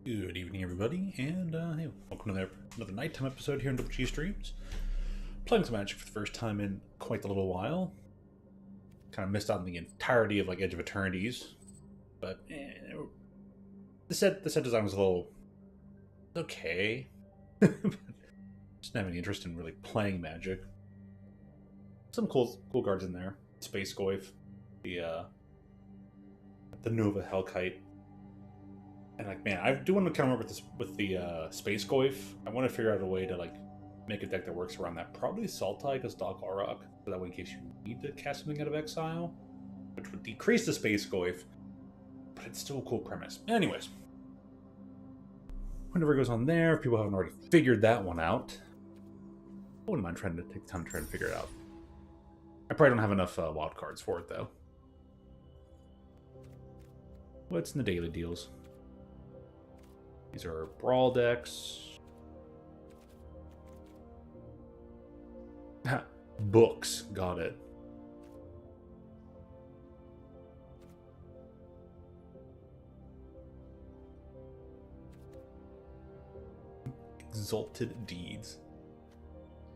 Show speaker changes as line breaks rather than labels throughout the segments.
Good evening, everybody, and hey, welcome to another nighttime episode here on WG Streams. Playing some Magic for the first time in quite a little while. Kind of missed out on the entirety of Edge of Eternities, but the set design was a little okay. Just didn't have any interest in really playing Magic. Some cool cards in there. Space Goyf, the Nova Hellkite. And man, I do want to kind of work with the Space Goyf. I want to figure out a way to make a deck that works around that. Probably Sultai because Doc Auroch, so that way in case you need to cast something out of exile, which would decrease the Space Goyf, but it's still a cool premise. Anyways, whatever goes on there, if people haven't already figured that one out, I wouldn't mind trying to take the time to try and figure it out. I probably don't have enough wild cards for it though. What's in the daily deals? These are brawl decks. Books, got it. Exalted Deeds.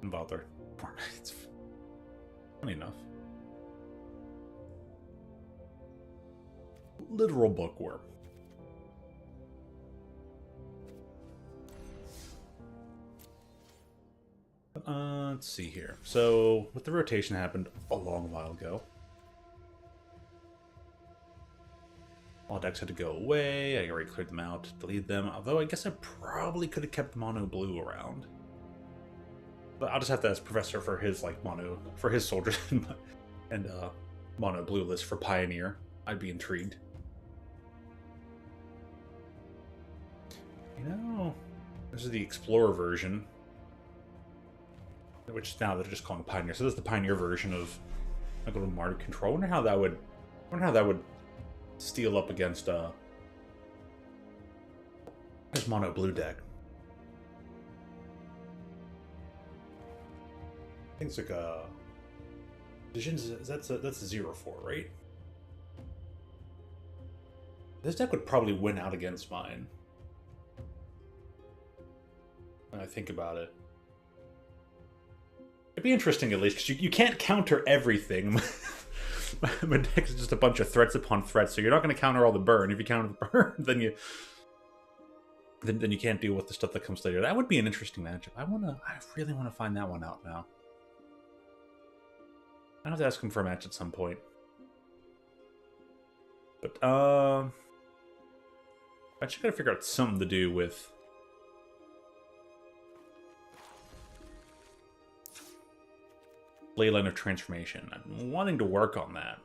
About their formats. Funny enough. Literal bookworm. Let's see here. So, with the rotation happened a long while ago. All decks had to go away. I already cleared them out, deleted them. Although I guess I probably could have kept Mono Blue around. But I'll just have to ask Professor for his mono for his soldiers and Mono Blue list for Pioneer. I'd be intrigued. You know, this is the Explorer version, which now they're just calling Pioneer. So this is the Pioneer version of a little Martyr Control. I wonder how that would steal up against this Mono Blue deck. I think it's like a Visions. That's a 0/4, right? This deck would probably win out against mine. When I think about it. It'd be interesting at least, because you can't counter everything. My deck is just a bunch of threats upon threats, so you're not going to counter all the burn. If you counter the burn, then you can't deal with the stuff that comes later. That would be an interesting matchup. I really want to find that one out now. I have to ask him for a match at some point. But I actually got to figure out something to do with Leyline of Transformation. I'm wanting to work on that.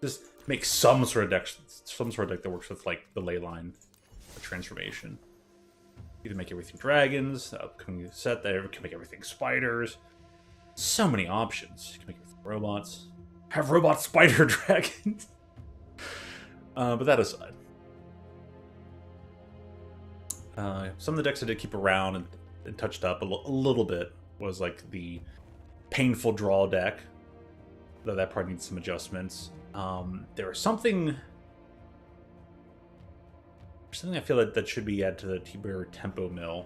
Just make some sort of deck that works with the Leyline of Transformation. Either make everything dragons, upcoming set that can make everything spiders. So many options. You can make everything robots. Have robot spider dragons. But that aside, some of the decks I did keep around and touched up a little bit was the Painful Draw deck, though that probably needs some adjustments. There was something I feel that should be added to the T-Bear Tempo Mill.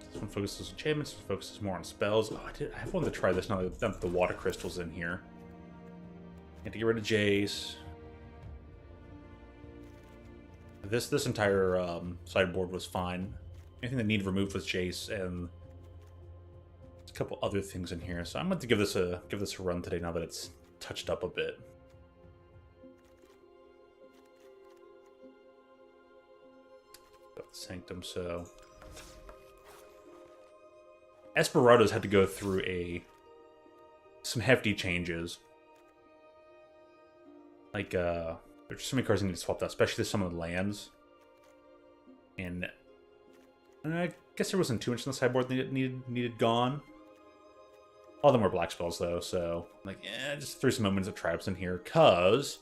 This one focuses on enchantments, this one focuses more on spells. Oh, I have wanted to try this now that the water crystal's in here. Had to get rid of Jace. This entire sideboard was fine. Anything that needed removed was Jace, and there's a couple other things in here. So I'm going to give this a run today now that it's touched up a bit. Got the Sanctum, so Esperados had to go through some hefty changes. There's so many cards that need to swap out, especially some of the lands. And I guess there wasn't too much in the sideboard that needed gone. All of them were black spells, though, so just threw some moments of tribes in here, because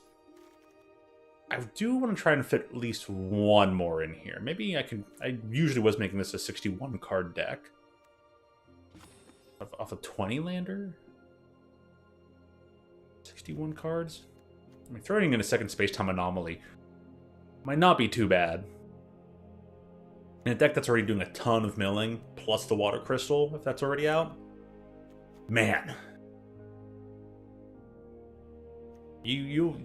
I do want to try and fit at least one more in here. Maybe I usually was making this a 61 card deck. Off a 20 lander? 61 cards? I mean, throwing in a second space-time anomaly might not be too bad. In a deck that's already doing a ton of milling, plus the water crystal, if that's already out. Man. You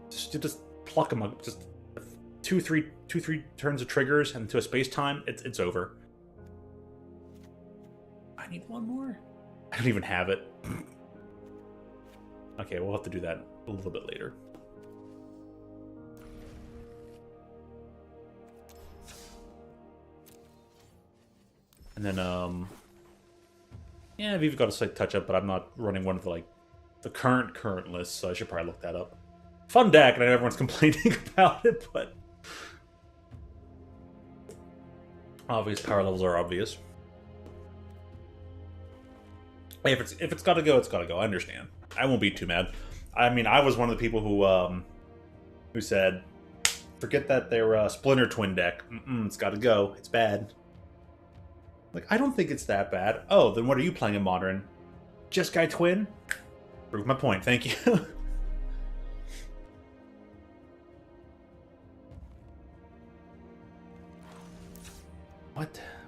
just pluck them up. Just two, three turns of triggers and to a space-time, it's over. I need one more? I don't even have it. Okay, we'll have to do that a little bit later. And then, yeah, Viva got a slight touch-up, but I'm not running one of the, like, the current lists, so I should probably look that up. Fun deck, and I know everyone's complaining about it, but... obvious power levels are obvious. Hey, if it's gotta go, it's gotta go. I understand. I won't be too mad. I mean, I was one of the people who said, forget that they're Splinter Twin deck. It's gotta go. It's bad. Like, I don't think it's that bad. Oh, then what are you playing in Modern? Just Guy Twin? Prove my point, thank you.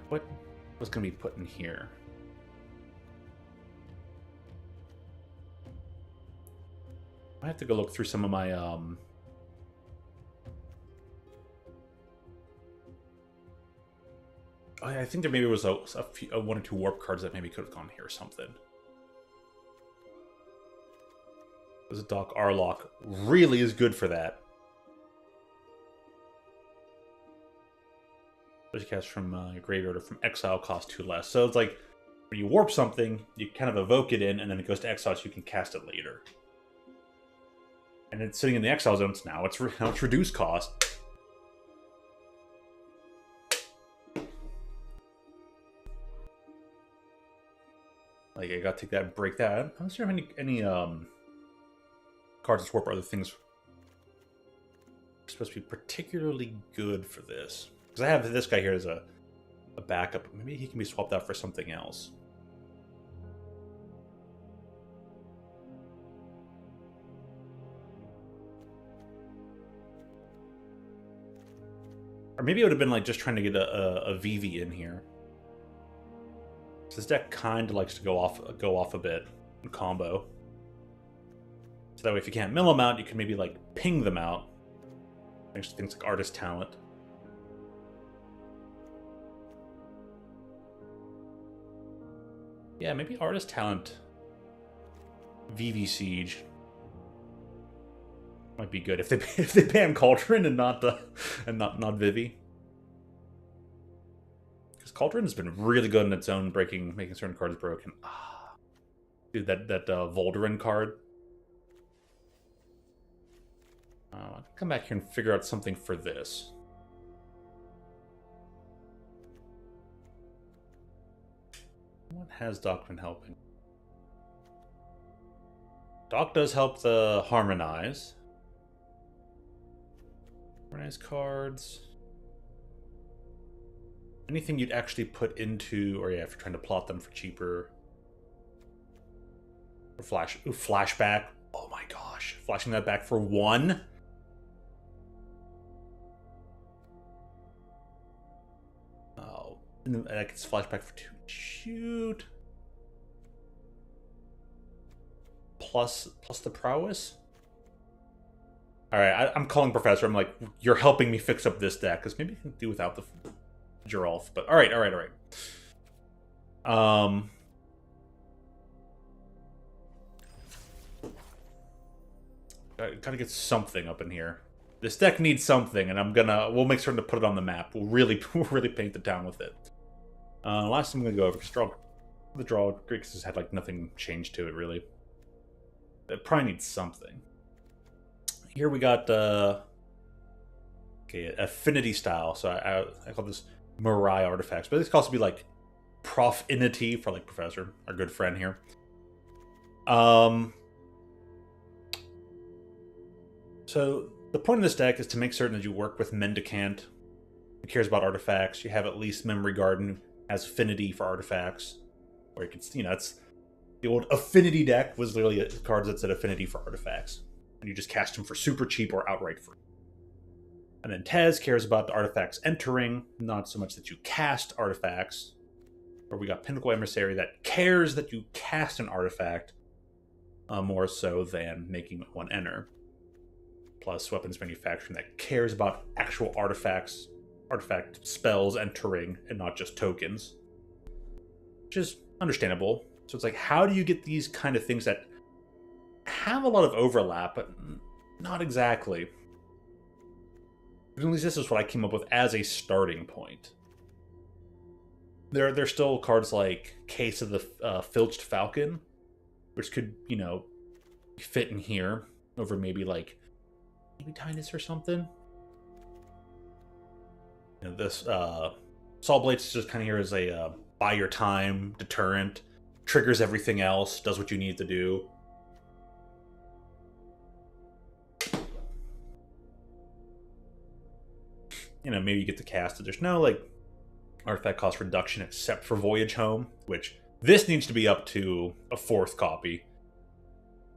What was gonna be put in here? I have to go look through some of my I think there maybe was a one or two warp cards that maybe could have gone here or something. There's a Doc Arlock really is good for that. Which cast from your graveyard or from exile cost 2 less. So it's like when you warp something, you kind of evoke it in, and then it goes to exile, so you can cast it later. And it's sitting in the exile zone. Now it's reduced cost. Like, I gotta take that and break that. I'm not sure if any cards that warp or other things are supposed to be particularly good for this. Because I have this guy here as a backup. Maybe he can be swapped out for something else. Or maybe it would have been like just trying to get a VV in here. So this deck kind of likes to go off a bit in combo. So that way, if you can't mill them out, you can maybe like ping them out. Thanks to things like Artist Talent. Yeah, maybe Artist Talent, VV Siege might be good if they ban Cauldron and not Vivi. Because Cauldron has been really good in its own making certain cards broken. Dude, that Volderin card. I'll come back here and figure out something for this. What has Doc been helping? Doc does help the Harmonize. Harmonize cards. Anything you'd actually put into, or yeah, if you're trying to plot them for cheaper. Or flashback. Oh my gosh. Flashing that back for 1? Oh. And then that gets flashback for 2. Shoot. Plus the prowess? Alright, I'm calling Professor. I'm like, you're helping me fix up this deck, because maybe I can do without the Geralf. But alright. Gotta get something up in here. This deck needs something, and we'll make certain to put it on the map. We'll really paint the town with it. Last thing I'm gonna go over, because the draw Grix has had like nothing changed to it really. It probably needs something. Here we got okay, affinity style. So I call this Mirai artifacts, but this can also be like Profinity for like Professor, our good friend here. So the point of this deck is to make certain that you work with Mendicant, who cares about artifacts. You have at least Memory Garden has affinity for artifacts, or you can, it's the old affinity deck was literally cards that said affinity for artifacts. and you just cast them for super cheap or outright free. And then Tezz cares about the artifacts entering, not so much that you cast artifacts. Or we got Pinnacle Emissary that cares that you cast an artifact, more so than making one enter. Plus Weapons Manufacturing that cares about actual artifacts, artifact spells entering, and not just tokens. Which is understandable. So it's like, how do you get these kind of things that have a lot of overlap, but not exactly? But at least this is what I came up with as a starting point. There's still cards like Case of the Filched Falcon, which could, you know, fit in here over maybe Tinus or something. You know, this Saw Blades is just kind of here as a buy your time deterrent, triggers everything else, does what you need to do. You know, maybe you get to cast it. There's no artifact cost reduction except for Voyage Home, which this needs to be up to a 4th copy.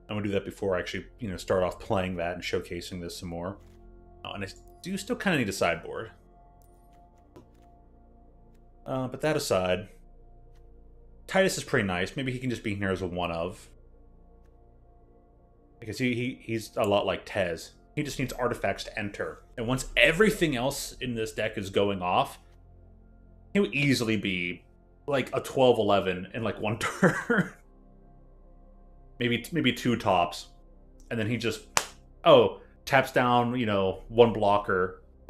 I'm gonna do that before I actually, you know, start off playing that and showcasing this some more. And I do still kind of need a sideboard. But that aside, Titus is pretty nice. Maybe he can just be here as a one of. Because he's a lot like Tezz. He just needs artifacts to enter. And once everything else in this deck is going off, he'll easily be like a 12-11 in like one turn. maybe 2 tops. And then he just, taps down, you know, one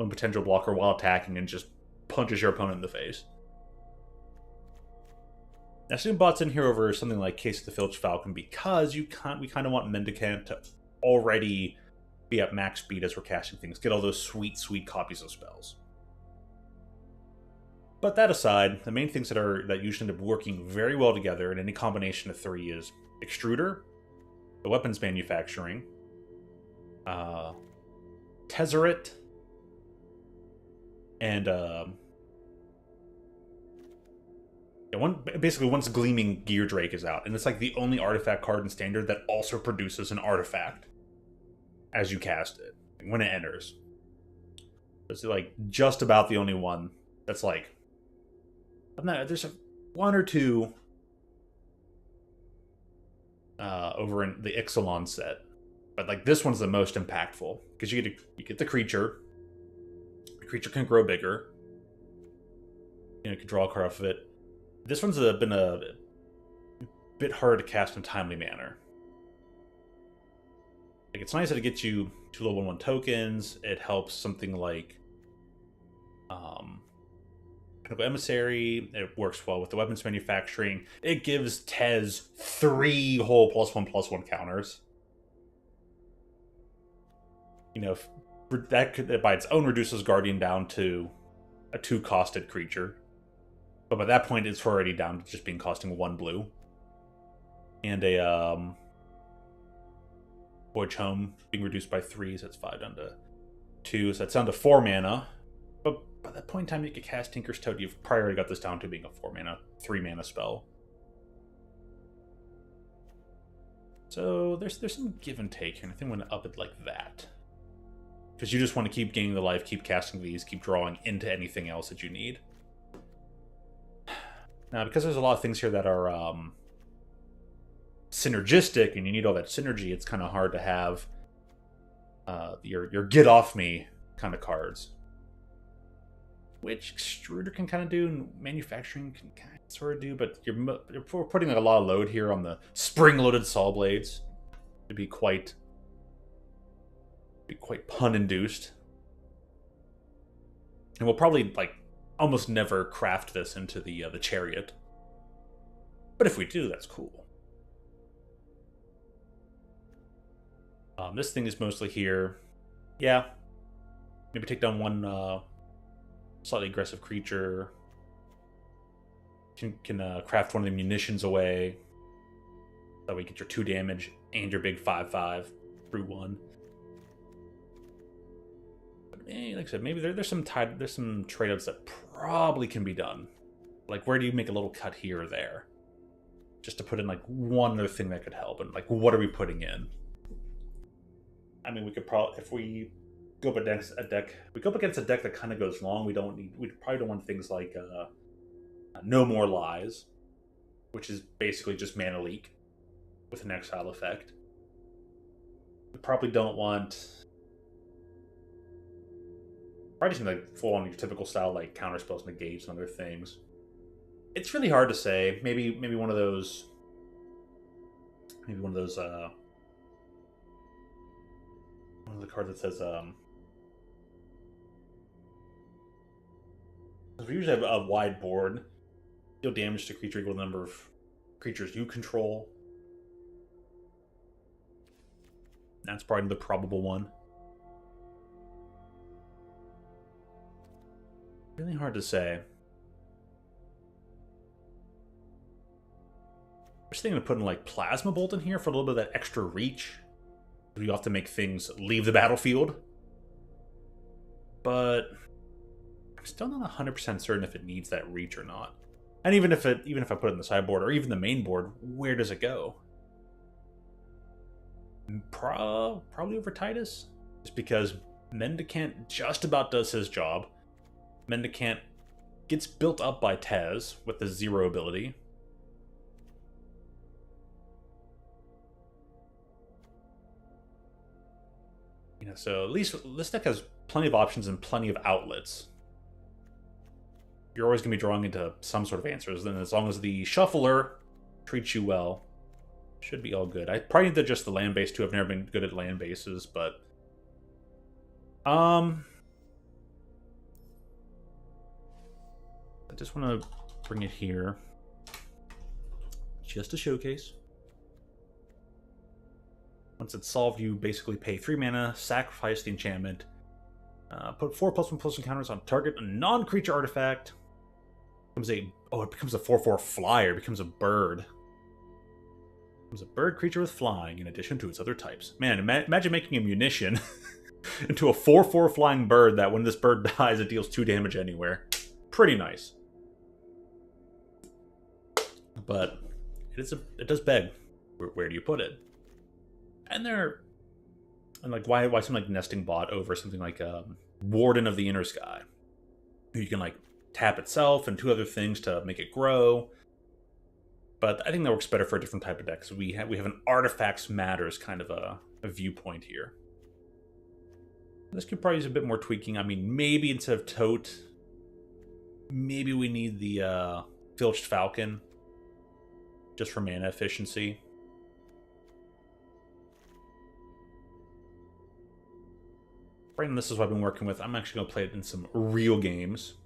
potential blocker while attacking and just punches your opponent in the face. Now, Soonbot's in here over something like Case of the Filched Falcon because we kind of want Mendicant to already be at max speed as we're casting things. Get all those sweet, sweet copies of spells. But that aside, the main things that usually end up working very well together in any combination of 3 is Extruder, the Weapons Manufacturing, Tezzeret, and basically once Gleaming Gear Drake is out, and it's like the only artifact card in Standard that also produces an artifact as you cast it when it enters. It's like just about the only one that's like, there's one or two over in the Ixalan set, but like this one's the most impactful because you get the creature. The creature can grow bigger. You know, you can draw a card off of it. This one's been a bit hard to cast in a timely manner. Like, it's nice that it gets you 2 level 1 tokens. It helps something like Pinnacle Emissary. It works well with the Weapons Manufacturing. It gives Tezz 3 whole +1/+1 counters. You know, that could, by its own, reduces Guardian down to a 2-costed creature. But by that point, it's already down to just costing 1 blue. And a Voyage Home being reduced by 3, so that's 5 down to 2, so that's down to 4 mana. But by that point in time, you could cast Tinker's Toad. You've probably already got this down to being a 4 mana, 3 mana spell. So there's some give and take here, and I think I'm going to up it like that. Because you just want to keep gaining the life, keep casting these, keep drawing into anything else that you need. Now, because there's a lot of things here that are synergistic, and you need all that synergy, it's kind of hard to have your get off me kind of cards. Which Extruder can kind of do, and Manufacturing can kind of sort of do, but we're putting a lot of load here on the spring-loaded Saw Blades to be quite pun-induced. And we'll probably almost never craft this into the Chariot. But if we do, that's cool. This thing is mostly here. Yeah. Maybe take down one slightly aggressive creature. Can craft one of the munitions away. That way you get your 2 damage and your big 5/5 through 1. Like I said, maybe there's some trade-offs that probably can be done. Like, where do you make a little cut here or there? Just to put in one other thing that could help, and what are we putting in? I mean, we could probably, if we go up against a deck, that kind of goes long. We probably don't want things like No More Lies, which is basically just mana leak with an exile effect. We probably don't want. Probably just like full on your typical style like counter spells, negates, and other things. It's really hard to say. Maybe one of those. Maybe one of those. One of the cards that says we usually have a wide board. Deal damage to creature equal to the number of creatures you control. That's probably the probable one. Really hard to say. I was thinking of putting like Plasma Bolt in here for a little bit of that extra reach. We have to make things leave the battlefield. But I'm still not 100% certain if it needs that reach or not. And even if I put it in the sideboard or even the main board, where does it go? Probably over Titus. Just because Mendicant just about does his job. Mendicant gets built up by Tezz with the 0 ability. You know, so at least this deck has plenty of options and plenty of outlets. You're always going to be drawing into some sort of answers. Then as long as the shuffler treats you well, should be all good. I probably need to adjust the land base too. I've never been good at land bases, but I just want to bring it here just to showcase. Once it's solved, you basically pay 3 mana, sacrifice the enchantment, put 4+1/+1 counters on target a non-creature artifact. It becomes a 4/4 flyer. It becomes a bird. It becomes a bird creature with flying in addition to its other types. Man, imagine making a munition into a 4/4 flying bird that when this bird dies, it deals 2 damage anywhere. Pretty nice. But it does beg. Where do you put it? And like why something like Nesting Bot over something like Warden of the Inner Sky, you can like tap itself and 2 other things to make it grow. But I think that works better for a different type of deck. So we have an artifacts matters kind of a viewpoint here. This could probably use a bit more tweaking. I mean, maybe instead of Tote, maybe we need the Filched Falcon just for mana efficiency. Right now, this is what I've been working with. I'm actually going to play it in some real games.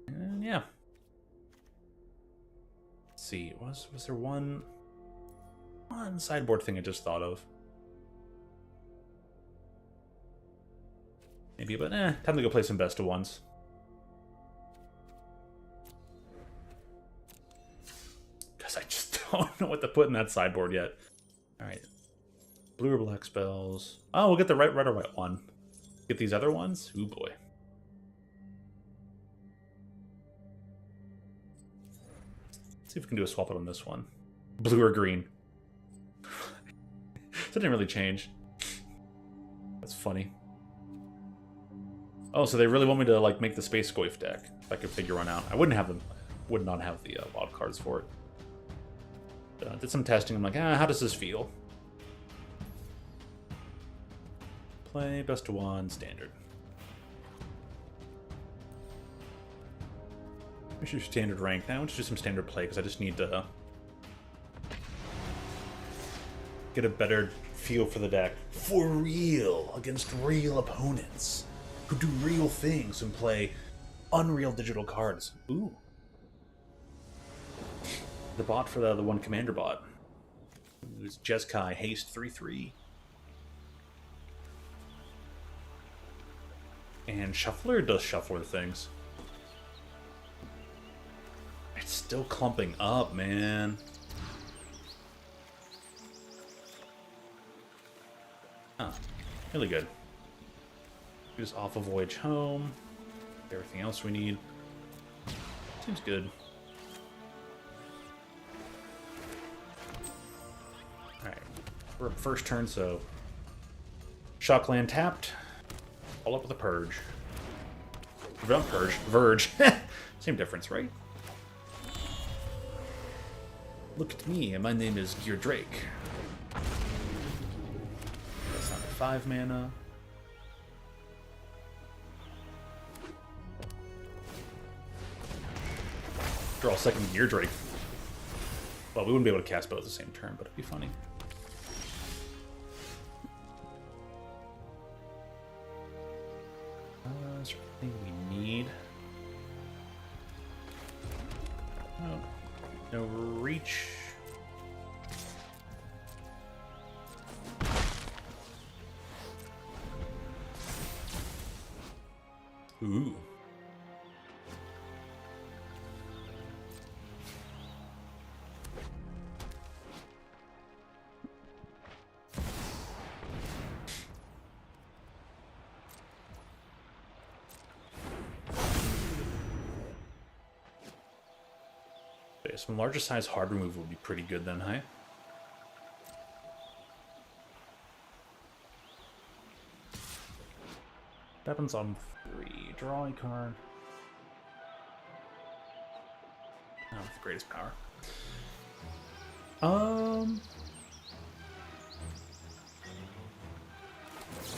And yeah. Let's see. Was there one sideboard thing I just thought of? Maybe, but time to go play some best of ones. Because I just don't know what to put in that sideboard yet. Alright. Blue or black spells. Oh, we'll get the red or white one. Get these other ones? Ooh boy. Let's see if we can do a swap out on this one. Blue or green. That didn't really change. That's funny. Oh, so they really want me to like make the Space Goyf deck if I could figure one out. I would not have the wild cards for it. Did some testing. I'm like, how does this feel? Play best of 1 standard. We should do standard rank now. Let's do some standard play because I just need to get a better feel for the deck. For real, against real opponents who do real things and play unreal digital cards. Ooh. The bot for the one commander bot. It was Jeskai, haste 3/3. And Shuffler does Shuffler things. It's still clumping up, man. Really good. Just off a Voyage Home. Everything else we need. Seems good. We're up first turn, so Shockland tapped. All up with a Purge. Not Purge, Verge. Same difference, right? Look at me, and my name is Gear Drake. That's not 5 mana. Draw a second Gear Drake. Well, we wouldn't be able to cast both at the same turn, but it'd be funny. Is there anything we need? Oh, no reach. Ooh. Okay, some larger size hard removal would be pretty good then, hey? Happens on 3. Draw a card. Oh, with the greatest power.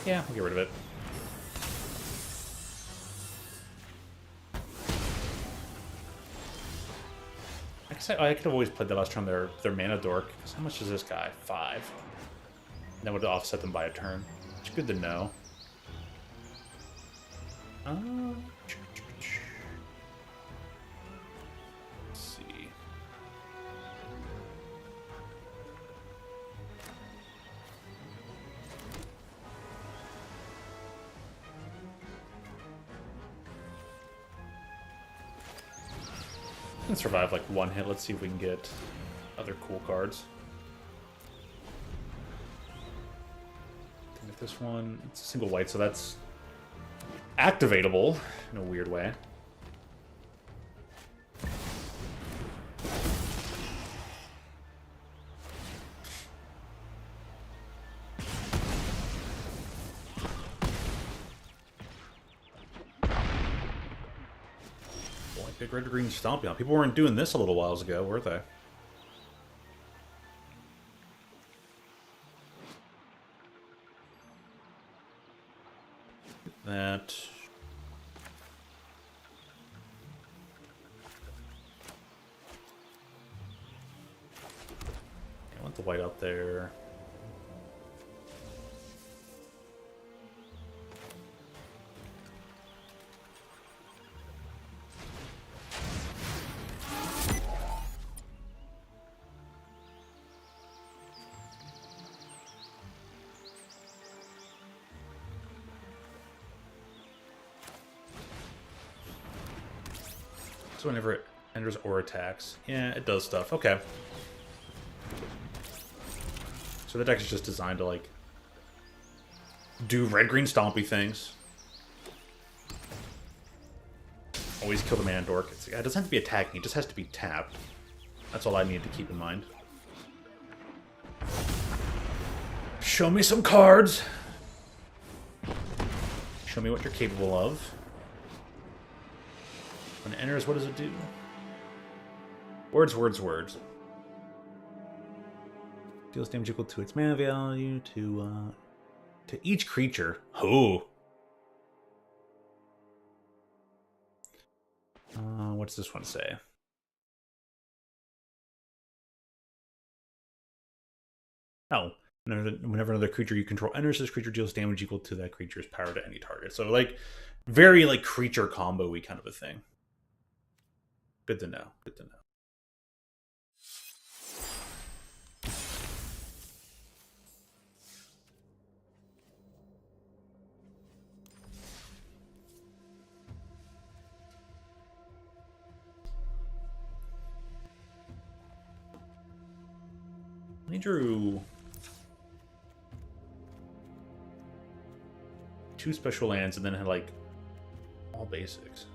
Yeah, we'll get rid of it. I could have always played the last turn their mana dork. Because how much is this guy? 5. And that would offset them by a turn. It's good to know. Let's see. We can survive like one hit. Let's see if we can get other cool cards. Get this one. It's a single white, so that's activatable in a weird way. Big red green stomping on. People weren't doing this a little whiles ago, were they? That. I want the white up there. Whenever it enters or attacks. Yeah, it does stuff. Okay. So the deck is just designed to, like, do red-green stompy things. Always kill the mana dork. It doesn't have to be attacking, it just has to be tapped. That's all I need to keep in mind. Show me some cards! Show me what you're capable of. When it enters, what does it do? Words, words, words. Deals damage equal to its mana value to each creature. Oh. What's this one say? Oh. Whenever another creature you control enters, this creature deals damage equal to that creature's power to any target. So, like, very, like, creature combo-y kind of a thing. Good to know. Good to know. I drew 2 special lands and then had, like, all basics.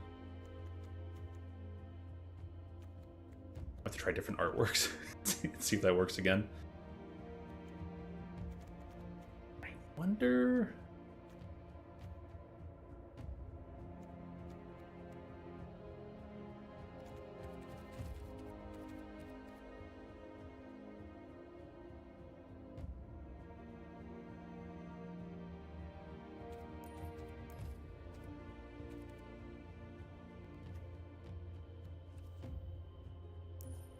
I have to try different artworks. See if that works again. Wonder.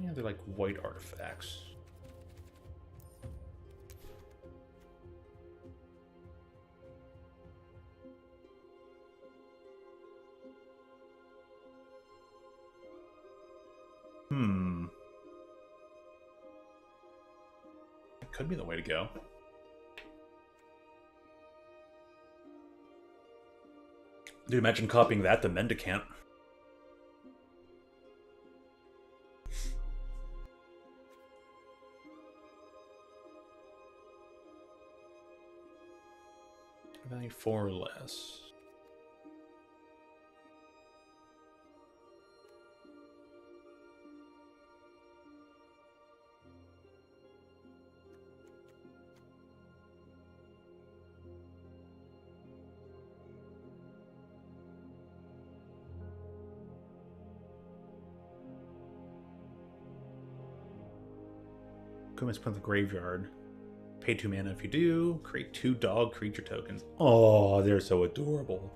Yeah, they're like white artifacts. That could be the way to go. Dude, imagine copying that to Mendicant. Value 4 or less. Kuma's put in the graveyard. Pay 2 mana if you do. Create 2 dog creature tokens. Oh, they're so adorable.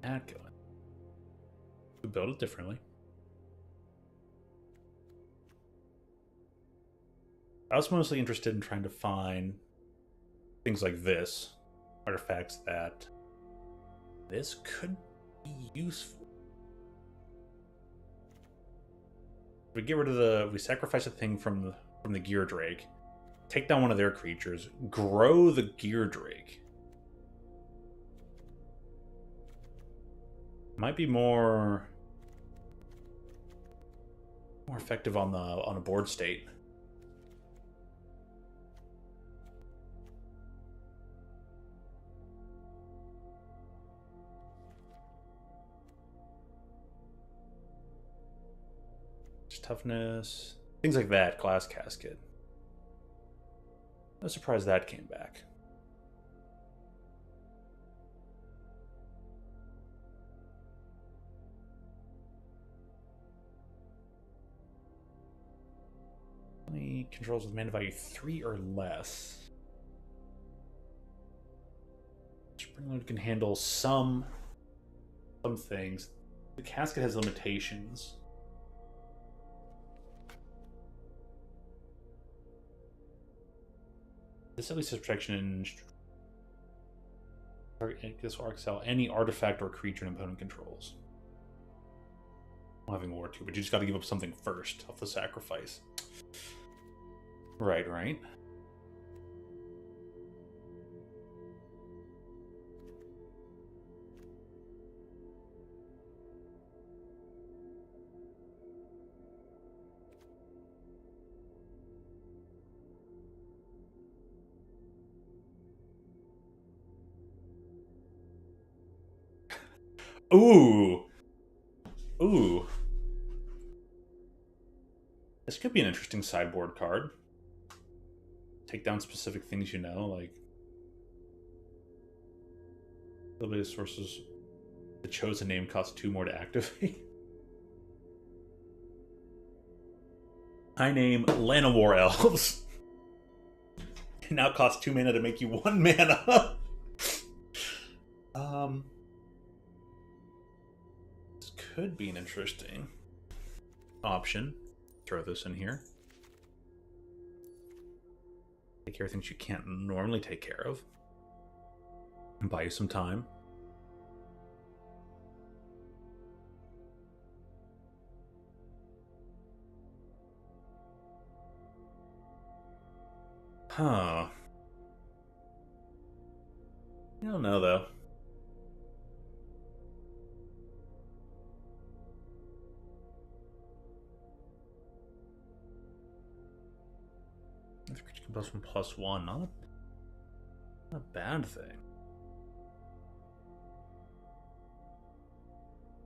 That going. We build it differently. I was mostly interested in trying to find things like this. Artifacts that this could be useful. If we get rid of the... we sacrifice a thing from the Gear Drake. Take down one of their creatures. Grow the Gear Drake. Might be more effective on a board state. Just toughness, things like that. Glass Casket. No surprise that came back. Only controls with mana value 3 or less. Springload can handle some things. The Casket has limitations. This at least has protection in this will excel any artifact or creature an opponent controls. I'm having war too, but you just got to give up something first off the sacrifice. Right. Ooh. This could be an interesting sideboard card. Take down specific things you know, like the bit of sources. The chosen name costs 2 more to activate. I name Llanowar Elves. It now costs 2 mana to make you 1 mana. This could be an interesting option. Throw this in here. Take care of things you can't normally take care of. And buy you some time. Huh. I don't know, though. 1+1/+1. Not a bad thing.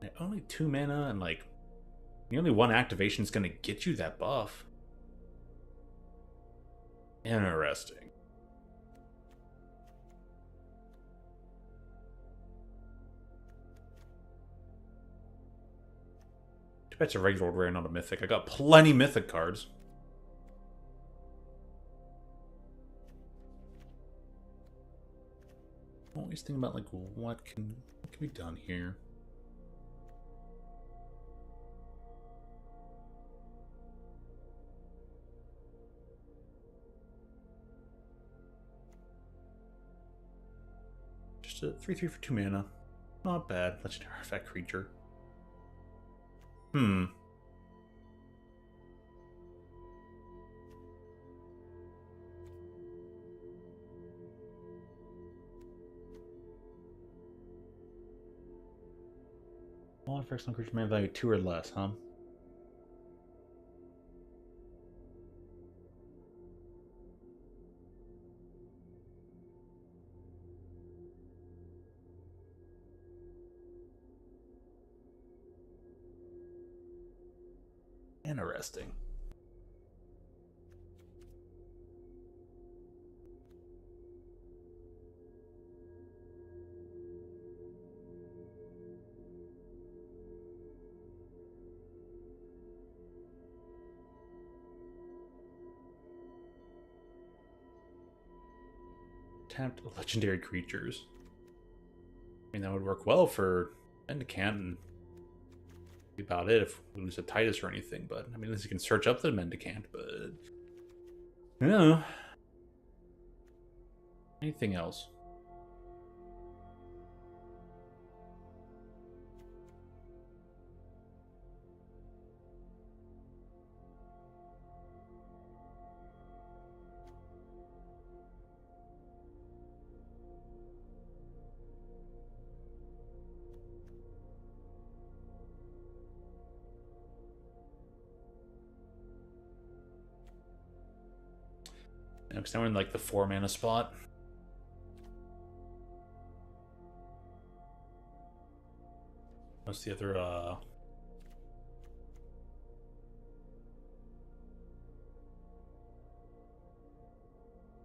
And only 2 mana, and like the only one activation is going to get you that buff. Interesting. Too bad it's a regular rare, not a mythic. I got plenty mythic cards. Always think about like what can be done here. Just a 3/3 for 2 mana. Not bad. Legendary artifact creature. All effects on creature mana value 2 or less, huh? Interesting. Tapped legendary creatures. I mean, that would work well for Mendicant and be about it if we lose a Titus or anything, but I mean, at least you can search up the Mendicant, but yeah. Anything else? Because now we're in like the 4 mana spot. What's the other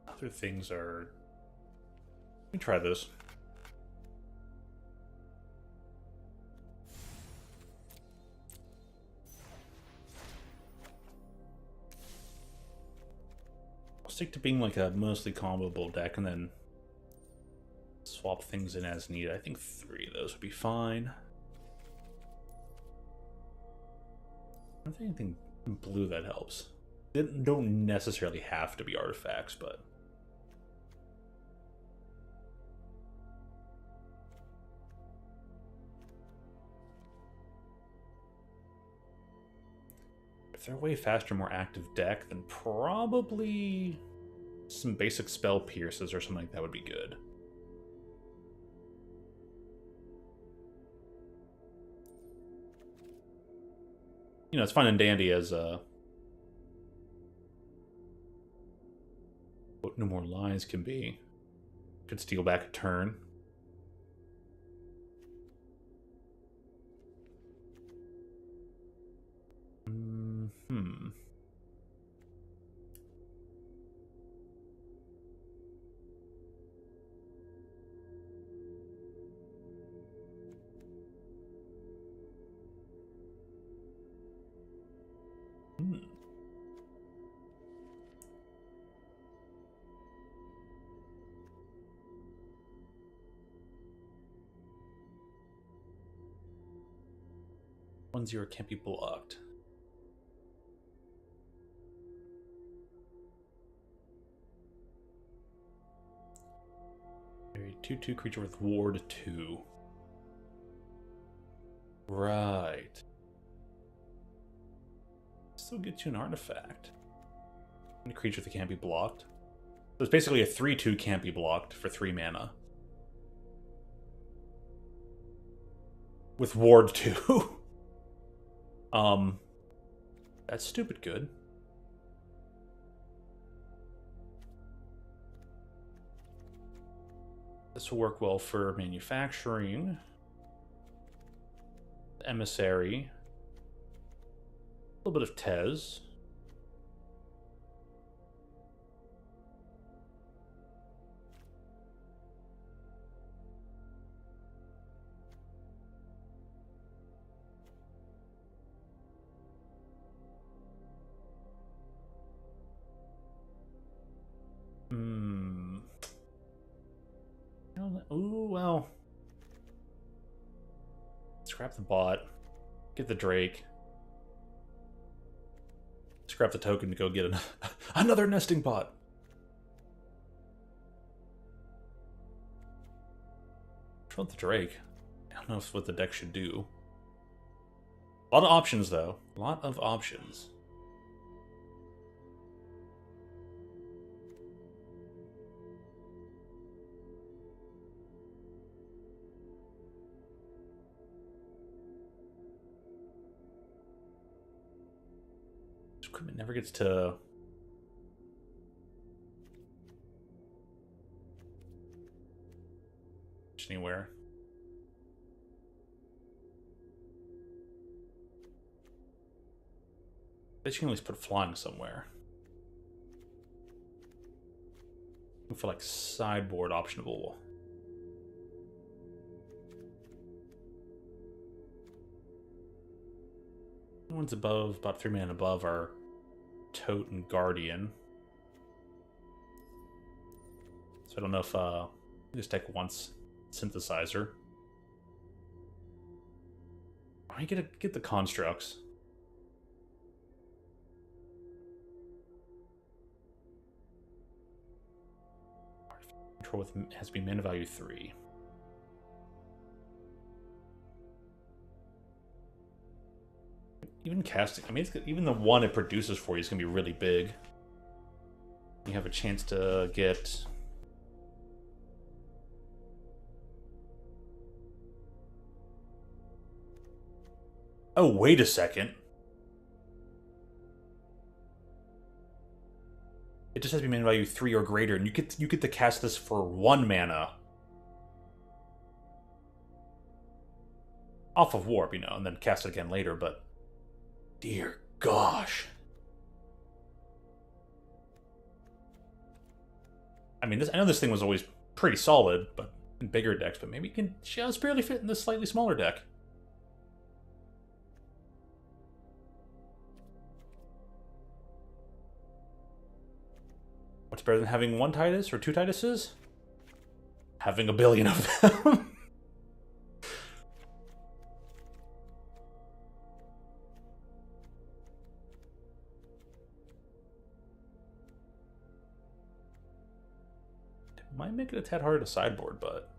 other things are... Let me try this. Stick to being like a mostly comboable deck and then swap things in as needed. I think 3 of those would be fine. I don't think anything in blue that helps. They don't necessarily have to be artifacts, but if they're a way faster, more active deck, then probably some basic spell pierces or something like that would be good. You know, it's fine and dandy as what No More Lines can be. Could steal back a turn. One zero can't be blocked. A 2/2 creature with ward 2. Right. Still gets you an artifact. And a creature that can't be blocked. So it's basically a 3/2 can't be blocked for 3 mana. With ward 2. That's stupid good. This will work well for manufacturing. Emissary. A little bit of Tezz. Ooh, well. Scrap the bot. Get the Drake. Scrap the token to go get another nesting bot. What's wrong with the Drake? I don't know what the deck should do. A lot of options, though. A lot of options. Equipment never gets to anywhere. They should at least put flying somewhere. I feel like sideboard optionable. The ones above, about 3 mana above, are Tote and Guardian. So I don't know if just take once synthesizer. I get the constructs. Control with has to be mana value 3. Even casting, I mean, even the one it produces for you is going to be really big. You have a chance to get... Oh, wait a second. It just has to be mana value 3 or greater, and you get to cast this for 1 mana. Off of Warp, you know, and then cast it again later, but... Dear gosh. I mean, I know this thing was always pretty solid, but in bigger decks, but maybe it can just barely fit in this slightly smaller deck. What's better than having 1 Titus or 2 Tituses? Having a billion of them. Might make it a tad harder to sideboard, but...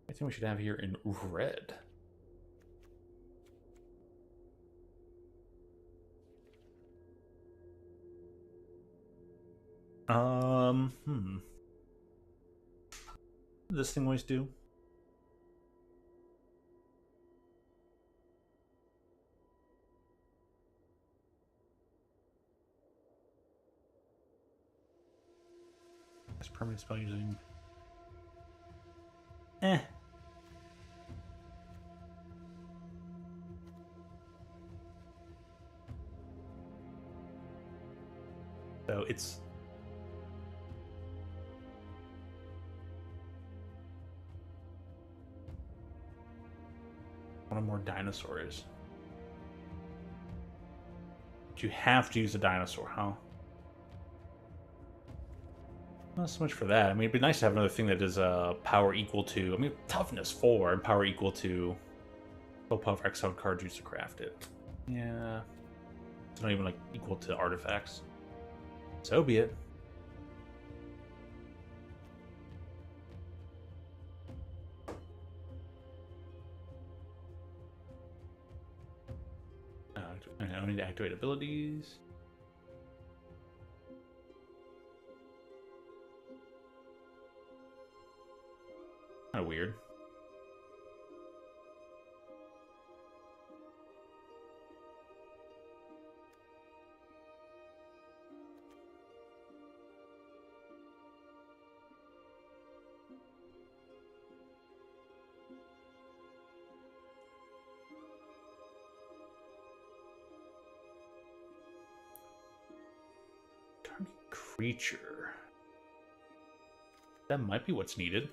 I think we should have here in red. What does this thing always do? That's permanent spell using... So it's... one or more dinosaurs. But you have to use a dinosaur, huh? Not so much for that. I mean, it'd be nice to have another thing that is power equal to... I mean, toughness 4 and power equal to... Full power exiled cards used to craft it. Yeah. It's not even, like, equal to artifacts. So be it. I don't need to activate abilities. Kind of weird. Target creature. That might be what's needed.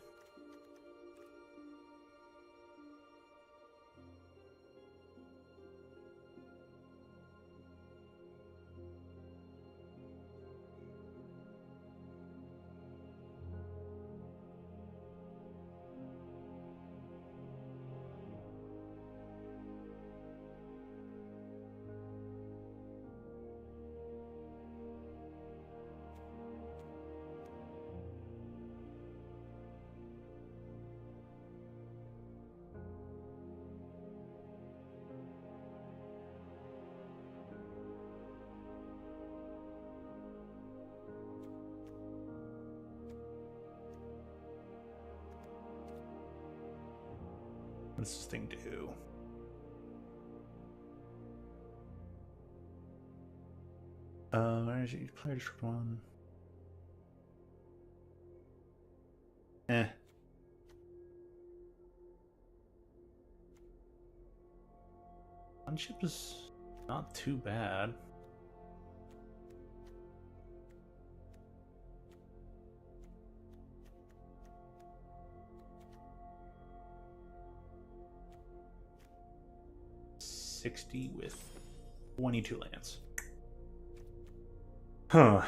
What does this thing do? Energy, player destroyed one. One ship is not too bad. $60 with 22 lands. Huh.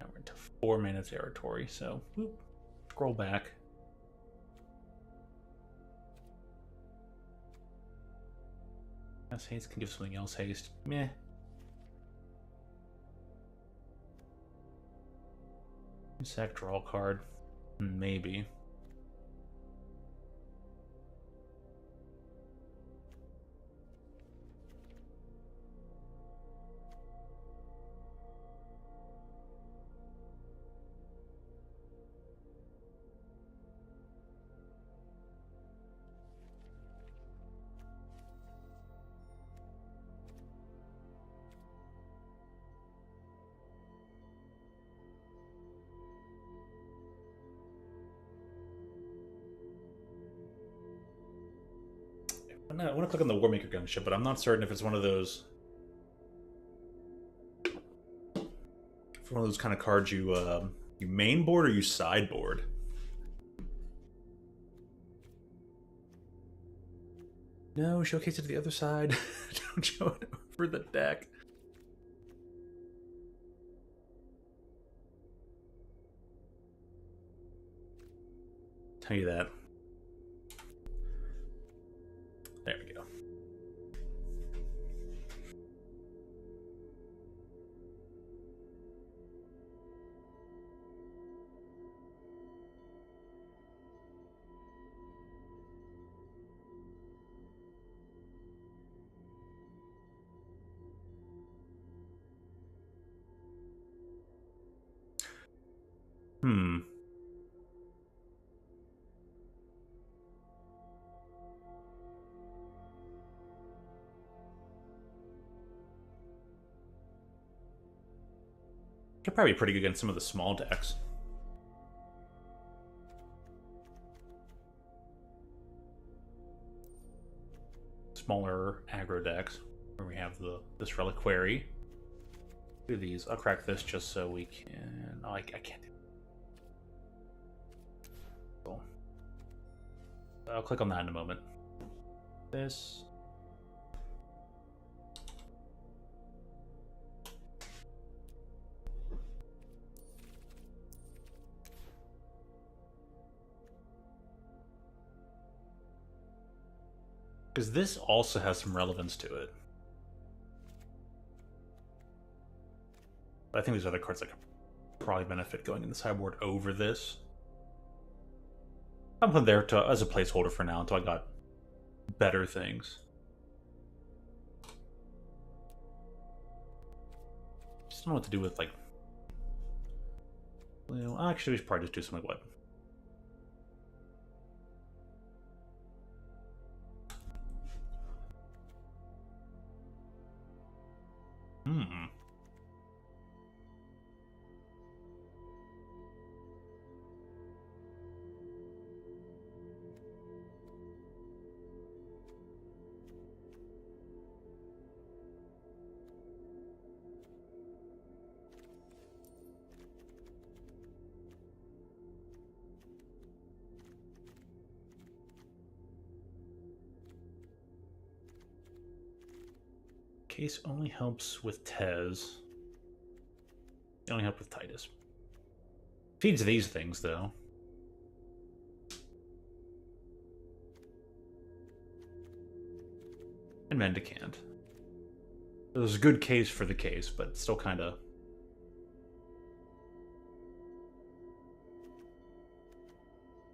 Now we're into 4-mana territory, so whoop, scroll back. Haste can give something else haste. Meh. Sack, draw a card. Maybe. I want to click on the Warmaker gunship, but I'm not certain if it's one of those. If one of those kind of cards you main board or you sideboard. No, showcase it to the other side. Don't show it over the deck. Tell you that. There we go. They're probably pretty good against some of the small decks. Smaller aggro decks, where we have this reliquary. Do these. I'll crack this just so we can. Oh, I can't do it. Cool. I'll click on that in a moment. This. Because this also has some relevance to it. But I think there's other cards that could probably benefit going in the sideboard over this. I'm putting there as a placeholder for now until I got better things. Just don't know what to do with, like... Well, actually, we should probably just do something like what? Case only helps with Tezz. It only helps with Titus. Feeds these things, though. And Mendicant. There's a good case for the case, but still kind of...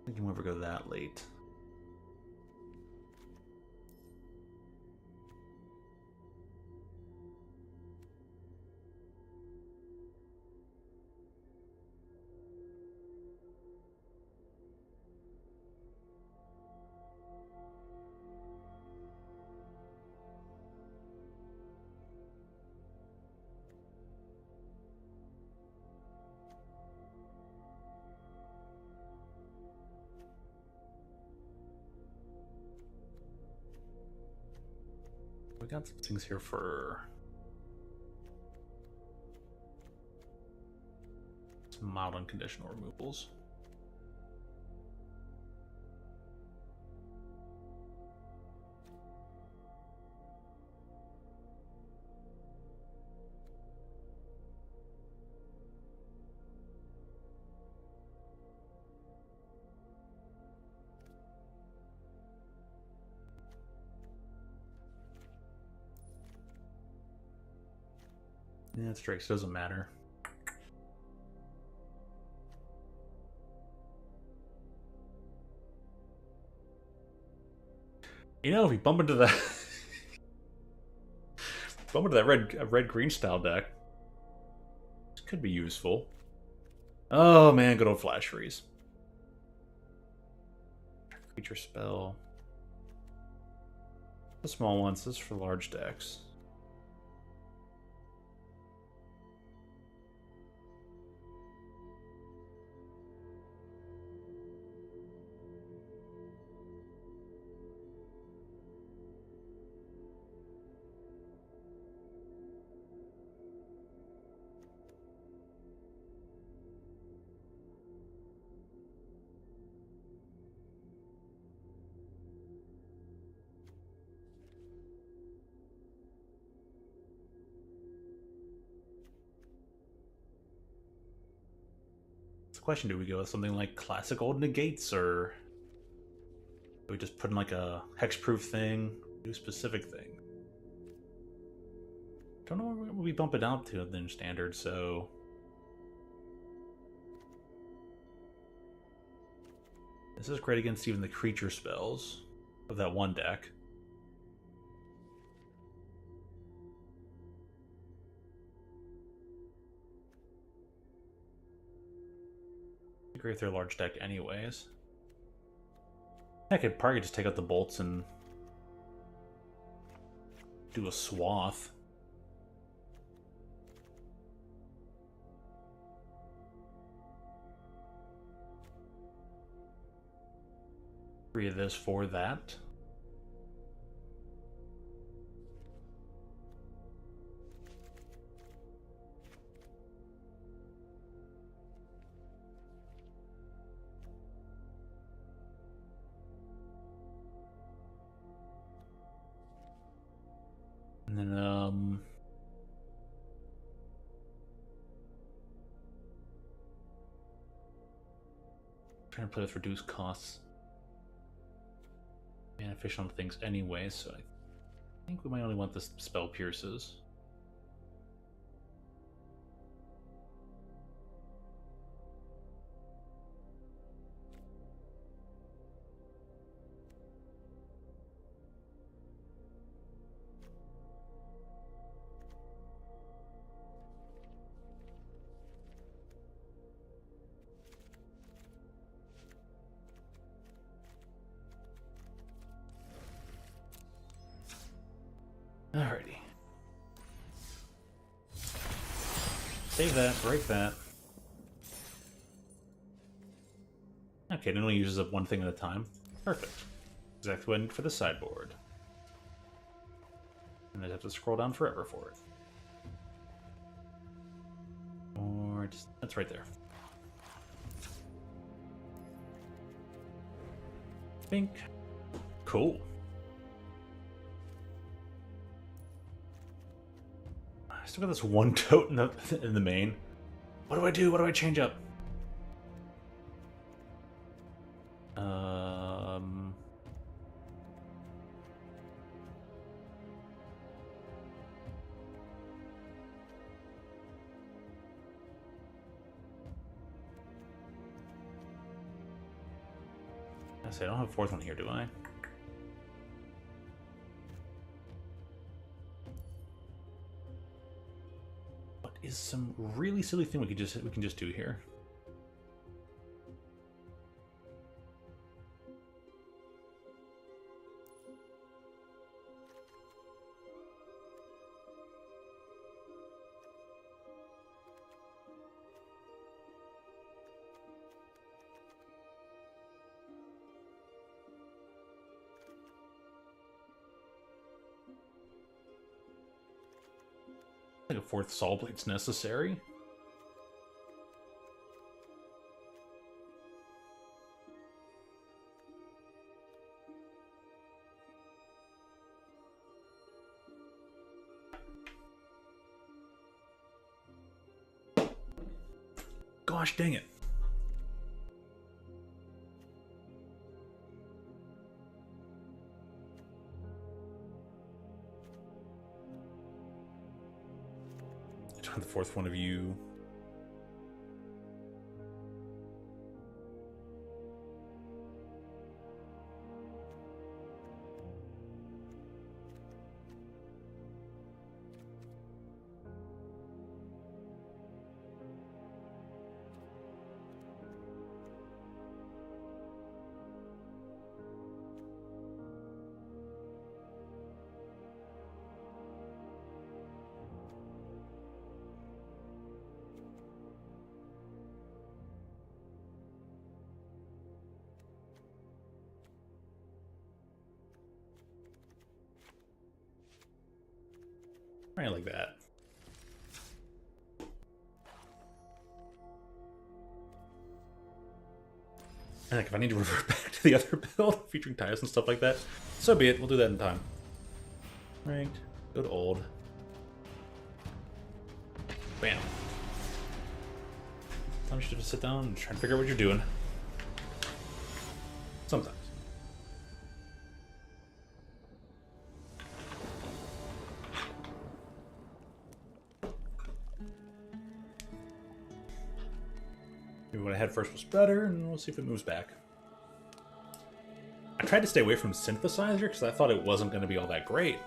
I think you won't ever go that late. We got some things here for some mild unconditional removals. Yeah, it's Drake's, doesn't matter. You know, if we bump into that red green style deck, this could be useful. Oh man, good old flash freeze. Creature spell. The small ones, this is for large decks. Question, do we go with something like classic old negates, or do we just put in like a hexproof thing, do a specific thing? Don't know what we bump it out to then standard, so this is great against even the creature spells of that one deck. Agree with their large deck anyways. I could probably just take out the bolts and do a swath. Three of this for that. And then, trying to play with reduced costs. beneficial on things anyway, so I think we might only want this spell pierces. Alrighty. Save that, break that. Okay, it only uses up one thing at a time. Perfect. Exactly what I need for the sideboard. And I'd have to scroll down forever for it. Or just, that's right there. Think. Cool. I still got this one tote in the main. What do I do? What do I change up? I say I don't have a fourth one here, do I? Is some really silly thing we can just do here. I think a fourth Saw Blade's necessary. Gosh dang it. The fourth one of you. Right like that. And like if I need to revert back to the other build featuring tires and stuff like that, so be it. We'll do that in time. Ranked. Go to old. Bam. Sometimes you just sit down and try and figure out what you're doing. Sometimes. Maybe what I had first was better, and we'll see if it moves back. I tried to stay away from Synthesizer because I thought it wasn't going to be all that great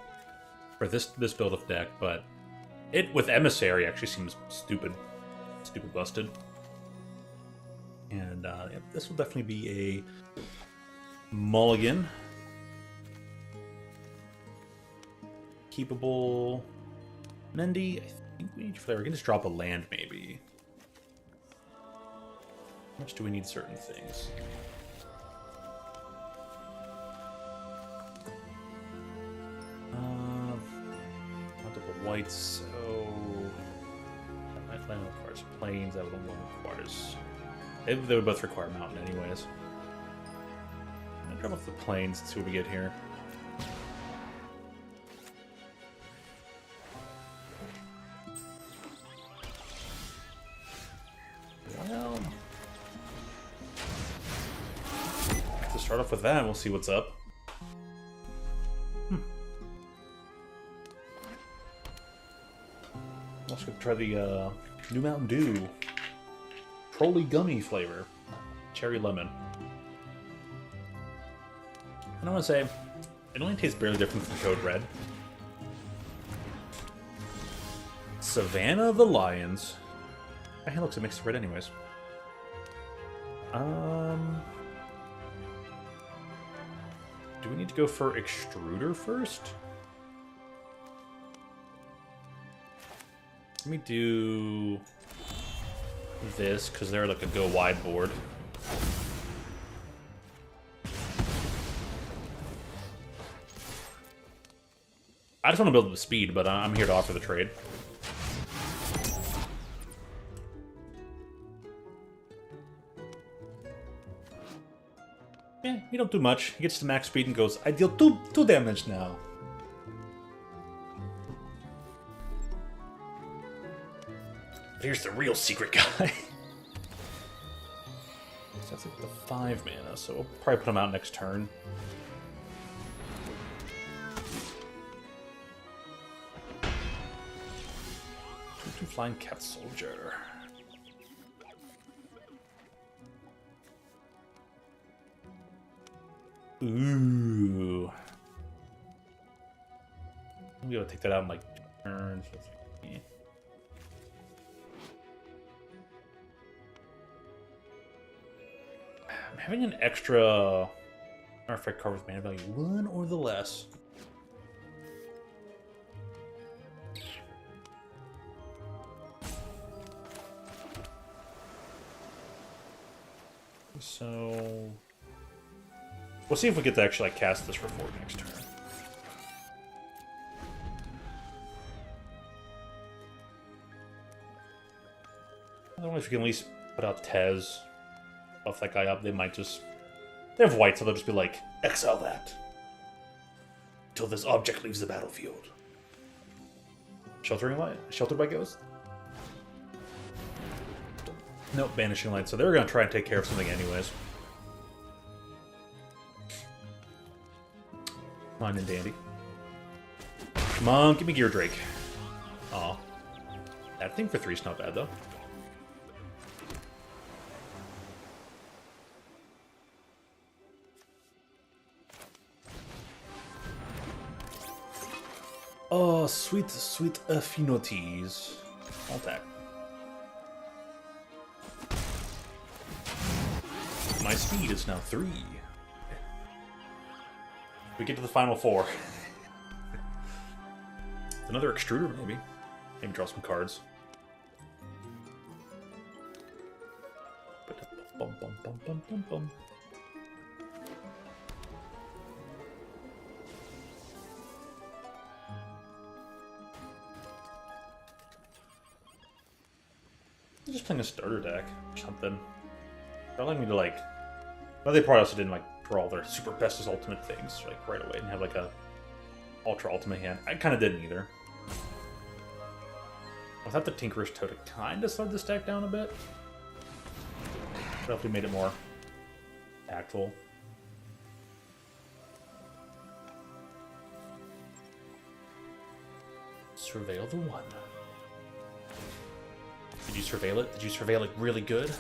for this build of deck, but it with Emissary actually seems stupid busted. And yep, this will definitely be a mulligan. Keepable Mendy. I think we need flavor. We can just drop a land maybe. How much do we need certain things? Multiple whites, so my land requires plains, that one requires. They would both require mountain anyways. I'm gonna drop off the plains and see what we get here. Well, to start off with that, we'll see what's up. Let's go try the new Mountain Dew. Trolley gummy flavor. Cherry lemon. And I want to say, it only tastes barely different from Code Red. Savannah of the Lions. My hand looks a mixed red anyways. Do we need to go for extruder first? Let me do this, because they're like a go wide board. I just want to build the speed, but I'm here to offer the trade. Yeah, you don't do much. He gets to max speed and goes, I deal two damage now. But here's the real secret guy. So that's like the 5 mana, so we'll probably put him out next turn. Two flying cat soldier. Ooh. I'm gonna take that out in like 2 turns. Yeah. I'm having an extra artifact card with mana value 1 or the less. So we'll see if we get to actually like cast this for 4 next turn. I don't know if you can at least put out Tezz. Buff that guy up, they might just... They have white, so they'll just be like, exile that. Until this object leaves the battlefield. Sheltering Light? Sheltered by Ghost? Nope, Banishing Light. So they were going to try and take care of something anyways. Fine and dandy. Come on, give me Gear Drake. Aw. That thing for 3's not bad, though. Oh, sweet, sweet affinities. I'll attack. My speed is now 3. We get to the final 4. Another extruder, maybe. Maybe draw some cards. Bum, bum, bum, bum, bum, bum. I'm just playing a starter deck or something. They're allowing me to like... Well, they probably also didn't like draw their super bestest ultimate things like right away and have like a ultra ultimate hand. I kind of didn't either. Without the Tinkerer's Toe to kind of slow this deck down a bit. Definitely made it more impactful. Surveil the 1. Did you surveil it? Did you surveil it really good?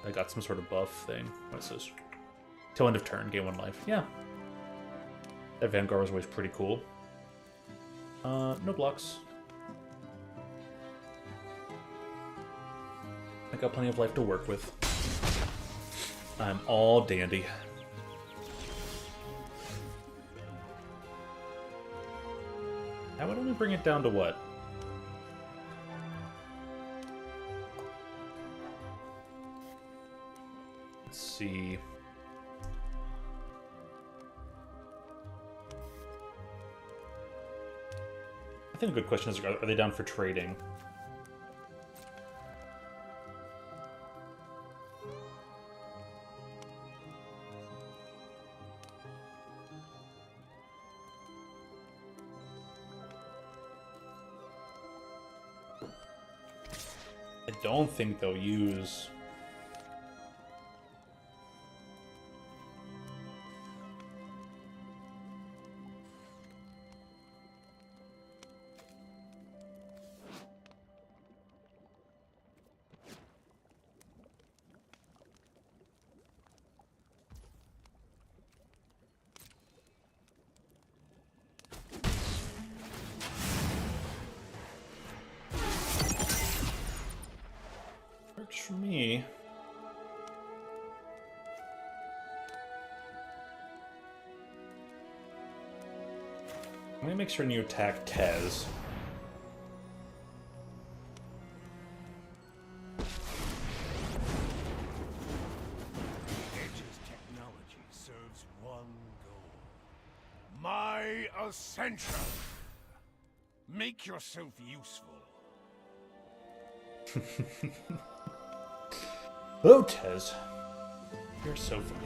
I got some sort of buff thing. What is this? Till end of turn, gain 1 life. Yeah. That Vanguard was always pretty cool. No blocks. I got plenty of life to work with. I'm all dandy. That would only bring it down to what? Let's see. I think a good question is, are they down for trading? I don't think they'll use... I'm gonna make sure you attack Tezz.
Edge's technology serves one goal. My ascension! Make yourself useful.
Oh, Tezz. You're so funny.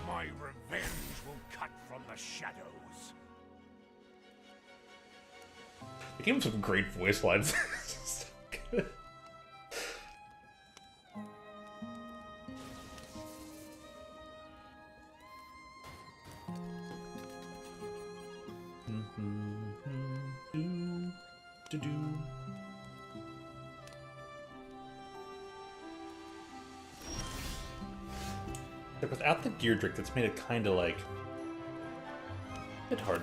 My revenge will cut from the shadows.
They gave him some great voice lines. So good. Like, without the gear trick, that's made it kind of like a bit hard.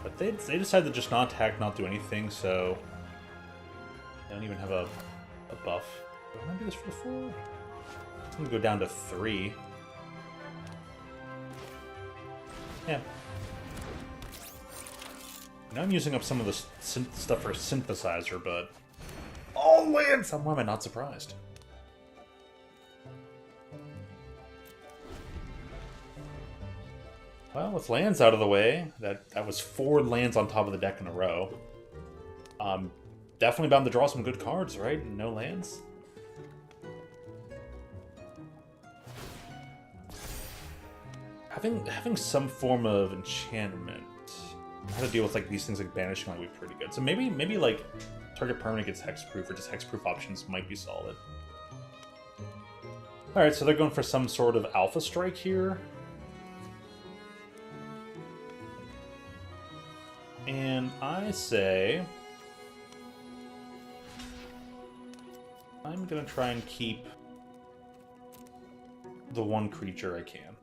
But they decided to just not attack, not do anything, so they don't even have a buff. Do I want to do this for 4? I'm gonna go down to 3. Yeah. Now I'm using up some of the stuff for a synthesizer, but oh man, why am I not surprised? Well, with lands out of the way, that was 4 lands on top of the deck in a row. Definitely bound to draw some good cards, right? No lands. Having some form of enchantment, how to deal with like these things like banishing might be pretty good. So maybe like target permanent gets hexproof or just hexproof options might be solid. All right, so they're going for some sort of alpha strike here. And I say I'm gonna try and keep the one creature I can.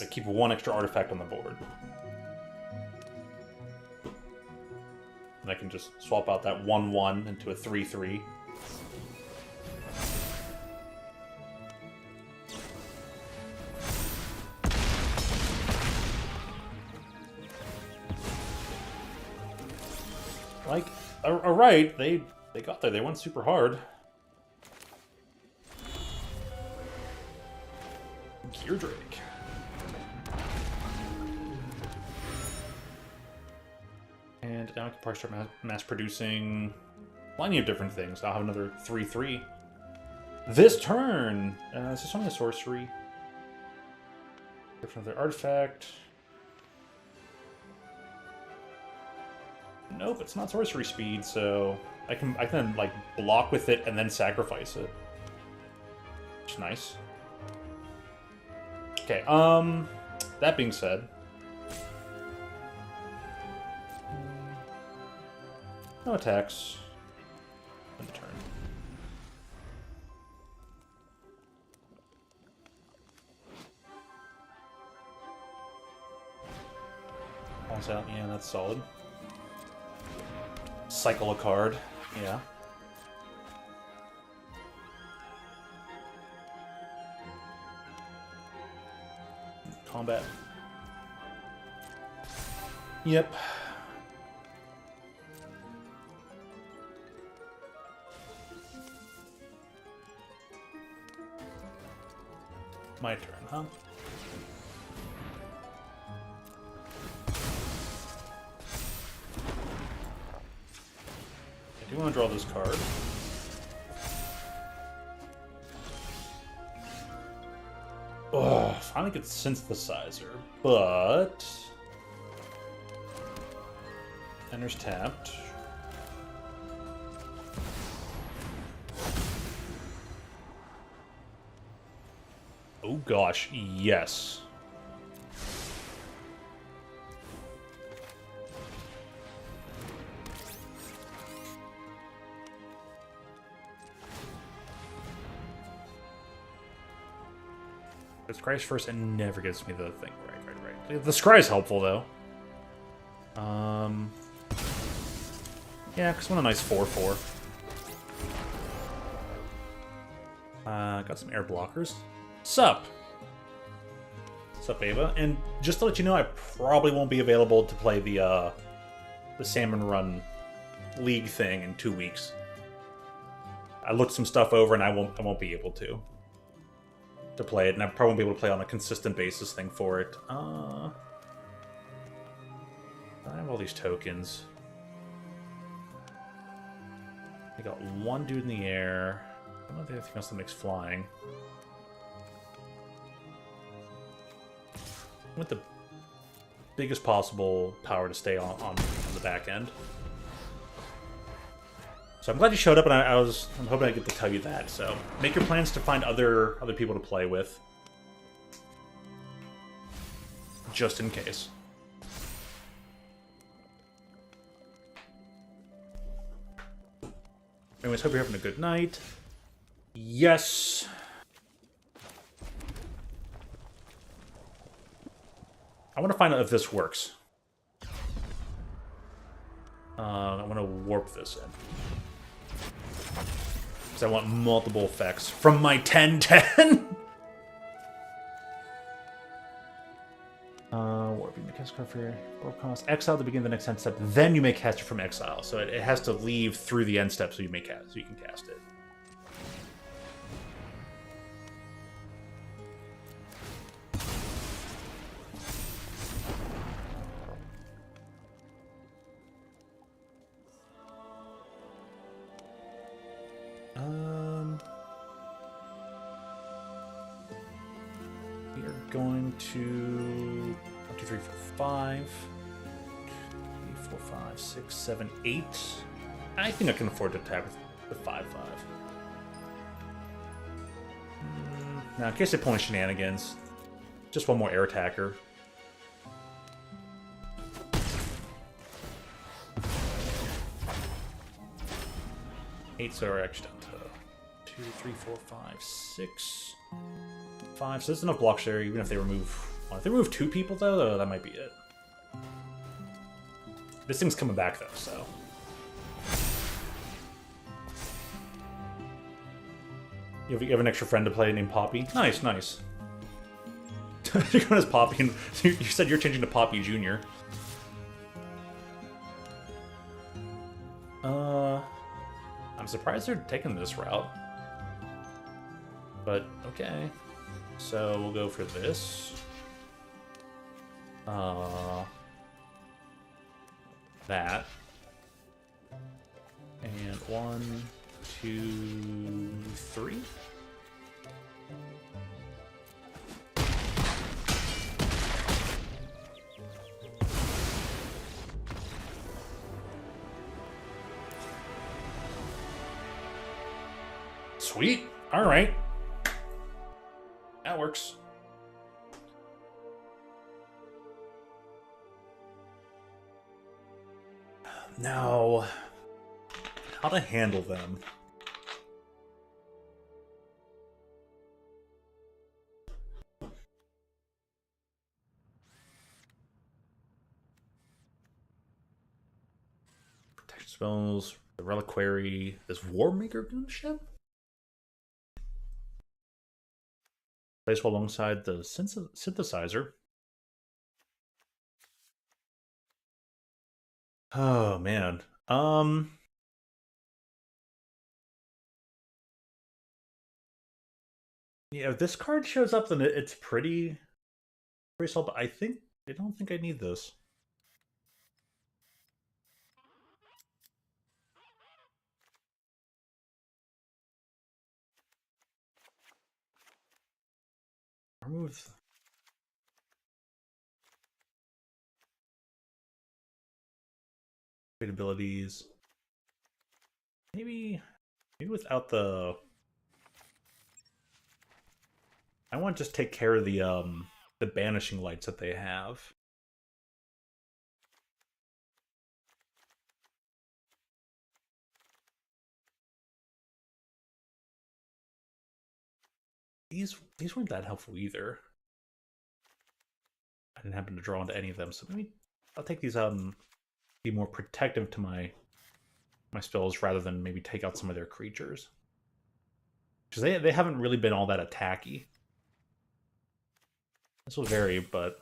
I keep 1 extra artifact on the board. And I can just swap out that 1/1 into a 3/3. Like, alright, they got there. They went super hard. Gear Drake. And now I can probably start mass producing plenty of different things. I'll have another 3/3. This turn! Is this only a sorcery? Another artifact. Nope, it's not sorcery speed, so I can like block with it and then sacrifice it. Which is nice. Okay, that being said, no attacks. End of turn. Pulls out, yeah, that's solid. Cycle a card, yeah. Combat. Yep. My turn, huh? I do want to draw this card. Ugh, finally get synthesizer, but enters tapped. Oh gosh, yes. The scry's first and never gets me the thing. Right. The scry's helpful though. Yeah, because I want a nice 4/4. Got some air blockers. Sup? Sup, Ava? And just to let you know, I probably won't be available to play the Salmon Run League thing in 2 weeks. I looked some stuff over, and I won't be able to play it, and I probably won't be able to play on a consistent basis thing for it. I have all these tokens. I got one dude in the air. I don't know if there's anything else that makes flying. With the biggest possible power to stay on the back end. So I'm glad you showed up, and I'm hoping I get to tell you that. So make your plans to find other people to play with, just in case. Anyways, hope you're having a good night. Yes. I want to find out if this works. I want to warp this in. Because I want multiple effects from my 10/10. Warping the cast card for warp cost. Exile at the beginning of the next end step, then you may cast it from exile. So it has to leave through the end step so you can cast it. We are going to 1, 2, 3, 4, 5. 3, 4, 5, 6, 7, 8. I think I can afford to attack with 5/5. Now, in case they pull any shenanigans, just one more air attacker. Eight, so we're actually down to 2, 3, 4, 5, 6, 5. So there's enough blocks there, even if they remove one. If they remove 2 people, though, that might be it. This thing's coming back, though, so. You have an extra friend to play named Poppy? Nice, nice. You're going as Poppy, and you said you're changing to Poppy Jr. I'm surprised they're taking this route. But, okay. So, we'll go for this. That. And 1, 2, 3. Sweet. All right. That works. Now, how to handle them? Protection spells, the reliquary, this War Maker gunship? Placed alongside the synthesizer. Oh man. Yeah, if this card shows up, then it's pretty solid. But I don't think I need this. Remove abilities. Maybe without the. I want to just take care of the banishing lights that they have. These weren't that helpful either. I didn't happen to draw into any of them, so maybe I'll take these out and be more protective to my my spells rather than maybe take out some of their creatures. Because they haven't really been all that attacky. This will vary, but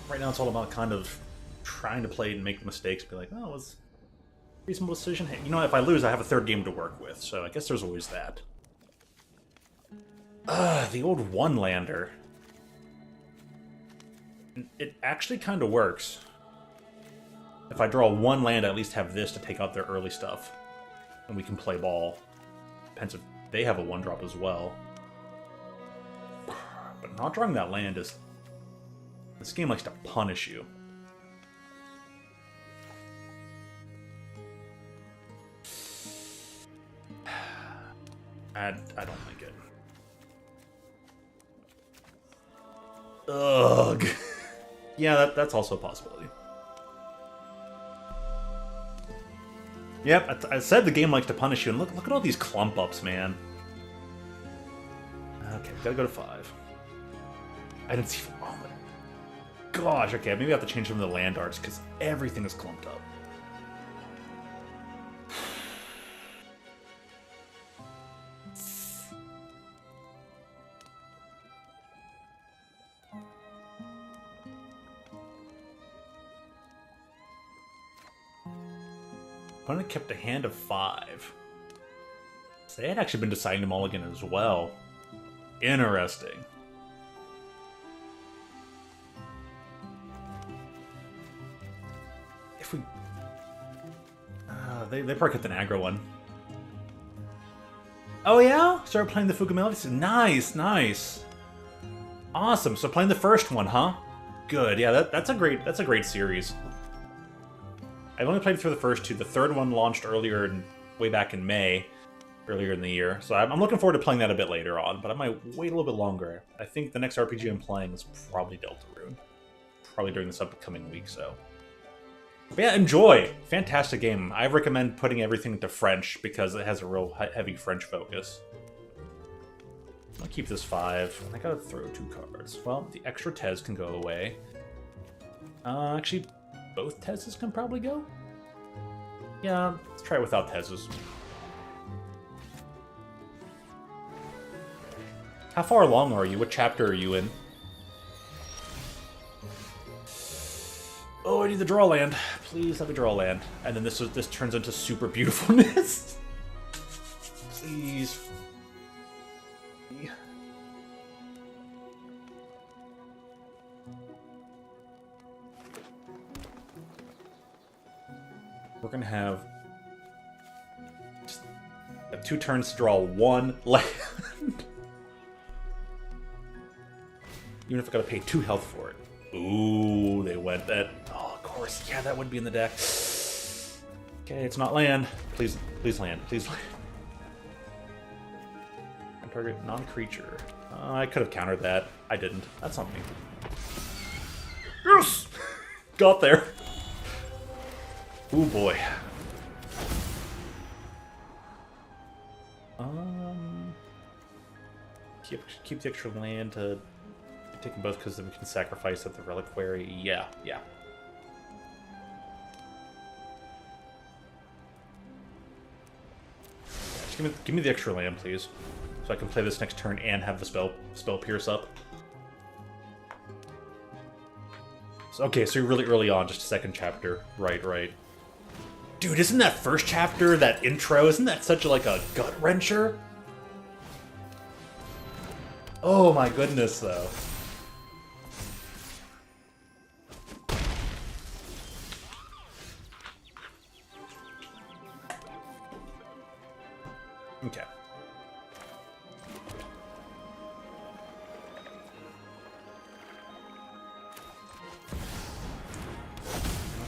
right now it's all about kind of trying to play and make mistakes. Be like, oh, it was a reasonable decision. Hey, you know, if I lose, I have a third game to work with. So I guess there's always that. The old one-lander. It actually kind of works. If I draw one land, I at least have this to take out their early stuff. And we can play ball. Depends if they have a one-drop as well. But not drawing that land is... This game likes to punish you. I don't like it. Ugh. Yeah, that's also a possibility. Yep, I said the game likes to punish you, and look at all these clump ups, man. Okay, gotta go to 5. I didn't see. Oh my gosh. Okay, maybe I have to change some of the land arts because everything is clumped up. Opponent kept a hand of 5. So they had actually been deciding to mulligan as well. Interesting. If we... they probably kept an aggro one. Oh yeah? Started playing the Fugamellis? Nice, nice. Awesome, so playing the first one, huh? Good, yeah, that's a great series. I've only played through the first 2. The third one launched way back in May, earlier in the year. So I'm looking forward to playing that a bit later on, but I might wait a little bit longer. I think the next RPG I'm playing is probably Deltarune. Probably during this upcoming week, so. But yeah, enjoy! Fantastic game. I recommend putting everything into French because it has a real heavy French focus. I'll keep this 5. I gotta throw 2 cards. Well, the extra Tezz can go away. Actually, both Tezzes can probably go? Yeah, let's try it without Tezzes. How far along are you? What chapter are you in? Oh, I need the draw land. Please let me draw land. And then this turns into super beautifulness. Please. We're gonna have 2 turns to draw 1 land. Even if I gotta pay 2 health for it. Ooh, they went that. Oh, of course. Yeah, that would be in the deck. Okay, it's not land. Please land. Please land. Target non-creature. I could have countered that. I didn't. That's on me. Yes! Got there. Ooh, boy. Keep the extra land to take them both because then we can sacrifice at the reliquary. Yeah. Just give me the extra land, please, so I can play this next turn and have the spell pierce up. So, okay, so you're really early on, just a second chapter. Right. Dude, isn't that first chapter, that intro, isn't that such like a gut-wrencher? Oh my goodness, though. Okay.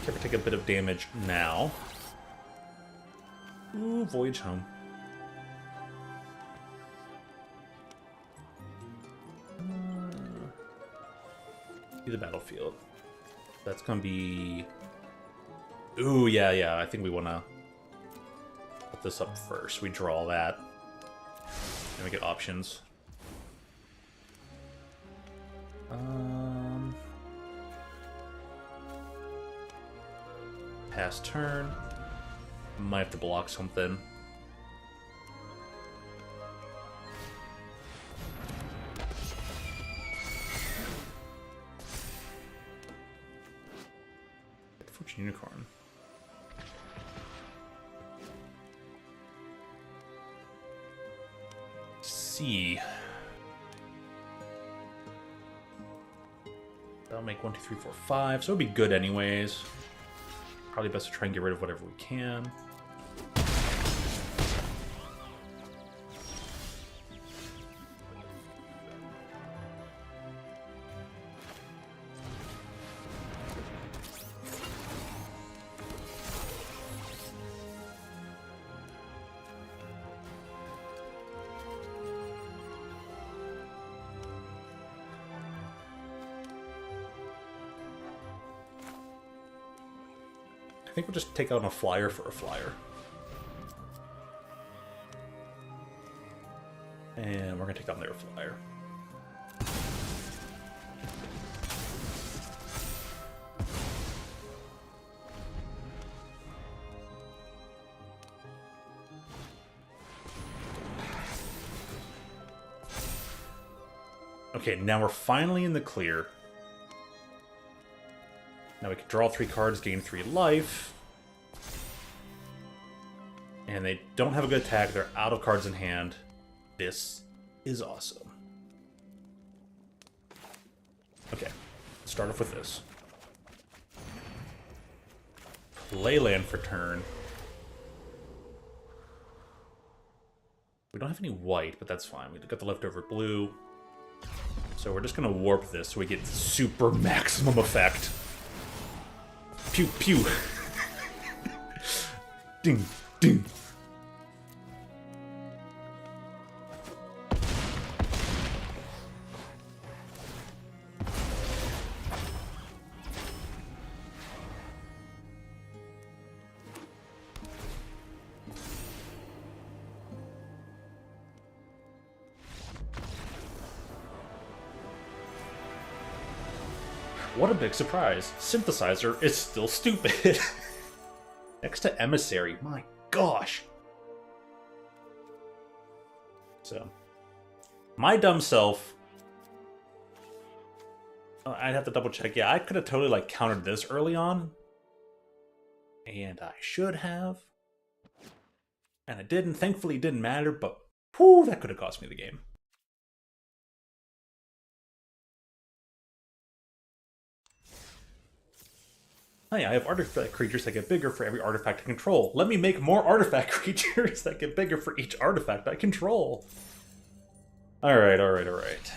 Okay, we take a bit of damage now. Ooh, Voyage Home. The battlefield. That's gonna be... Ooh, yeah. I think we wanna put this up first. We draw that. Then we get options. Pass turn. Might have to block something. Fortune Unicorn. C. That'll make 1, 2, 3, 4, 5. So it'll be good anyways. Probably best to try and get rid of whatever we can. I think we'll just take out a flyer for a flyer. And we're going to take down their flyer. Okay, now we're finally in the clear. Now we can draw 3 cards, gain 3 life. And they don't have a good attack. They're out of cards in hand. This is awesome. Okay, let's start off with this. Play land for turn. We don't have any white, but that's fine. We've got the leftover blue. So we're just going to warp this so we get super maximum effect. Pew, pew. Ding, ding. What a big surprise. Synthesizer is still stupid. Next to Emissary, my gosh. So, my dumb self. I'd have to double check. Yeah, I could have totally like countered this early on. And I should have. And I didn't. Thankfully it didn't matter, but whew, that could have cost me the game. Hey, I have artifact creatures that get bigger for every artifact I control. Let me make more artifact creatures that get bigger for each artifact I control. Alright, alright, alright.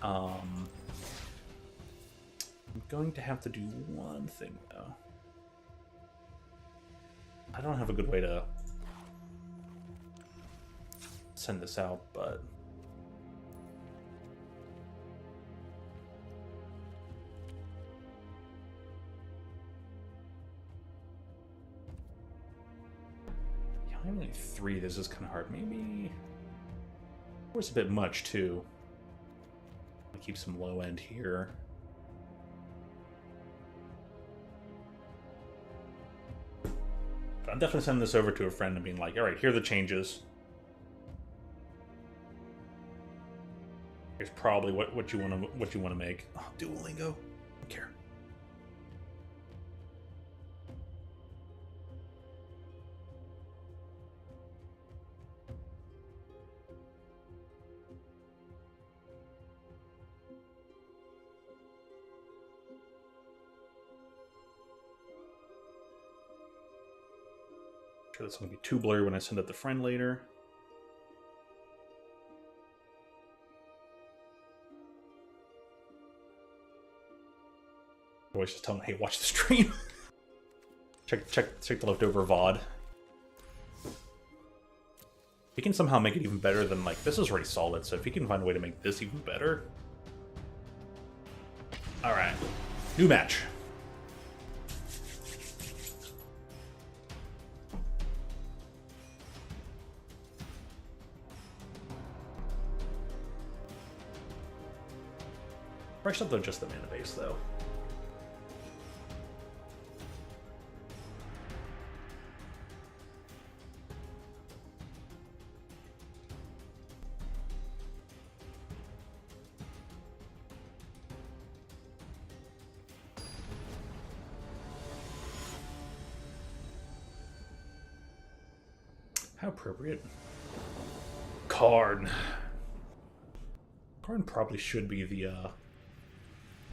I'm going to have to do one thing, though. I don't have a good way to send this out, but... only 3, this is kind of hard. Maybe... Or it's a bit much, too. I'll keep some low end here. But I'm definitely sending this over to a friend and being like, alright, here are the changes. Here's probably what you want to make. Oh, Duolingo. I don't care. Sure that's going to be too blurry when I send it to friend later. I always just tell them, hey, watch the stream. check the leftover VOD. He can somehow make it even better than, like, this is already solid, so if he can find a way to make this even better. Alright. New match. Probably should have done just the mana base, though. How appropriate. Karn. Karn probably should be the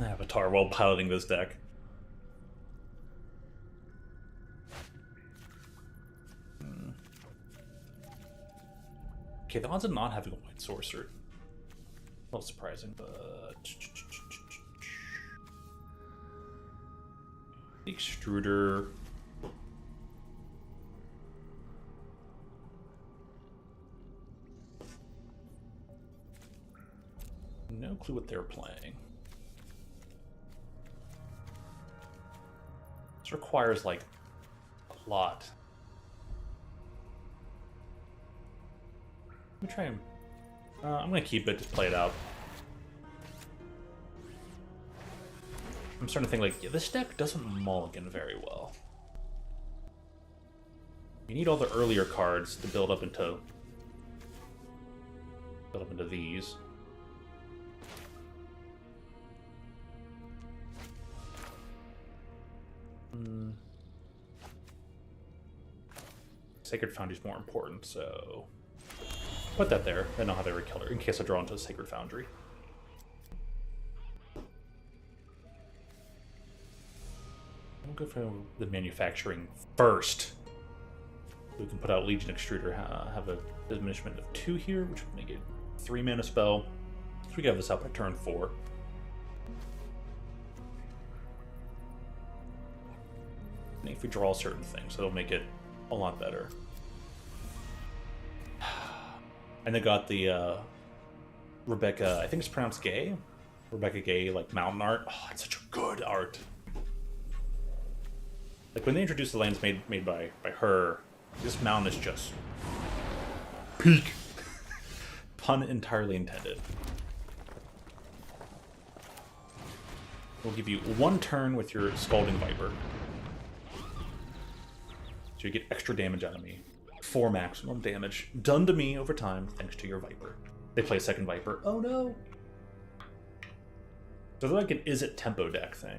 avatar while piloting this deck. Okay, the odds of not having a white sorcerer. A little surprising, but... The extruder... No clue what they're playing. This requires, like, a lot. Let me try and... I'm gonna keep it, just play it out. I'm starting to think, like, yeah, this deck doesn't mulligan very well. You need all the earlier cards to build up into these. Sacred Foundry is more important, so put that there. I know how they kill her in case I draw into a Sacred Foundry. We'll go for the manufacturing first. We can put out Legion Extruder, have a diminishment of 2 here, which would make it 3 mana spell. So we can have this out by turn 4. And if we draw certain things, it'll make it a lot better. And they got the Rebecca, I think it's pronounced Gay? Rebecca Gay, like, mountain art. Oh, it's such a good art. Like, when they introduced the lands made by her, this mountain is just peak. Pun entirely intended. We'll give you 1 turn with your Scalding Viper. So you get extra damage out of me. 4 maximum damage. Done to me over time, thanks to your Viper. They play a second Viper. Oh no! So they're like an is it tempo deck thing.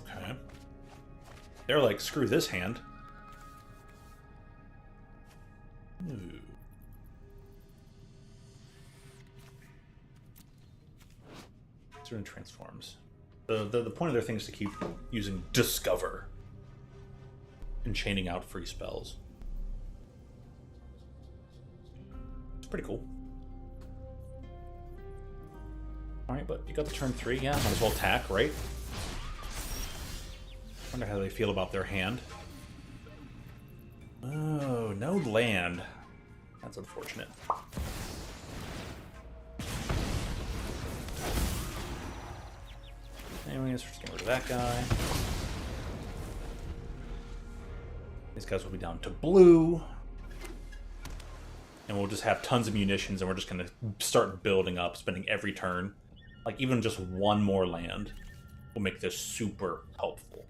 Okay. They're like, screw this hand. Ooh. Certain transforms. The point of their thing is to keep using Discover and chaining out free spells. It's pretty cool. Alright, but you got the turn 3, yeah, might as well attack, right? Wonder how they feel about their hand. Oh, no land. That's unfortunate. Anyways, we're just getting rid of that guy. These guys will be down to blue. And we'll just have tons of munitions, and we're just going to start building up, spending every turn. Like, even just 1 more land will make this super helpful.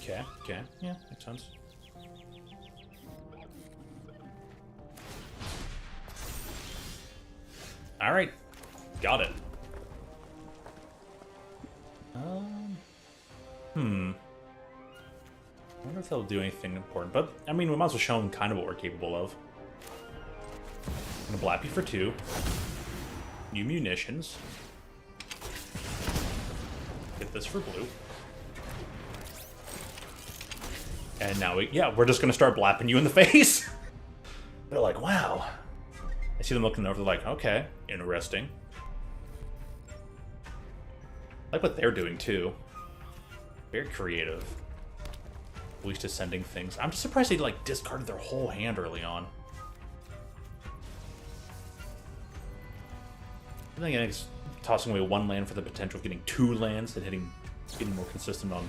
Okay, yeah, makes sense. Alright, got it. I wonder if they'll do anything important, but, I mean, we might as well show them kind of what we're capable of. I'm gonna blap you for 2. New munitions. Get this for blue. And now we're just gonna start blapping you in the face. They're like, wow. I see them looking over, they're like, okay, interesting. I like what they're doing too. Very creative. At least ascending things. I'm just surprised they like discarded their whole hand early on. I think it's tossing away 1 land for the potential of getting 2 lands and getting more consistent on.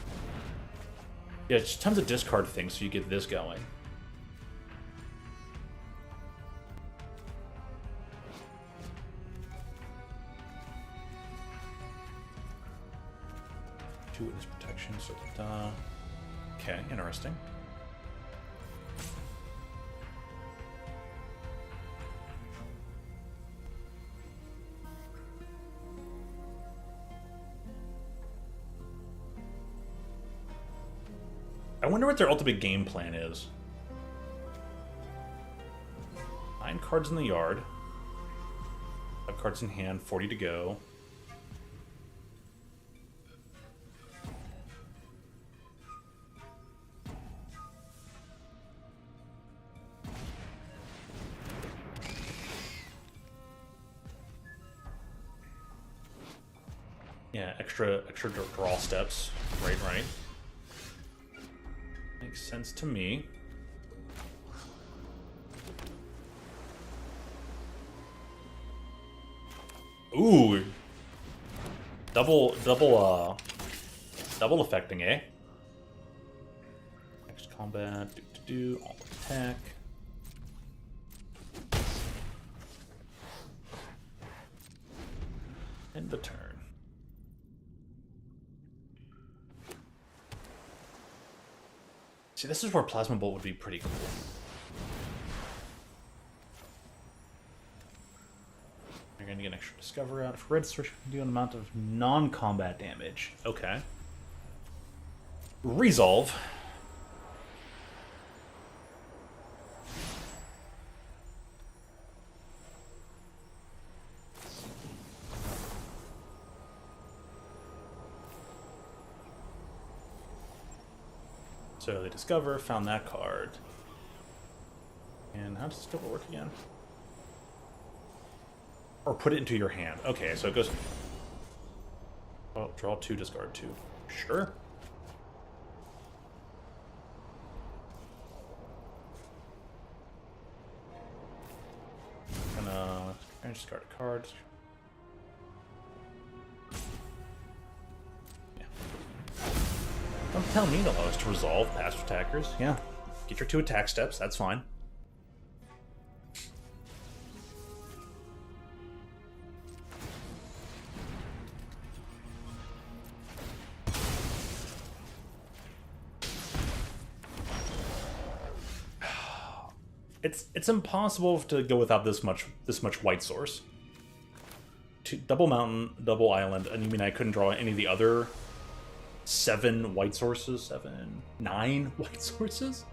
Yeah, just tons of discard things, so you get this going. Two witness protection, so okay, interesting. I wonder what their ultimate game plan is. 9 cards in the yard. 5 cards in hand, 40 to go. Yeah, extra draw steps. Right. Makes sense to me. Ooh. Double affecting, eh? Next combat, all attack. End the turn. See, this is where Plasma Bolt would be pretty cool. You're going to get an extra Discover out. If Red Search can do an amount of non-combat damage. Okay. Resolve. So they discover, found that card. And how does Discover work again? Or put it into your hand. Okay, so it goes... Oh, draw 2, discard 2. Sure. Gonna discard a card. Don't tell me to allow us to resolve past attackers. Yeah. Get your 2 attack steps, that's fine. It's impossible to go without this much white source. Double mountain, double island, and you mean I couldn't draw any of the other 7 white sources? 9 white sources?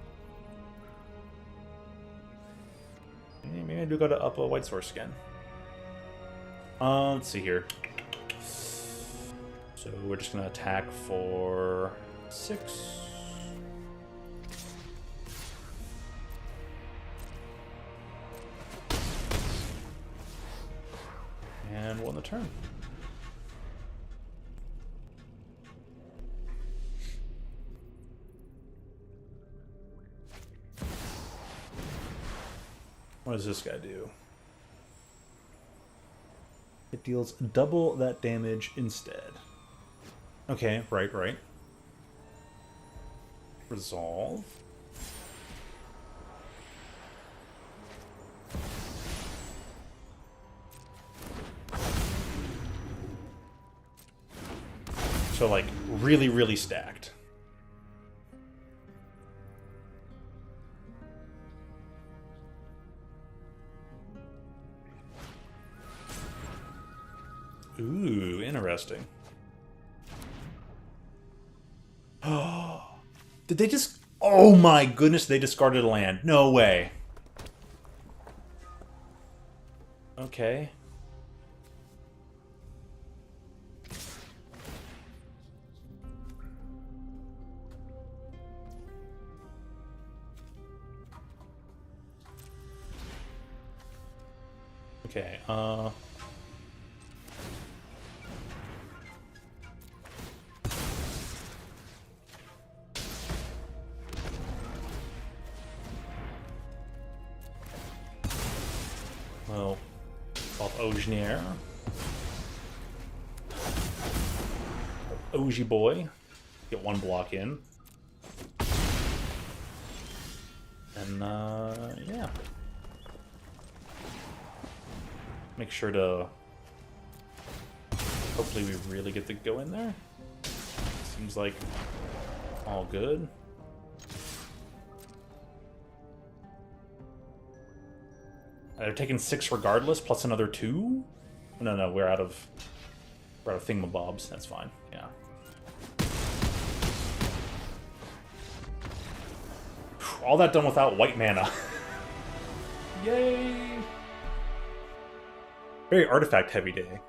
Maybe I do go to up a white source again. Let's see here. So we're just gonna attack for 6. And won the turn. What does this guy do? It deals double that damage instead. Okay, right. Resolve. So, like, really stacked. Ooh, interesting. Oh, did they just... Oh my goodness, they discarded a land. No way. Okay. Okay, well, off Ognier. Ogie boy. Get 1 block in. And, yeah. Make sure to... Hopefully we really get to go in there. Seems like all good. They're taking 6 regardless, plus another 2? No, we're out of thingamabobs. That's fine. Yeah. All that done without white mana. Yay! Very artifact-heavy day.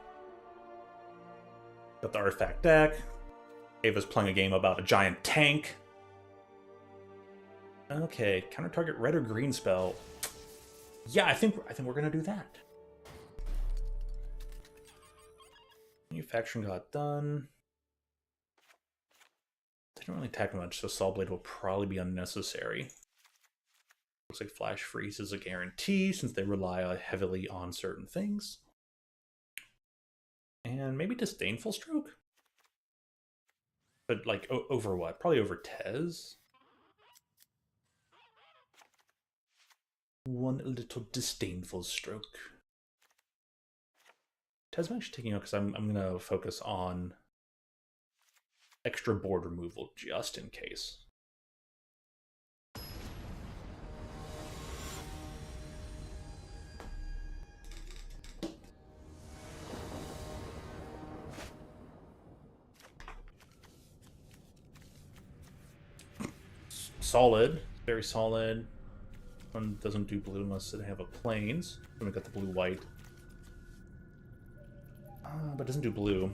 Got the artifact deck. Ava's playing a game about a giant tank. Okay, counter target red or green spell. Yeah, I think we're gonna do that. Manufacturing got done. They don't really attack much, so Saw Blade will probably be unnecessary. Looks like Flash Freeze is a guarantee since they rely heavily on certain things. And maybe Disdainful Stroke? But like over what? Probably over Tezz. One little Disdainful Stroke. Tezz I'm actually taking out because I'm gonna focus on extra board removal just in case. Solid, very solid. One doesn't do blue unless they have a plains. Then we got the blue-white. But it doesn't do blue.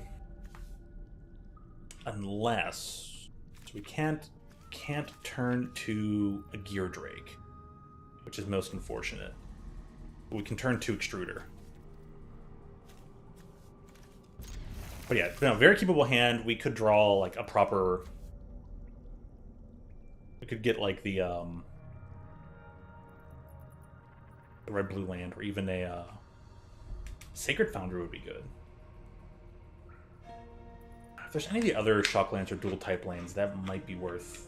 Unless... So we can't turn to a Gear Drake, which is most unfortunate. But we can turn to Extruder. But yeah, no, very keepable hand. We could draw like a proper... We could get like the red-blue land, or even a Sacred Foundry would be good. If there's any of the other shock lands or dual type lands, that might be worth.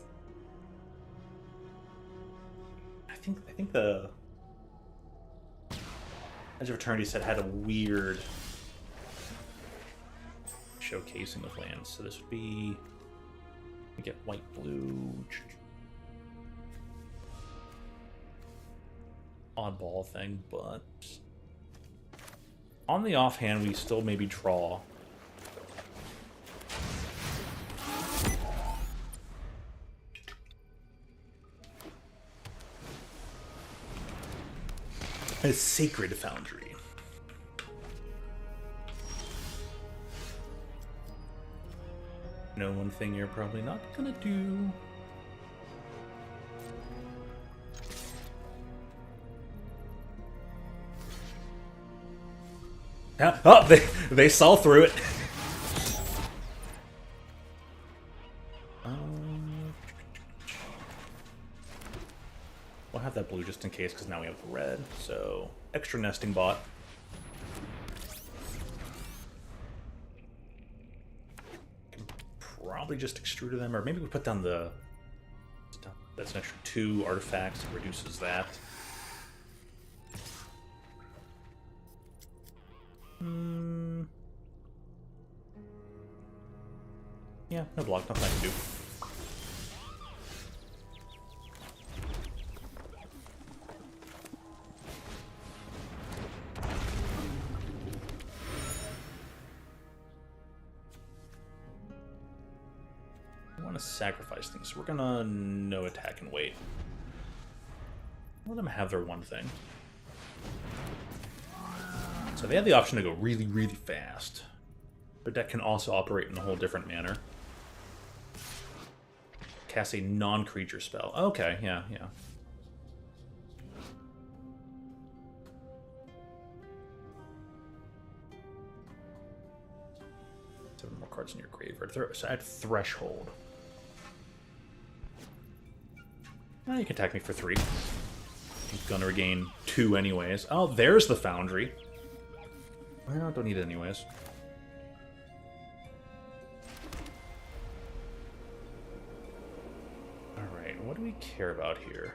I think the Edge of Eternity set had a weird showcasing of lands, so this would be. We get white, blue. Oddball thing, but on the offhand, we still maybe draw. A Sacred Foundry. No, one thing you're probably not gonna do. Oh, they saw through it. We'll have that blue just in case, because now we have the red. So, extra nesting bot. Can probably just extrude them, or maybe we put down the... That's an extra 2 artifacts, it reduces that. Yeah, no block, nothing I can do. I want to sacrifice things, so we're gonna no attack and wait. Let them have their one thing. So they have the option to go really, really fast. Their deck can also operate in a whole different manner. Cast a non-creature spell. Okay, yeah. 7 more cards in your graveyard. So add Threshold. You can attack me for 3. I'm gonna regain 2 anyways. Oh, there's the Foundry. Well, don't need it anyways. Alright, what do we care about here?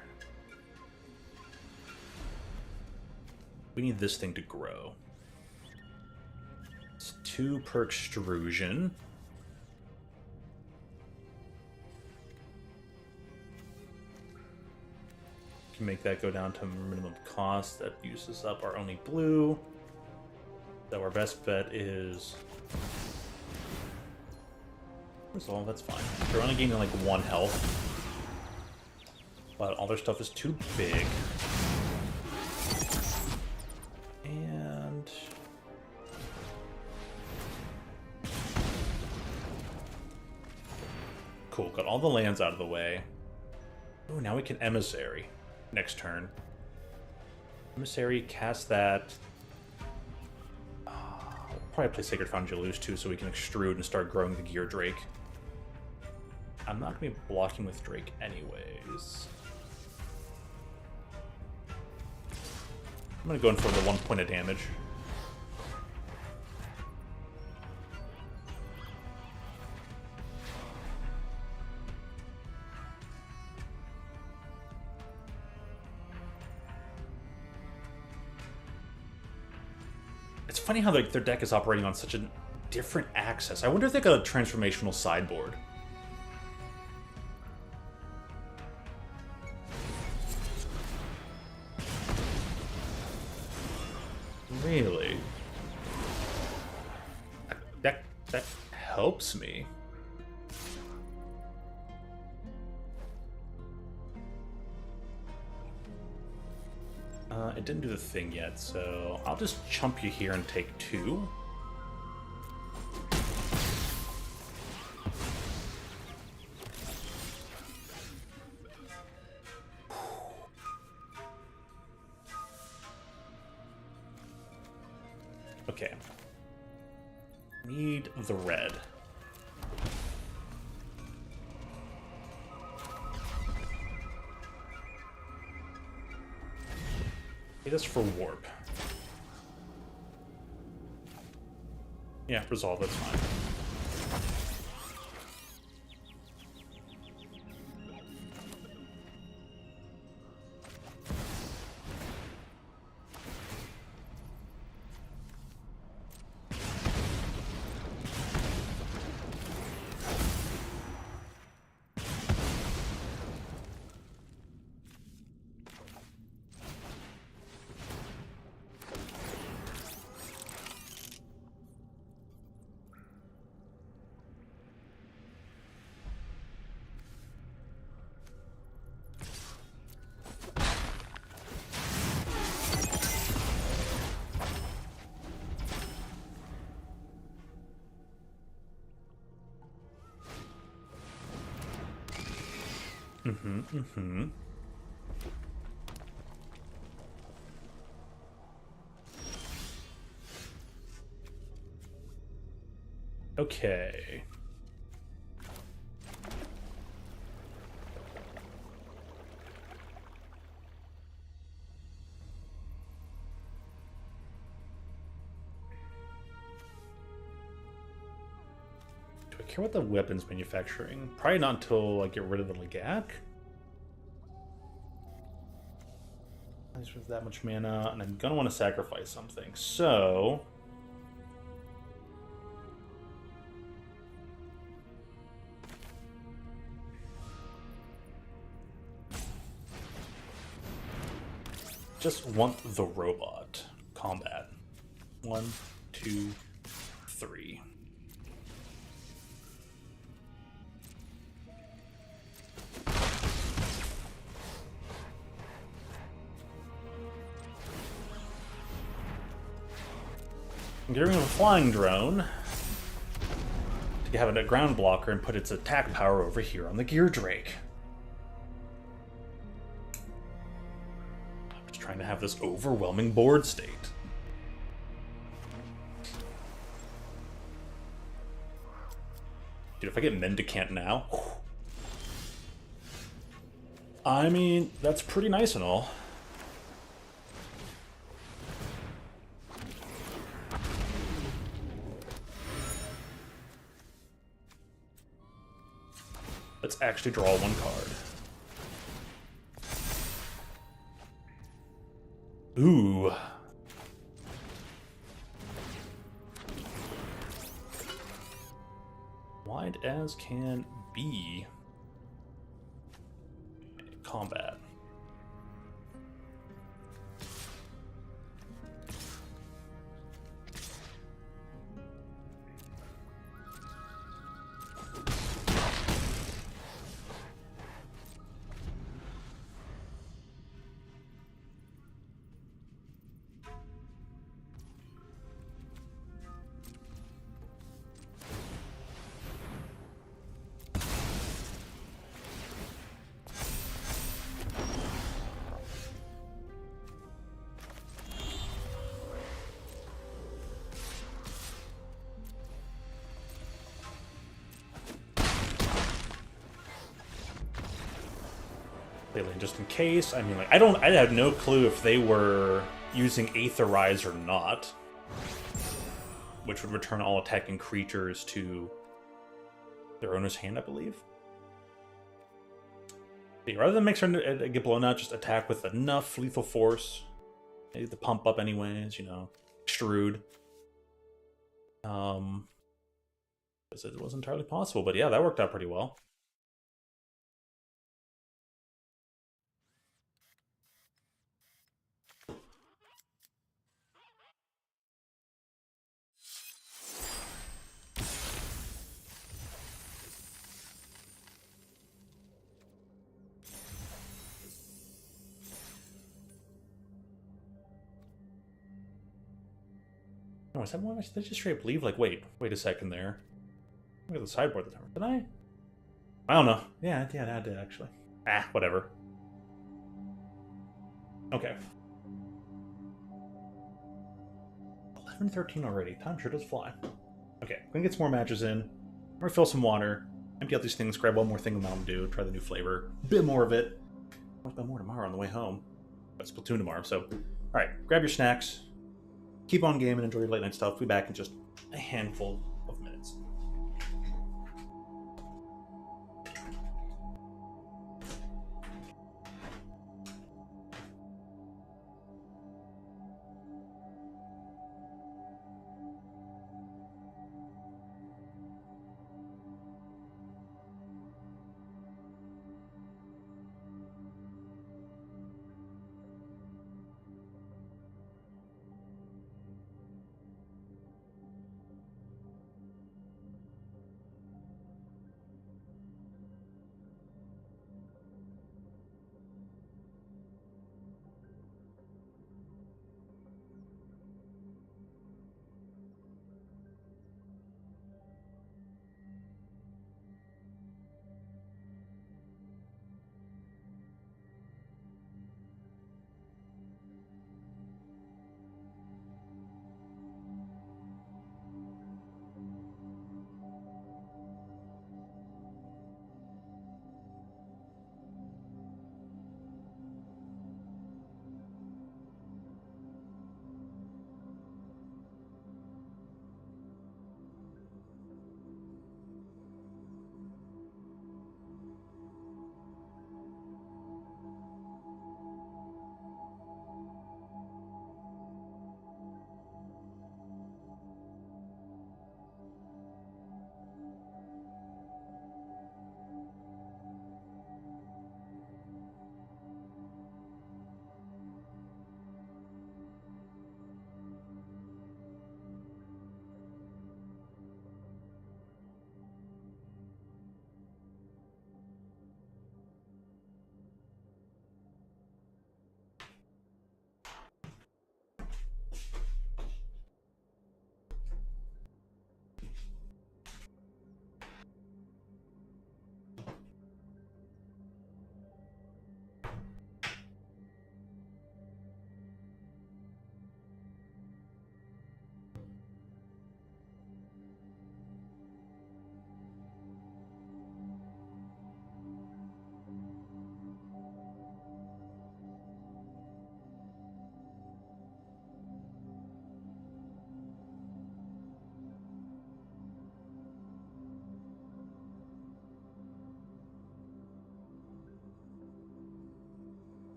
We need this thing to grow. It's 2 per extrusion. Can make that go down to minimum cost. That uses up our only blue. So our best bet is Resolve. That's fine. We're only gaining like 1 health. But all their stuff is too big. And... cool, got all the lands out of the way. Oh, now we can Emissary next turn. Emissary, cast that. We'll probably play Sacred Foundry Loose too, so we can extrude and start growing the Gear Drake. I'm not going to be blocking with Drake anyways. I'm going to go in for the 1 point of damage. It's funny how their deck is operating on such a different axis. I wonder if they got a transformational sideboard. Really? That helps me. It didn't do the thing yet, so I'll just chump you here and take 2. Okay. Need the red. This for warp. Yeah, resolve, that's fine. Okay. Do I care about the weapons manufacturing? Probably not until I get rid of the Legac. With that much mana, and I'm gonna want to sacrifice something. So just want the robot. Combat. 1, 2, 3. Get rid of a flying drone to have a ground blocker and put its attack power over here on the Gear Drake. I'm just trying to have this overwhelming board state. Dude, if I get Mendicant now... I mean, that's pretty nice and all. Let's actually draw 1 card. Ooh. Wide as can be. Combat. Leyland, just in case. I mean, like, I had no clue if they were using Aetherize or not, which would return all attacking creatures to their owner's hand, I believe. But rather than make sure to get blown out, just attack with enough lethal force. Maybe the pump up anyways, you know, extrude. Because it wasn't entirely possible, but yeah, that worked out pretty well. No, is that one? Did I just straight up leave? Like, wait a second there. Look at the sideboard this time. Did I? I don't know. Yeah, I did actually. Ah, whatever. Okay. 11:13 already. Time sure does fly. Okay, gonna get some more matches in. Refill some water. Empty out these things. Grab one more thing of Mountain Dew. Try the new flavor. A bit more of it. I'll buy more tomorrow on the way home. But Splatoon tomorrow, so... Alright, grab your snacks. Keep on gaming, enjoy your late night stuff. Be back in just a handful of minutes.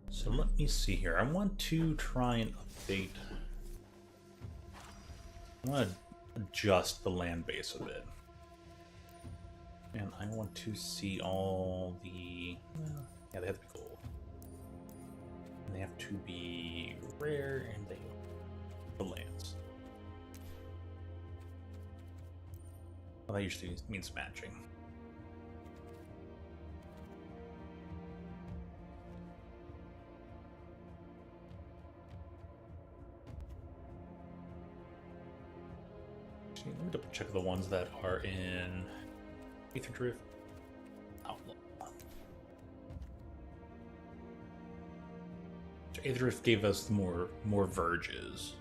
So let me see here. I want to try and update. I want to adjust the land base a bit. And I want to see all the... yeah, they have to be gold. And they have to be rare, and they the lands. that usually means matching. Actually, let me double check the ones that are in Aether Drift Outlaw. So Aether Drift gave us more verges.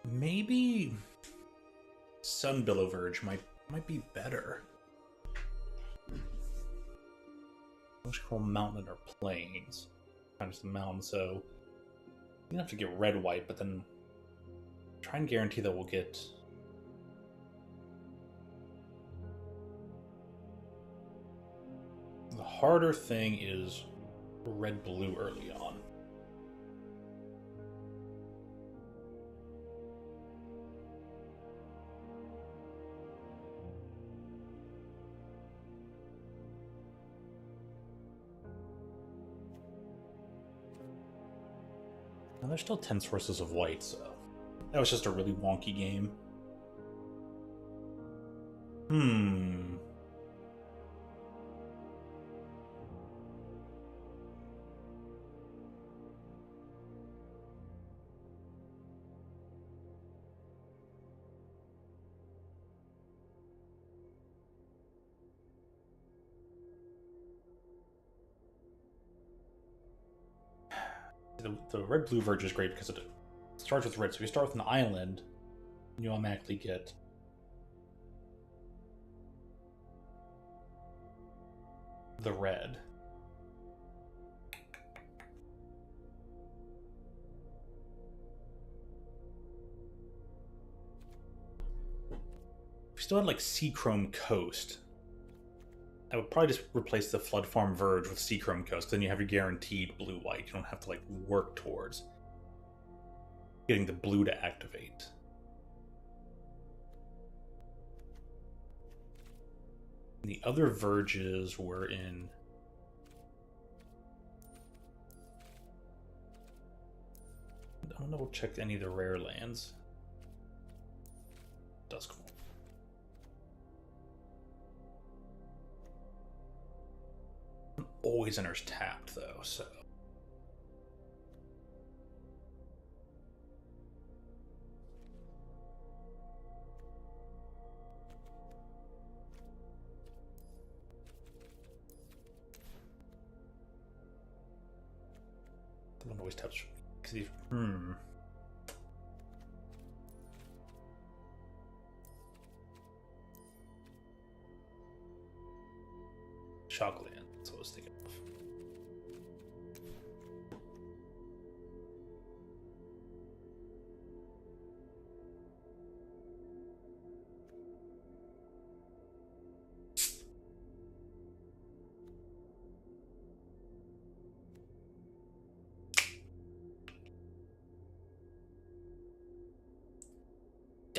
Maybe Sunbillow Verge might be better. What's called mountain or plains? Kind of the mountain, so you don't have to get red white, but then try and guarantee that we'll get the harder thing is red blue early on. And there's still 10 sources of white, so that was just a really wonky game. The red-blue verge is great because it starts with red. So if you start with an island, you automatically get the red. If you still had like Seachrome Coast, I would probably just replace the Flood Farm Verge with Seachrome Coast. Then you have your guaranteed blue-white. You don't have to like work towards getting the blue to activate. And the other verges were in I don't double check any of the rare lands. Duskmoor. Always enters tapped though, so the one always taps because he's Shockland, that's what I was thinking of.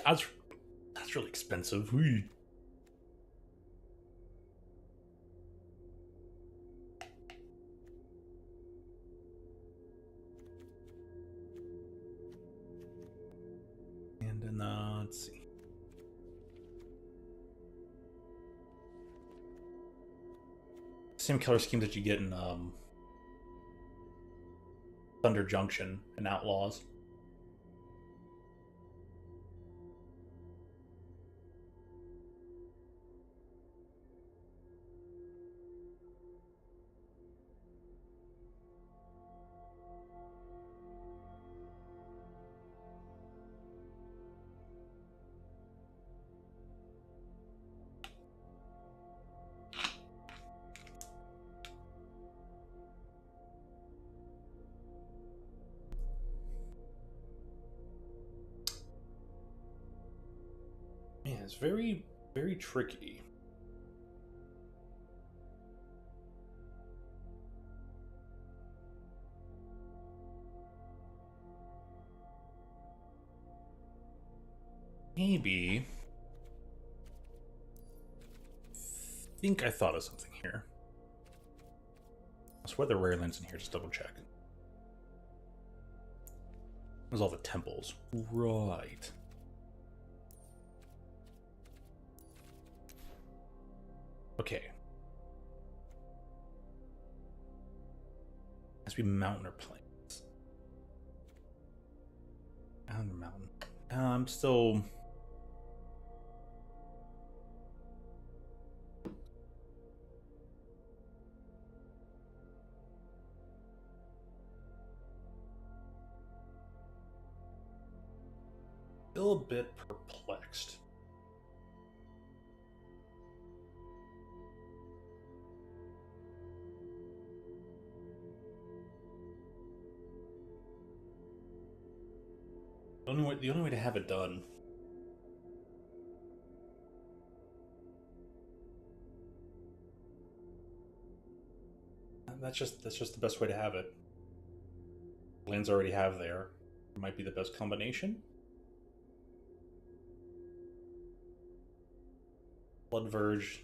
That's really expensive. Whee. And then let's see. Same color scheme that you get in Thunder Junction and Outlaws. it's very, very tricky. Maybe. I think I thought of something here. I swear there are rare lands in here, just double check. There's all the temples. Right. Okay. Has to be mountain or plains. Mountain or mountain. I'm still... still a bit perplexed. The only way to have it done that's just the best way to have it. Lands already have there. It might be the best combination. Blood Verge.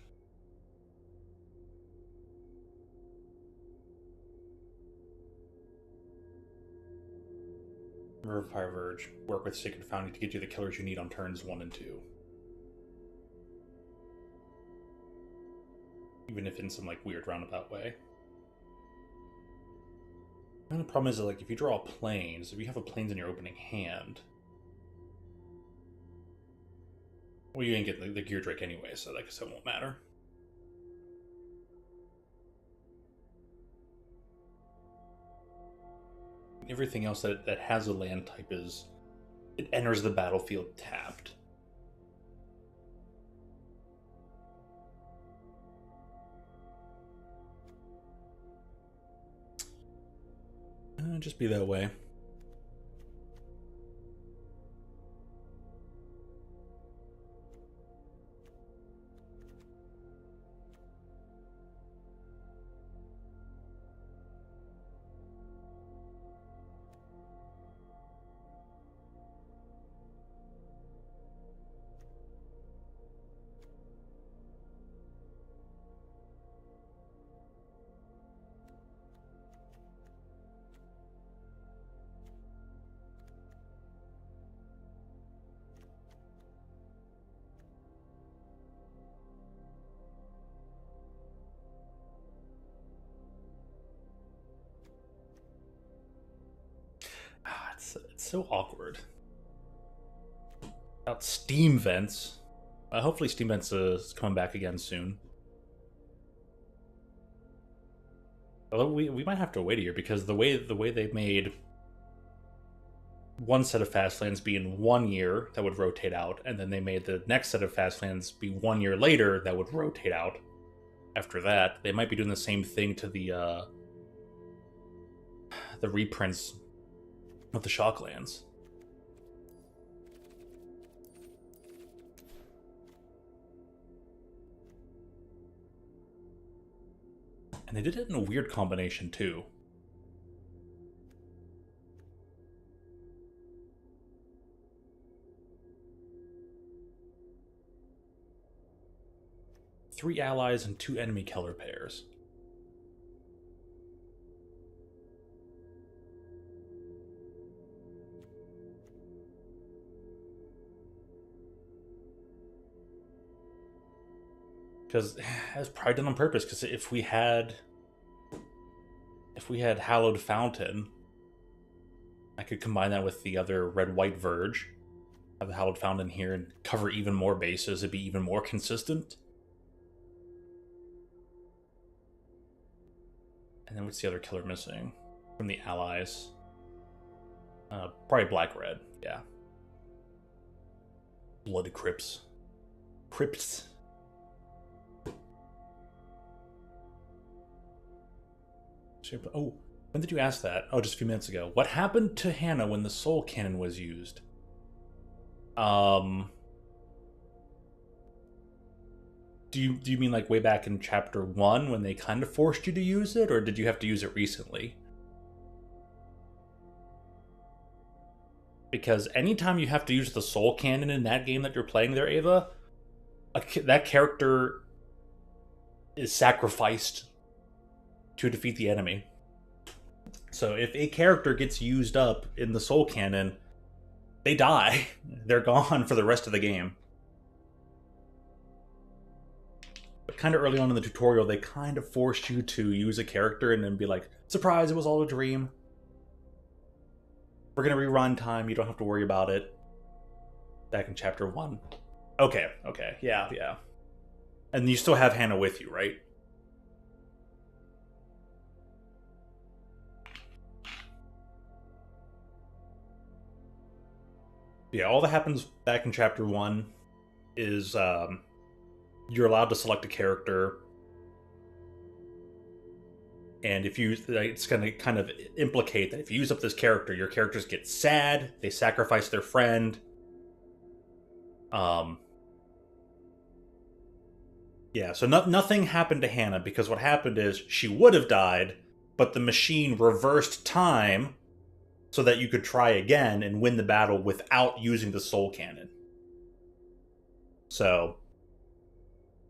River Fire Verge. Work with Sacred Foundry to get you the killers you need on turns 1 and 2. Even if in some like weird roundabout way. The only problem is that, like, if you draw planes, if you have a planes in your opening hand, well, you ain't get the Gear Drake anyway, so like I said, it won't matter. Everything else that has a land type is... it enters the battlefield tapped. Just be that way. It's so awkward. About Steam Vents. Hopefully Steam Vents is coming back again soon. Although we might have to wait a year, because the way they made one set of fast lands be in 1 year that would rotate out, and then they made the next set of fast lands be 1 year later that would rotate out after that. They might be doing the same thing to the reprints of the Shocklands. And they did it in a weird combination, too. Three allies and 2 enemy color pairs. Because it's probably done on purpose, because if we had Hallowed Fountain, I could combine that with the other red-white Verge, have the Hallowed Fountain here and cover even more bases. It'd be even more consistent. And then what's the other killer missing from the allies? Probably black-red, yeah. Blood Crypts. Crypts. Oh, when did you ask that? Oh, just a few minutes ago. What happened to Hannah when the Soul Cannon was used? Do you mean like way back in chapter 1 when they kind of forced you to use it, or did you have to use it recently? Because anytime you have to use the soul cannon in that game that you're playing there, Ava, that character is sacrificed to defeat the enemy. So if a character gets used up in the soul cannon, they die. They're gone for the rest of the game. But kind of early on in the tutorial, they kind of forced you to use a character and then be like, surprise, it was all a dream. We're going to rerun time, you don't have to worry about it. Back in chapter 1. Okay, yeah. And you still have Hannah with you, right? Yeah, all that happens back in chapter 1 is you're allowed to select a character, and if you, it's going to kind of implicate that if you use up this character, your characters get sad, they sacrifice their friend. Yeah, so nothing happened to Hannah, because what happened is she would have died, but the machine reversed time so that you could try again and win the battle without using the soul cannon. So,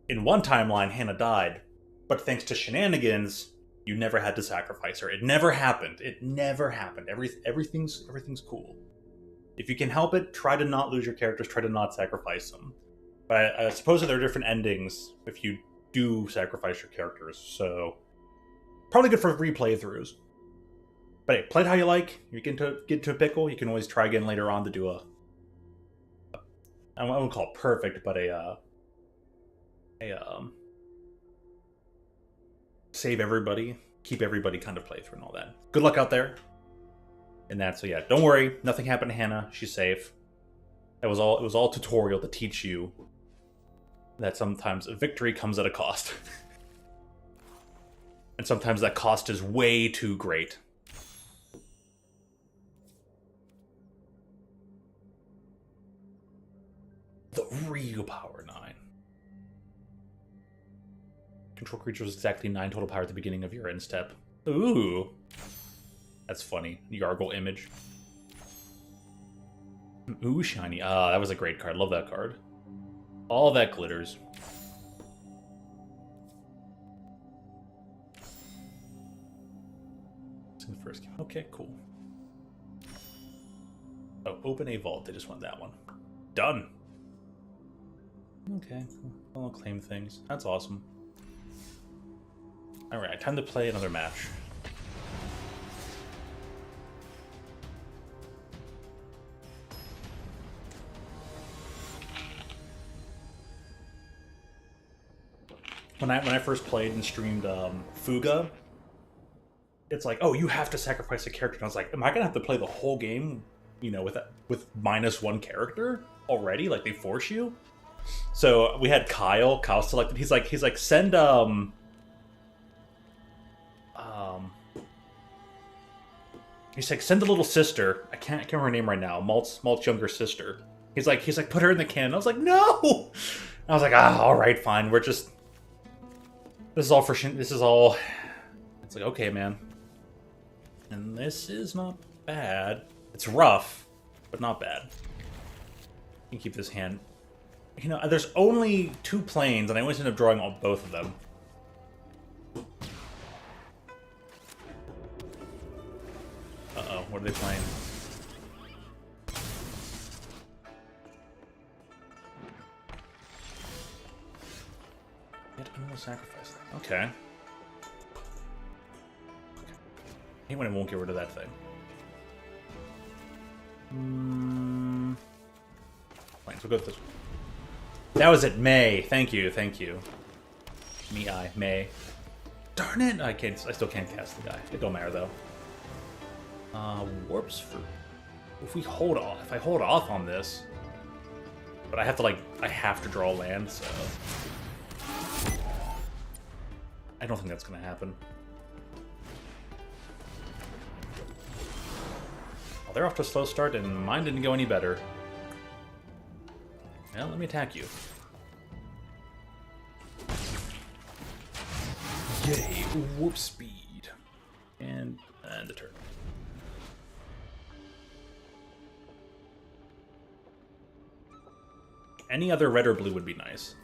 in one timeline, Hannah died, but thanks to shenanigans, you never had to sacrifice her. It never happened. It never happened. Everything's cool. If you can help it, try to not lose your characters, try to not sacrifice them. But I suppose that there are different endings if you do sacrifice your characters, so probably good for replay-throughs. But hey, play it how you like. You get into a pickle, you can always try again later on to do I won't call it perfect, but save everybody, keep everybody kind of playthrough and all that. Good luck out there. And that, so yeah, don't worry, nothing happened to Hannah. She's safe. It was all tutorial to teach you that sometimes a victory comes at a cost. And sometimes that cost is way too great. The real power 9. Control creatures exactly 9 total power at the beginning of your end step. Ooh. That's funny. Yargle image. Ooh, shiny. Ah, that was a great card. Love that card. All that glitters. It's in the first game. Okay, cool. Oh, open a vault. They just want that one. Done. Okay, I'll claim things. That's awesome. Alright, time to play another match. When I first played and streamed Fuga, it's like, oh, you have to sacrifice a character. And I was like, am I gonna have to play the whole game, you know, with -1 character already? Like, they force you? So we had Kyle. Kyle selected. He's like, send he's like, send the little sister. I can't remember her name right now. Malt's younger sister. He's like, put her in the can. I was like, no. I was like, all right, fine. We're just. This is all for. This is all. It's like, okay, man. And this is not bad. It's rough, but not bad. You can keep this hand. You know, there's only 2 planes, and I always end up drawing both of them. Uh-oh, what are they playing? Yet another sacrifice. Okay. Anyone won't get rid of that thing. Fine, so we'll go with this one. That was it, May. Thank you. May. Darn it! I still can't cast the guy. It don't matter though. Warps for. If I hold off on this, but I have to draw land, so I don't think that's gonna happen. Well, they're off to a slow start, and mine didn't go any better. Well, let me attack you. Yay, warp speed. And the turn. Any other red or blue would be nice.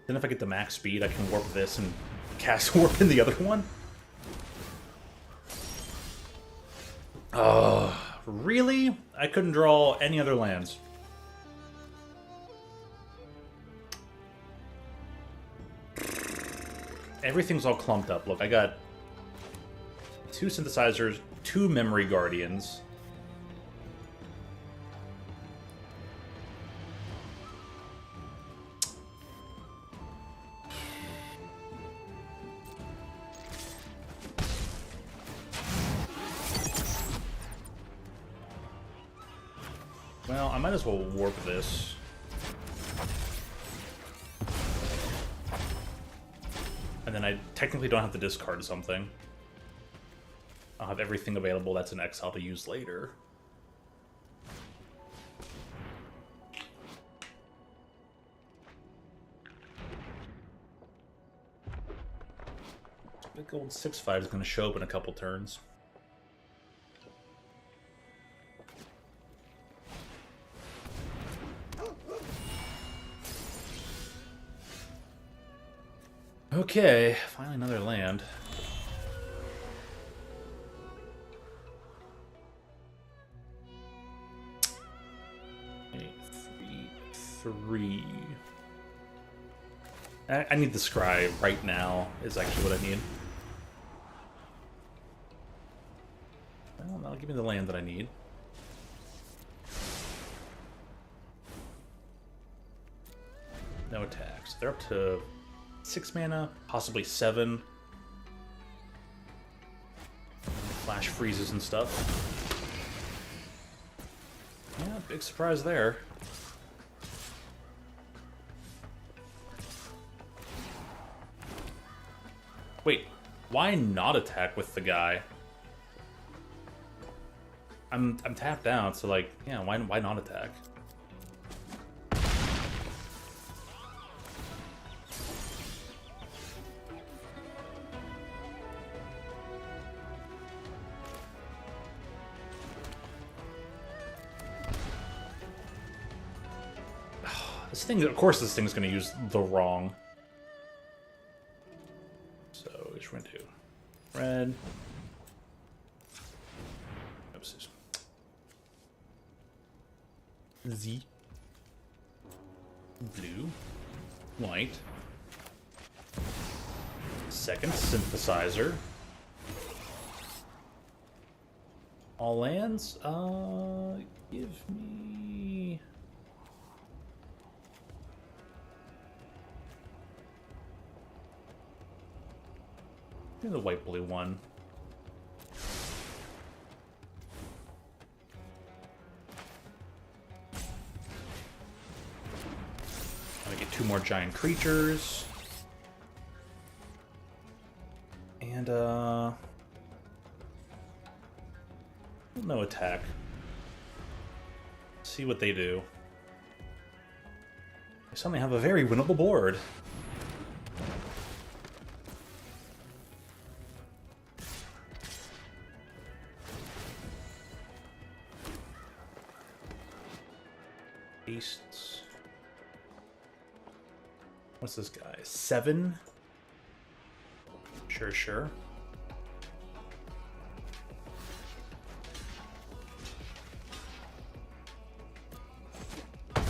Then if I get the max speed, I can warp this and cast warp in the other one. Really? I couldn't draw any other lands. Everything's all clumped up. Look, I got 2 synthesizers, 2 memory guardians. Well, I might as well warp this. And then I technically don't have to discard something. I'll have everything available that's an exile to use later. Big old 6/5 is going to show up in a couple turns. Okay, finally another land. Okay, 3/3. I need the scry right now, is actually what I need. Well, that'll give me the land that I need. No attacks. They're up to 6 mana, possibly 7. Flash freezes and stuff. Yeah, big surprise there. Wait, why not attack with the guy? I'm tapped out, so like, yeah, why not attack? This thing, of course, this thing's going to use the wrong. So, which one do? Red. Oops. Z. Blue. White. Second synthesizer. All lands? Give me... the white-blue one. I'm gonna get 2 more giant creatures. And, no attack. See what they do. They suddenly have a very winnable board. Beasts. What's this guy? 7? Sure. Yeah,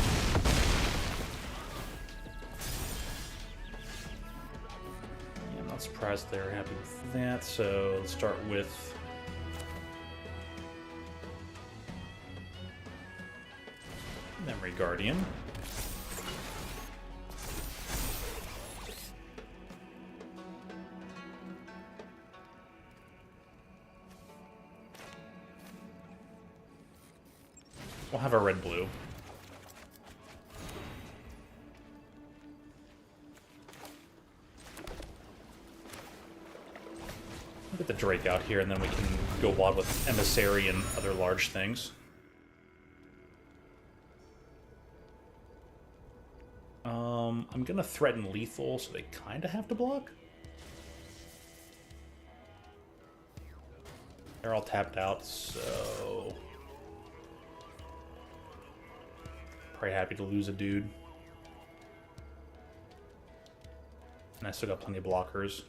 I'm not surprised they're happy with that, so let's start with Memory Guardian. We'll have a red-blue. We'll get the Drake out here, and then we can go wild with Emissary and other large things. I'm gonna threaten lethal, so they kind of have to block. They're all tapped out, so... Probably happy to lose a dude. And I still got plenty of blockers.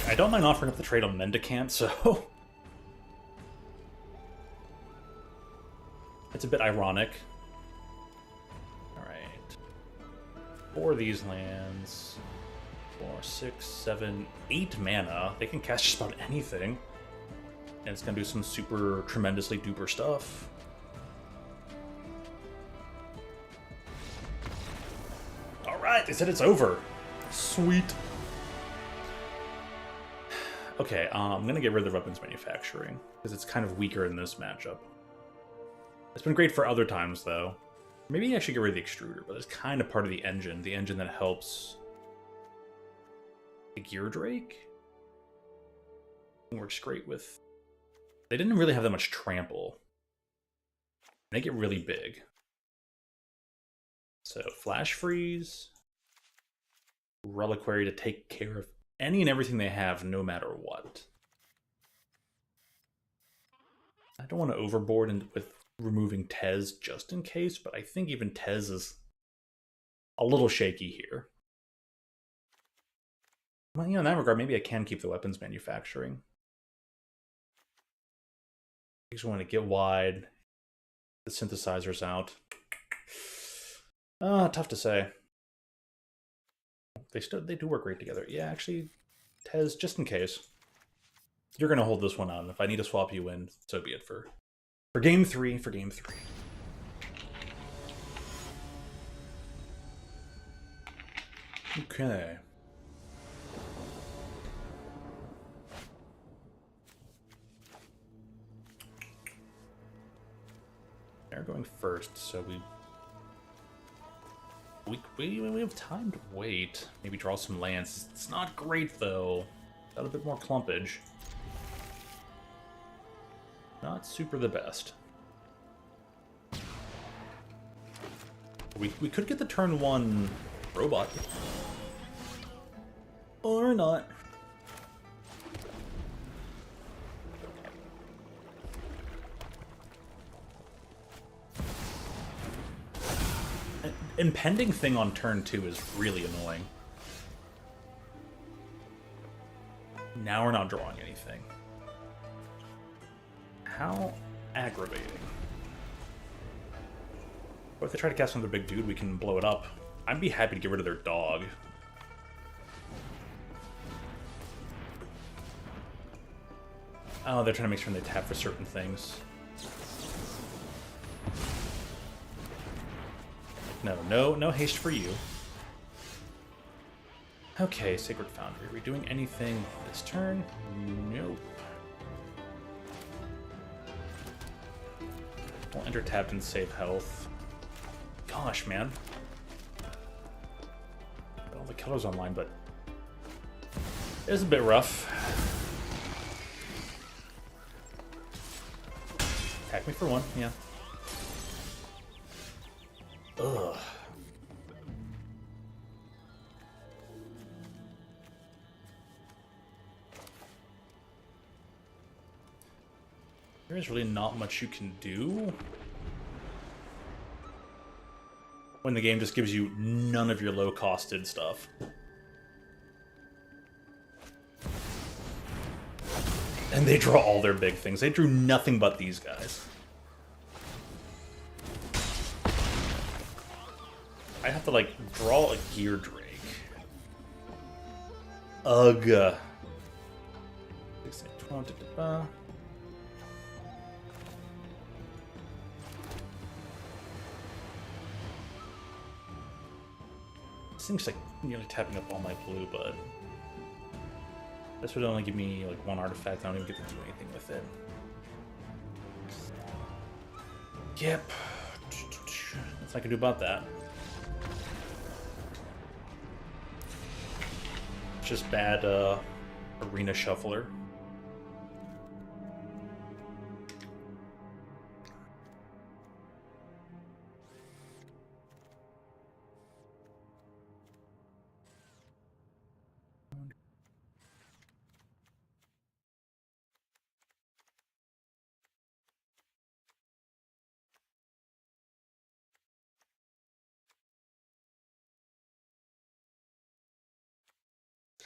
I don't mind offering up the trade on Mendicant, so... It's a bit ironic. Alright. 4 of these lands. 4, 6, 7, 8 mana. They can cast just about anything. And it's gonna do some super tremendously duper stuff. Alright, they said it's over. Sweet. Okay, I'm gonna get rid of the weapons manufacturing, because it's kind of weaker in this matchup. It's been great for other times, though. Maybe I should get rid of the extruder, but it's kind of part of the engine that helps the Gear Drake. It works great with... They didn't really have that much trample. They get really big. So, Flash Freeze, Reliquary to take care of any and everything they have, no matter what. I don't want to overboard with removing Tezz just in case, but I think even Tezz is a little shaky here. Well, you know, in that regard, maybe I can keep the weapons manufacturing. I just want to get wide. The synthesizer's out. Tough to say. They do work great together. Yeah, actually, Tezz, just in case. You're going to hold this one out, and if I need to swap you in, so be it for game 3, Okay. They're going first, so we have time to wait. Maybe draw some lands. It's not great, though. Got a bit more clumpage. Not super the best. We could get the turn 1 robot. Or not. Impending thing on turn 2 is really annoying. Now we're not drawing anything. How aggravating. But if they try to cast another big dude, we can blow it up. I'd be happy to get rid of their dog. Oh, they're trying to make sure they tap for certain things. No haste for you. Okay, Sacred Foundry. Are we doing anything this turn? Nope. We'll enter tapped and save health. Gosh, man. Got all the killers online, but it was a bit rough. Attack me for 1, yeah. Ugh. There's really not much you can do when the game just gives you none of your low-costed stuff. And they draw all their big things. They drew nothing but these guys. I have to, like, draw a Gear Drake. Ugh. This thing's, like, nearly tapping up all my blue, but this would only give me, like, 1 artifact. I don't even get to do anything with it. Yep. That's all I can do about that. Just bad arena shuffler.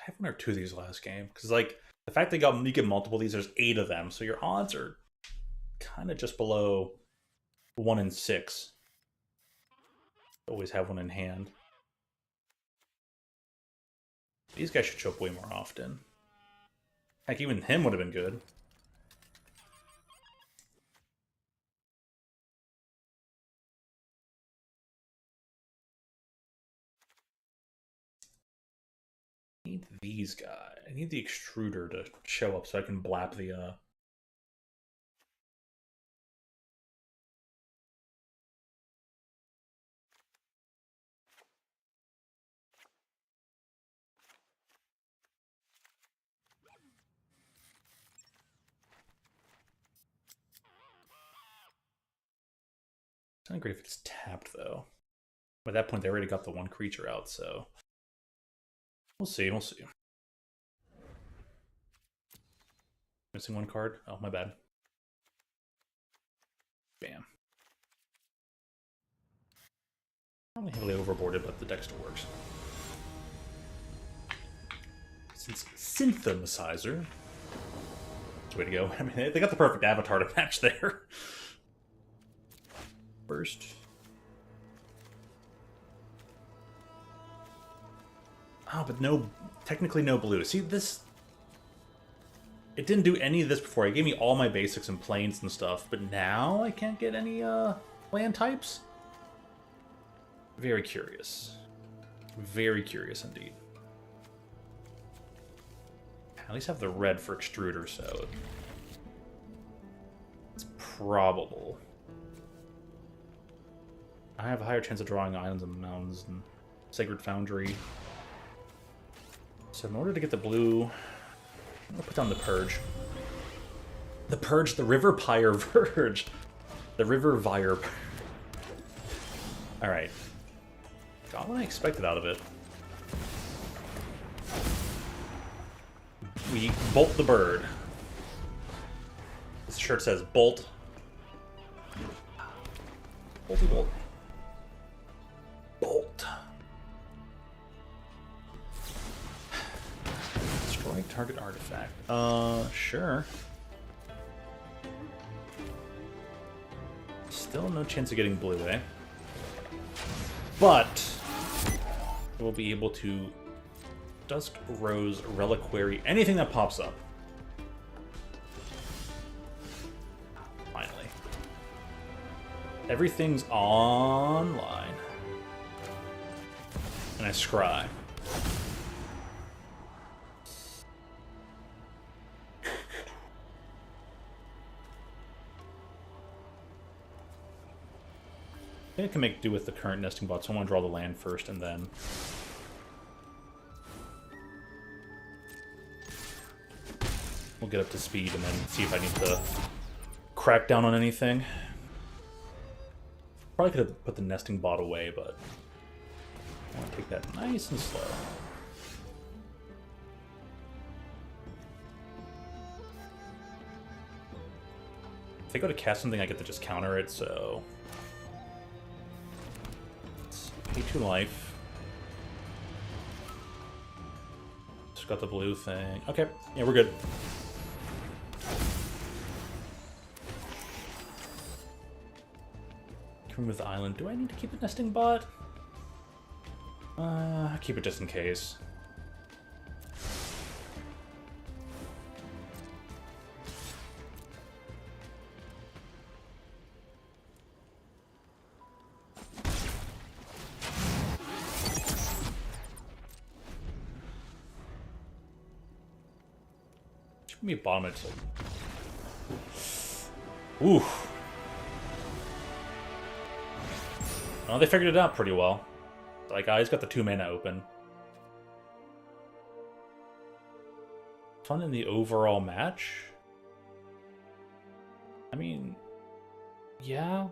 I have one or two of these last game? Because like the fact they got you get multiple of these, there's 8 of them, so your odds are kind of just below 1 in 6. Always have one in hand. These guys should show up way more often. Heck, even him would have been good. I need these guys. I need the extruder to show up so I can blap the It's not great if it's tapped, though. By that point, they already got the one creature out, so... We'll see, we'll see. Missing one card? Oh, my bad. Bam. Probably heavily overboarded, but the deck still works. Since Synthesizer... That's the way to go. I mean, they got the perfect avatar to match there. First. Oh, but no, technically no blue. See, this... It didn't do any of this before. It gave me all my basics and planes and stuff, but now I can't get any land types? Very curious. Very curious indeed. At least have the red for extruder, so... It's probable. I have a higher chance of drawing islands and mountains and Sacred Foundry. So in order to get the blue, I'm gonna put down the Purge. The Purge, the River Pyre Verge. The River Vire. Alright. Got what I expected out of it. We bolt the bird. This shirt says bolt. Bolty bolt. Bolt. Destroy target artifact. Sure. Still no chance of getting blue, eh? But we'll be able to Dusk Rose, Reliquary, anything that pops up. Finally. Everything's online. And I scry. I think I can make do with the current nesting bot, so I want to draw the land first and then... We'll get up to speed and then see if I need to crack down on anything. Probably could have put the nesting bot away, but I want to take that nice and slow. If I go to cast something, I get to just counter it, so... Let's pay 2 life. Just got the blue thing. Okay, yeah, we're good. Remove the island. Do I need to keep a nesting bot? Keep it just in case. Should be a bottom it. Ooh. Oh, they figured it out pretty well. Like, he's got the 2 mana open. Fun in the overall match? I mean, yeah.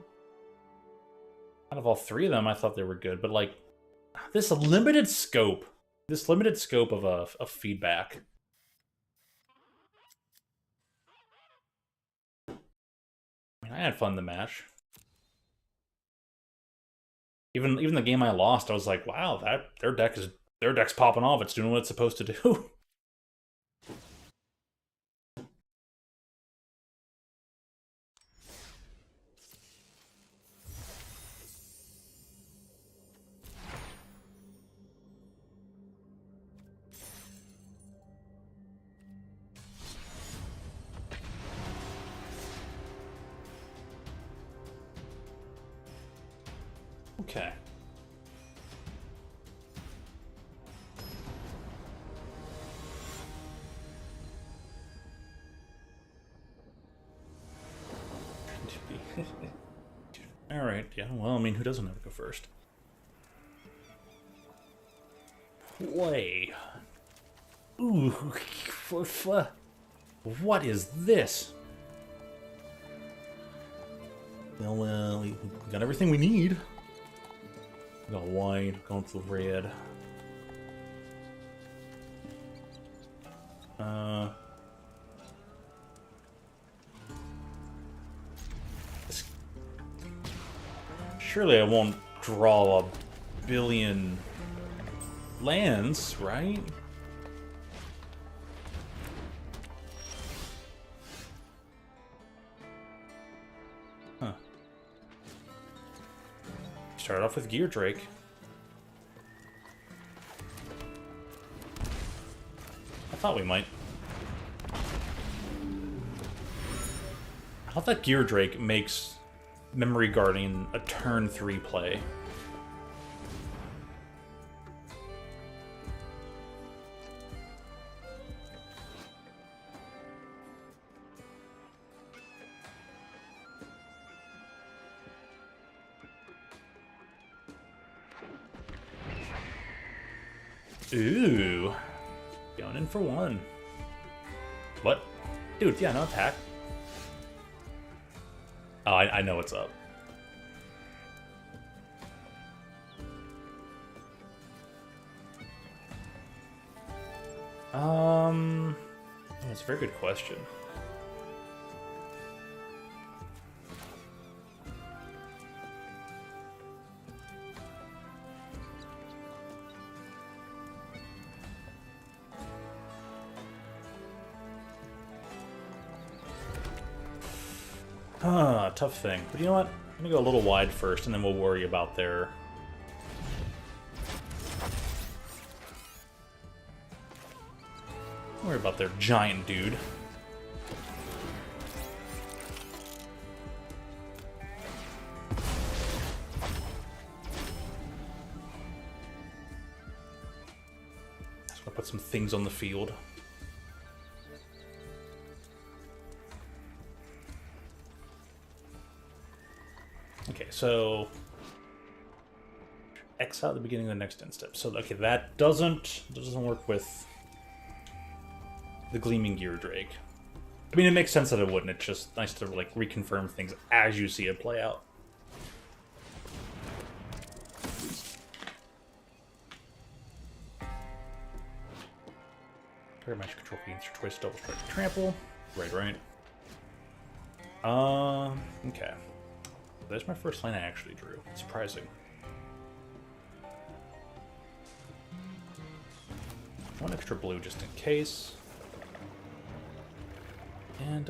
Out of all 3 of them, I thought they were good, but like, this limited scope of feedback. I mean, I had fun in the match. Even the game I lost, I was like, wow, their deck is Their deck's popping off. It's doing what it's supposed to do. Okay. Alright, yeah, well, I mean, who doesn't have to go first? Play. Ooh, what is this? Well, we got everything we need. We got white, going to red. Surely I won't draw a billion lands, right? Huh. Start off with Gear Drake. I thought we might. I thought that Gear Drake makes Memory Guardian a turn 3 play. Ooh. Going in for one. What? Dude, yeah, no attack. Oh, I know what's up. That's a very good question. Tough thing. But you know what? I'm gonna go a little wide first, and then we'll worry about their... Worry about their giant dude. Just gonna put some things on the field. Okay, so X out at the beginning of the next end step. So okay, that doesn't work with the Gleaming Gear Drake. I mean, it makes sense that it wouldn't. It's just nice to like reconfirm things as you see it play out. Paramatch control gains your choice, double strike, trample. Right. Okay. There's my first line I actually drew. Surprising. One extra blue just in case. And,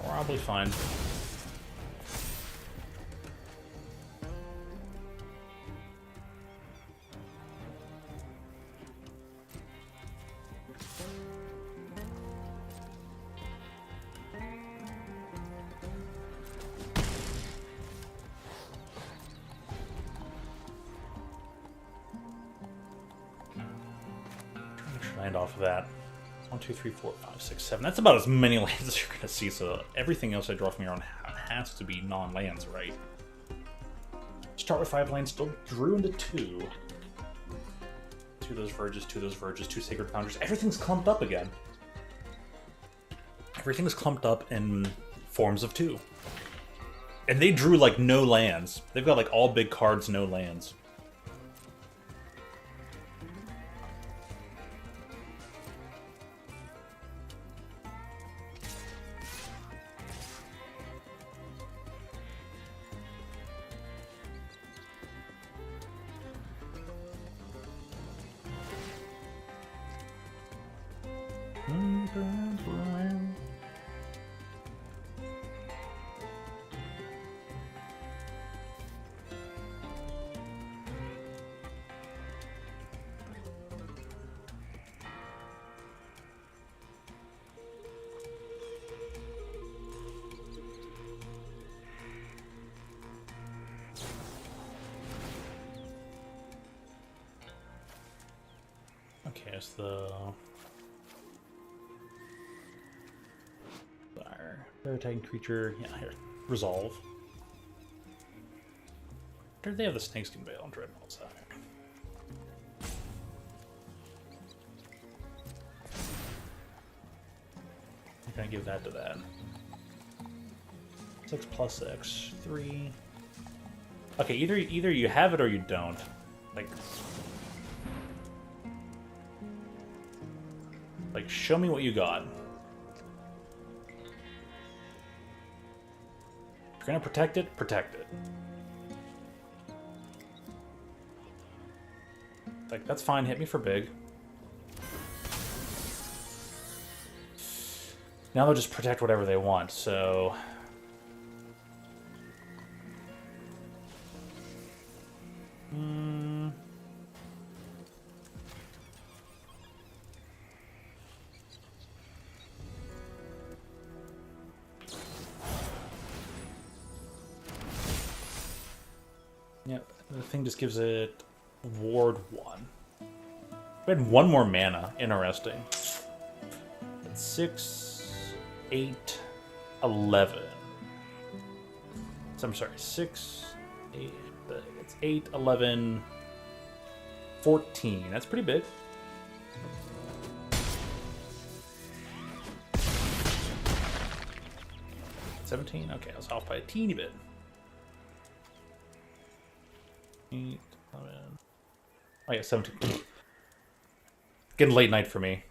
probably fine. Land off of that. 1, 2, 3, 4, 5, 6, 7. That's about as many lands as you're gonna see, so everything else I draw from here on has to be non-lands, right? Start with 5 lands, still drew into 2. 2 of those verges, 2 of those verges, 2 Sacred Foundries. Everything's clumped up again. Everything's clumped up in forms of 2. And they drew like no lands. They've got like all big cards, no lands. Okay, it's the fire attacking creature. Yeah, here. Resolve. Where did they have the snakeskin veil on Dreadmaul's side? I'm gonna give that to that. 6 plus 6, 3. Okay, either you have it or you don't. Like, show me what you got. If you're gonna protect it, protect it. Like, that's fine, hit me for big. Now they'll just protect whatever they want, so... Yep, the thing just gives it Ward 1. We had 1 more mana. Interesting. That's 6, 8, 11. So I'm sorry, 6, 8, it's 8, 11, 14. That's pretty big. $17? Okay, I was off by a teeny bit. 8, 11. Oh yeah, 17. Getting late night for me.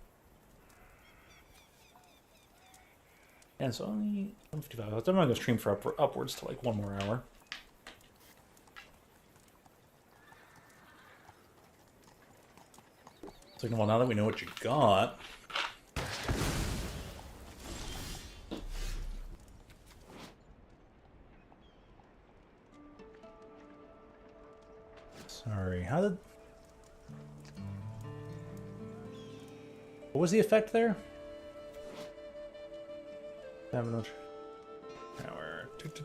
And so only 155. I'm not going to stream for upwards to like 1 more hour. So, well, now that we know what you got. Sorry, how did... What was the effect there? Power.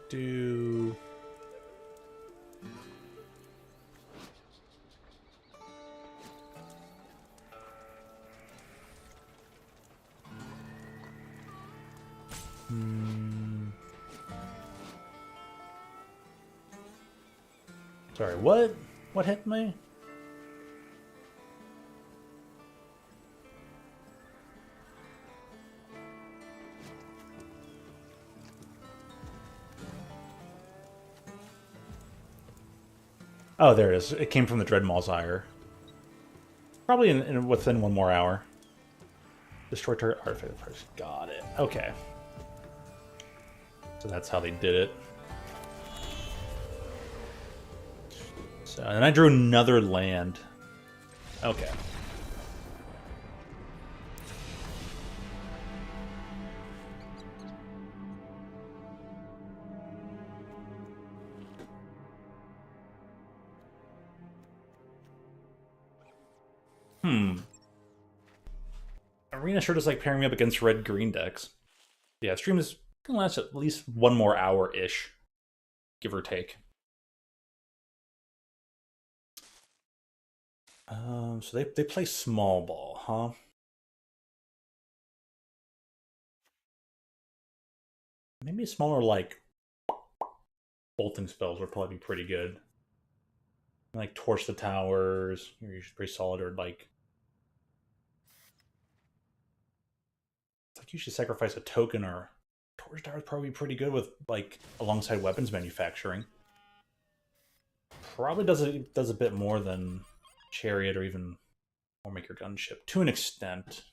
Do. Sorry, what? What hit me? Oh, there it is. It came from the Dreadmaul's Ire. Probably within 1 more hour. Destroy target artifact first. Got it. Okay. So that's how they did it. So, and I drew another land. Okay. Arena sure does like pairing me up against red-green decks. Yeah, stream is gonna last at least 1 more hour-ish. Give or take. So they play small ball, huh? Maybe smaller, like, bolting spells would probably be pretty good. Like, torch the towers, you're usually pretty solid, or like... It's like you should sacrifice a token, or... Torch towers probably pretty good with, like, alongside weapons manufacturing. Probably does a bit more than Chariot or even War Maker Gunship, to an extent.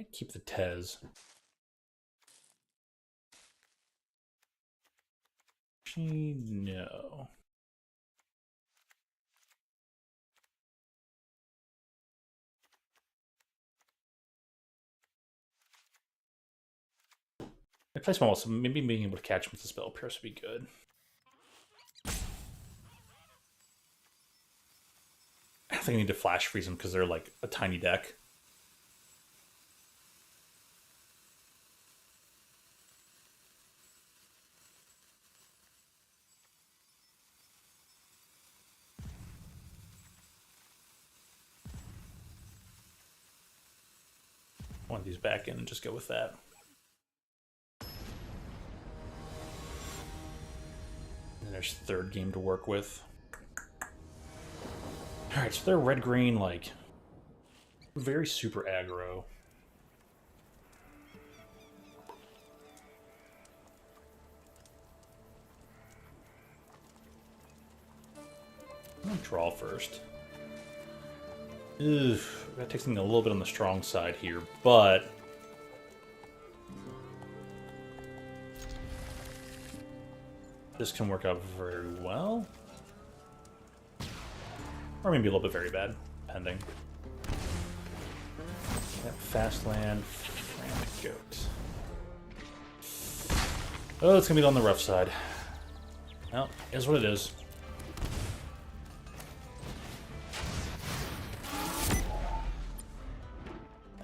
Might keep the Tezz. Actually, no. I play small, so maybe being able to catch him with the spell pierce would be good. I think I need to flash freeze them because they're like a tiny deck. One of these back in and just go with that. And there's third game to work with. Alright, so they're red-green, like, very super aggro. I'm gonna draw first. Ugh, that takes something a little bit on the strong side here, but this can work out very well. Or maybe a little bit very bad, depending. That fast land, frantic goat. Oh, it's gonna be on the rough side. Well, is what it is.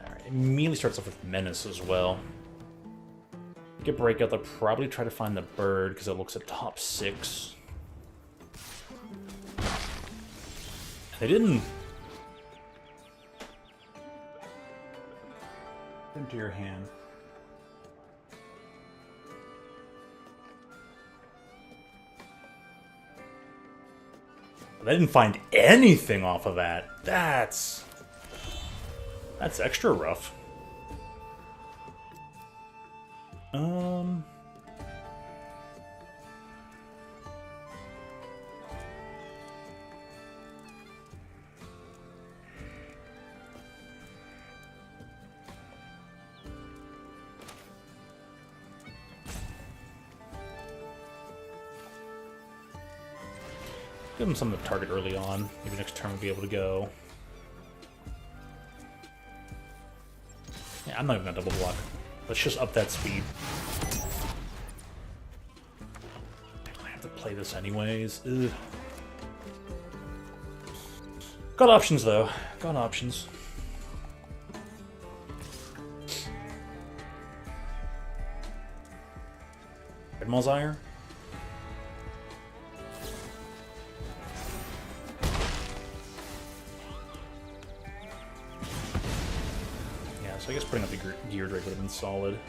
Alright, immediately starts off with Menace as well. Get Breakout, they'll probably try to find the bird because it looks at top 6. They didn't. Into your hand. They didn't find anything off of that. That's extra rough. Give him something to target early on. Maybe next turn we'll be able to go. Yeah, I'm not even gonna double block. Let's just up that speed. I have to play this anyways. Ugh. Got options though. Got options. Red Malzire? I guess putting up the Gear Drake would have been solid.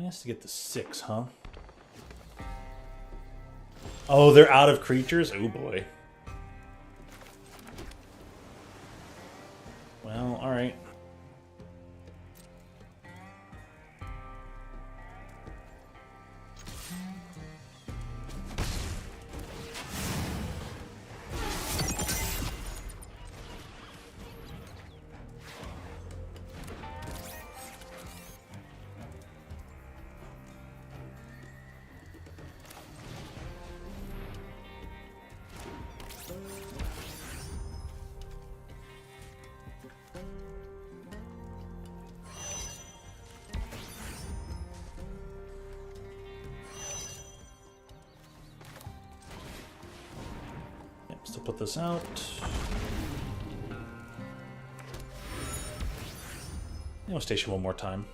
Has to get to 6, huh? Oh, they're out of creatures? Oh boy. Well, alright. Still put this out. We'll station one more time.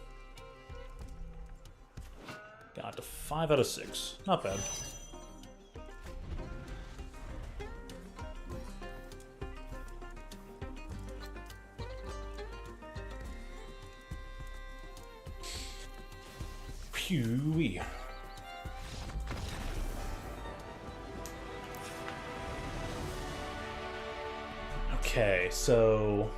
Got to 5 out of 6. Not bad. Hugh. Okay, so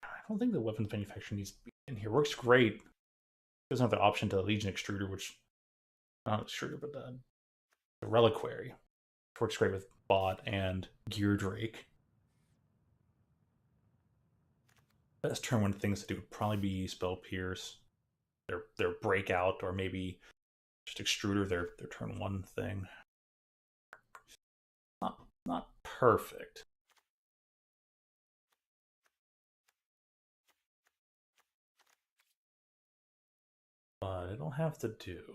I don't think the weapons manufacturer needs to be in here. Works great. Doesn't have the option to Legion Extruder, which not extruder, but the Reliquary works great with Bot and Gear Drake. Best turn one things to do would probably be Spell Pierce, their Breakout, or maybe just Extruder, their turn one thing. Not perfect. But it'll have to do.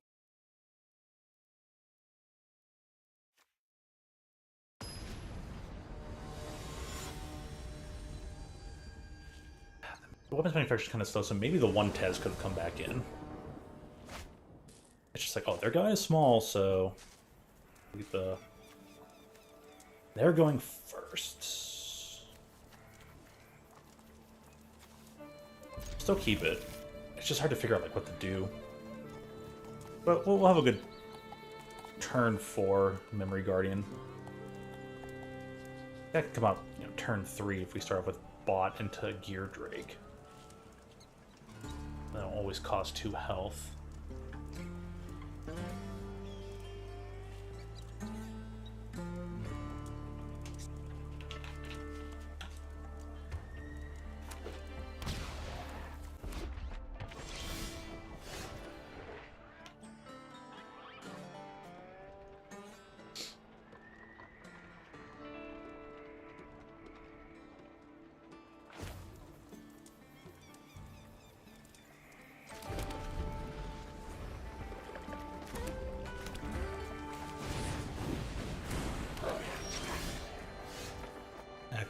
The weapons manufacturer is kind of slow, so maybe the one Tezz could have come back in. It's just like, oh, their guy is small, so they're going first. Still keep it. It's just hard to figure out like what to do. But we'll have a good turn 4 Memory Guardian. That could come out, turn 3 if we start off with Bot into Gear Drake. That'll always cost 2 health.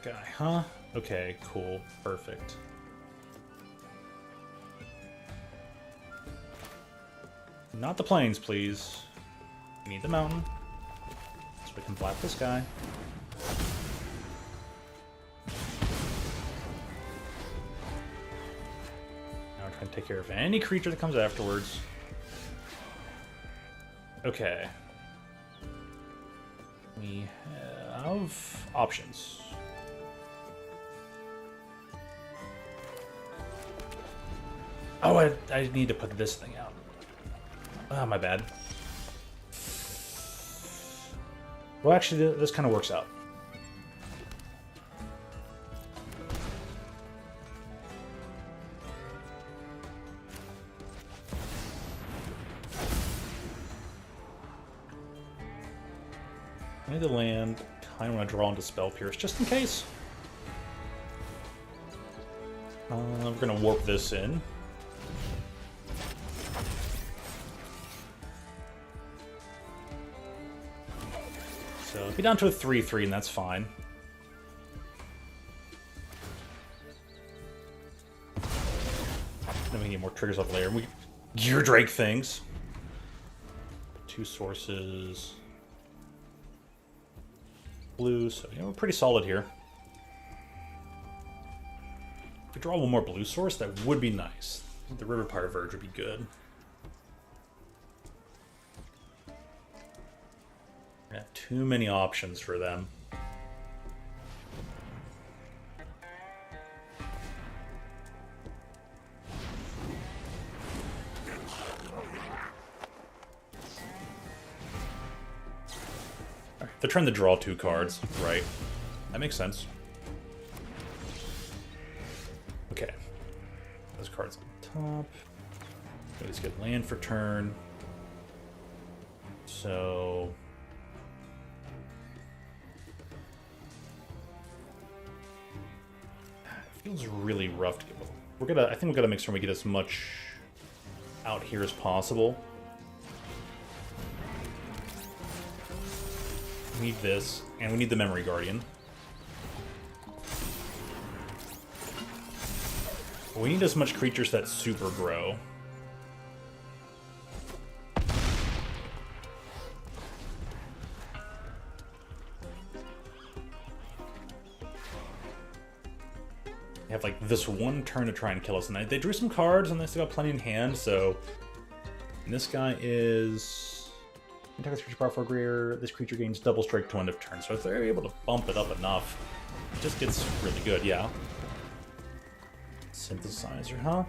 Guy, huh? Okay, cool. Perfect. Not the plains, please. We need the mountain. So we can flap this guy. Now we're trying to take care of any creature that comes afterwards. Okay. We have options. Oh, I need to put this thing out. Ah, my bad. Well, actually, this kind of works out. I need to land. Kind of want to draw into Spell Pierce just in case. We're going to warp this in. So it'll be down to a 3/3, and that's fine. Then we can get more triggers up later. We Gear Drake things. 2 sources. Blue, so we're pretty solid here. If we draw one more blue source, that would be nice. The River Pirate Verge would be good. I have too many options for them. Right, they're trying to draw 2 cards, right? That makes sense. Okay. Those cards on top. Let's get land for turn. So Feels really rough to get. I think we're gonna make sure we get as much out here as possible. We need this, and we need the Memory Guardian. We need as much creatures that super grow. They have like this one turn to try and kill us, and they drew some cards, and they still got plenty in hand. So, and this guy is attack this creature power for greater. This creature gains double strike to end of turn. So if they're able to bump it up enough, it just gets really good. Yeah. Synthesizer, huh?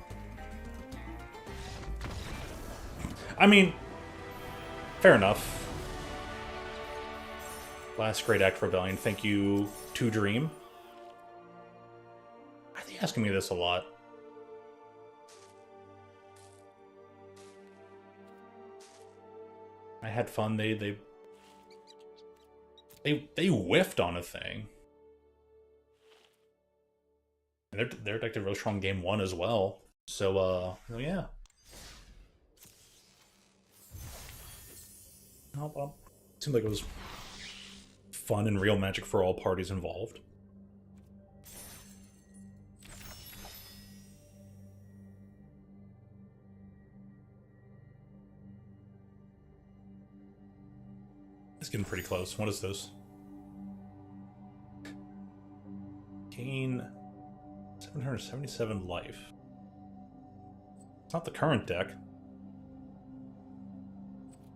I mean, fair enough. Last Great Act Rebellion. Thank you to Dream. I think asking me this a lot. I had fun. They whiffed on a thing. Their deck did really strong game 1 as well. So yeah. Well, seemed like it was fun and real Magic for all parties involved. It's getting pretty close. What is this? Gain 777 life. It's not the current deck.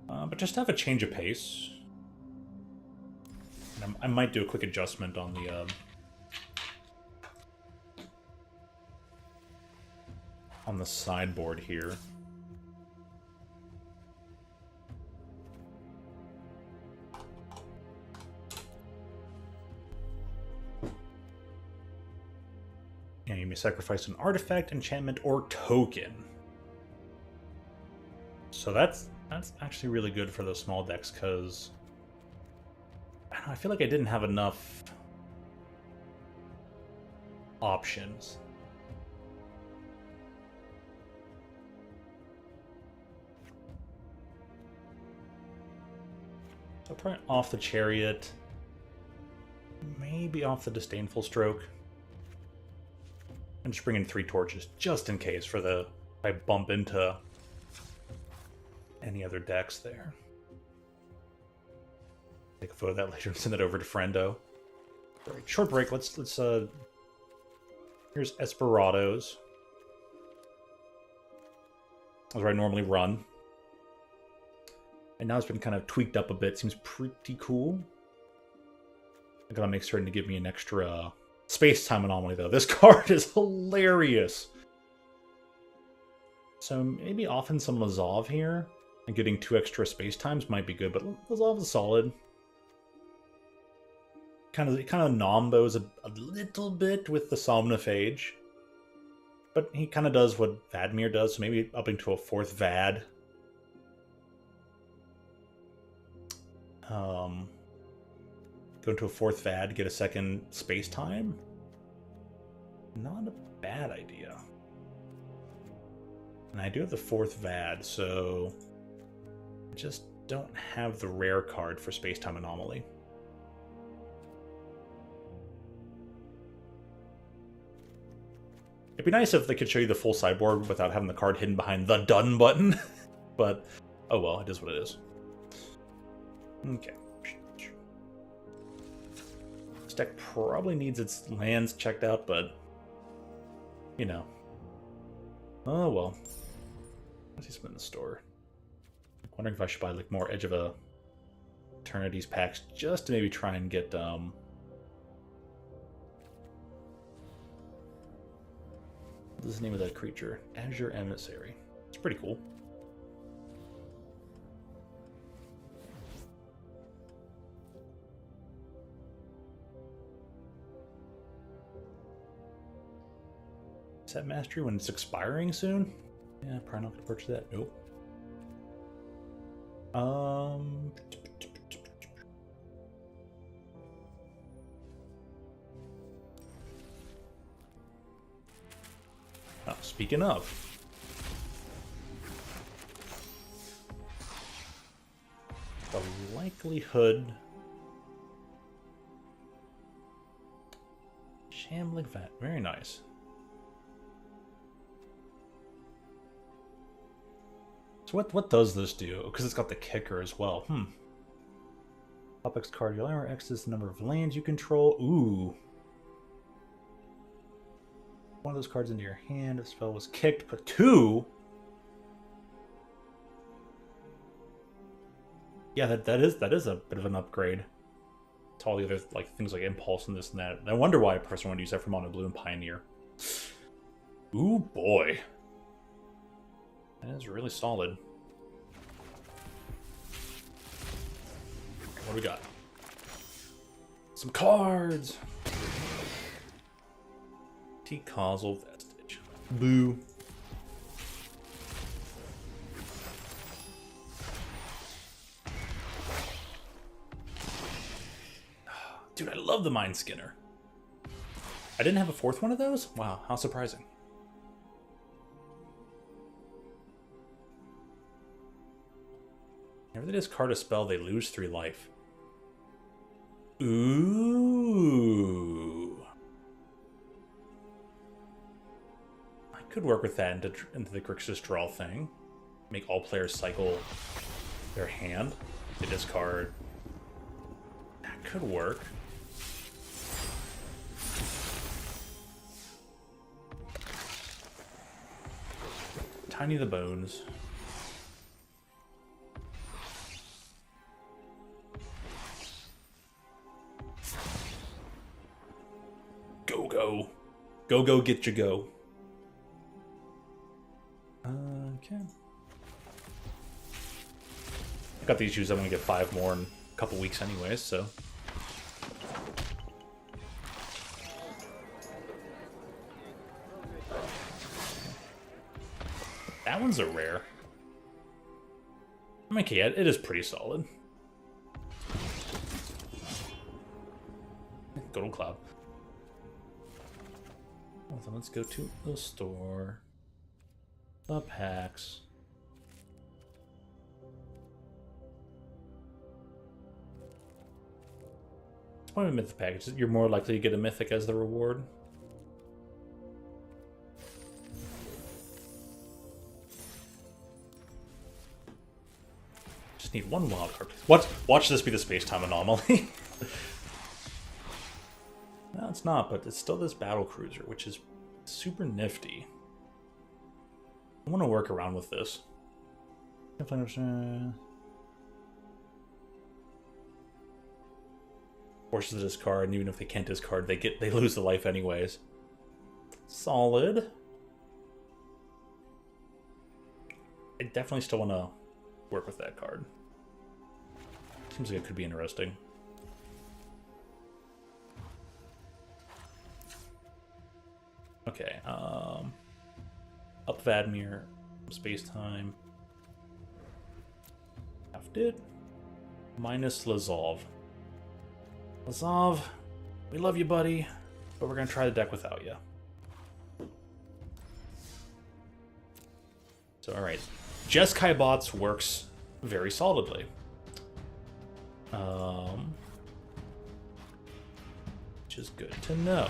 But just have a change of pace. And I might do a quick adjustment on the sideboard here. And you may sacrifice an artifact, enchantment, or token. So that's actually really good for those small decks, because I feel like I didn't have enough options. So probably off the Chariot, maybe off the Disdainful Stroke. And just bring in 3 torches, just in case, for the... if I bump into any other decks there. Take a photo of that later and send it over to Friendo. All right, short break, let's here's Esperados. That's where I normally run. And now it's been kind of tweaked up a bit, seems pretty cool. I gotta make certain to give me an extra... space-time anomaly, though. This card is hilarious. So maybe often some Lazav here, and getting 2 extra space-times might be good, but Lazav is solid. It kind of nombos a little bit with the Somnophage. But he kind of does what Vadmir does, so maybe upping to a 4th Vad. Go into a 4th Vad, get a 2nd space-time? Not a bad idea. And I do have the 4th Vad, so... I just don't have the rare card for space-time anomaly. It'd be nice if they could show you the full sideboard without having the card hidden behind the done button. But, oh well, it is what it is. Okay. This deck probably needs its lands checked out, but... you know. Oh well. What's he spend in the store? I'm wondering if I should buy like more Edge of Eternities packs just to maybe try and get what is the name of that creature? Azure Emissary. It's pretty cool. Set Mastery when it's expiring soon? Yeah, probably not gonna purchase that. Nope. Oh, speaking of. The likelihood... Shambling Vat. Very nice. So what does this do? Because it's got the kicker as well. Top X card, your armor X is the number of lands you control. Ooh. One of those cards into your hand. If the spell was kicked, put 2. Yeah, that is a bit of an upgrade to all the other things like Impulse and this and that. And I wonder why a person would use that for Mono Blue and Pioneer. Ooh boy. That is really solid. What do we got? Some cards! T-Causal Vestige. Boo. Dude, I love the Mind Skinner. I didn't have a 4th one of those? Wow, how surprising. Whenever they discard a spell, they lose 3 life. Ooh. I could work with that into the Grixis draw thing. Make all players cycle their hand. They discard. That could work. Tiny the Bones. Go. Go, get your go. Okay. I got these shoes. I'm going to get 5 more in a couple weeks anyways, so. That one's a rare. I mean, okay, it is pretty solid. Good old Cloud. So let's go to the store. The packs. It's point of a mythic package. You're more likely to get a mythic as the reward. Just need 1 wild card. Watch this be the space-time anomaly. No, it's not, but it's still this battle cruiser, which is super nifty. I want to work around with this. Forces to discard, and even if they can't discard, they lose the life anyways. Solid. I definitely still want to work with that card. Seems like it could be interesting. Okay, up Vadmir, space-time. Halved it. Minus Lazov. Lazov, we love you, buddy, but we're gonna try the deck without you. So, alright. Jeskai Bots works very solidly. Which is good to know.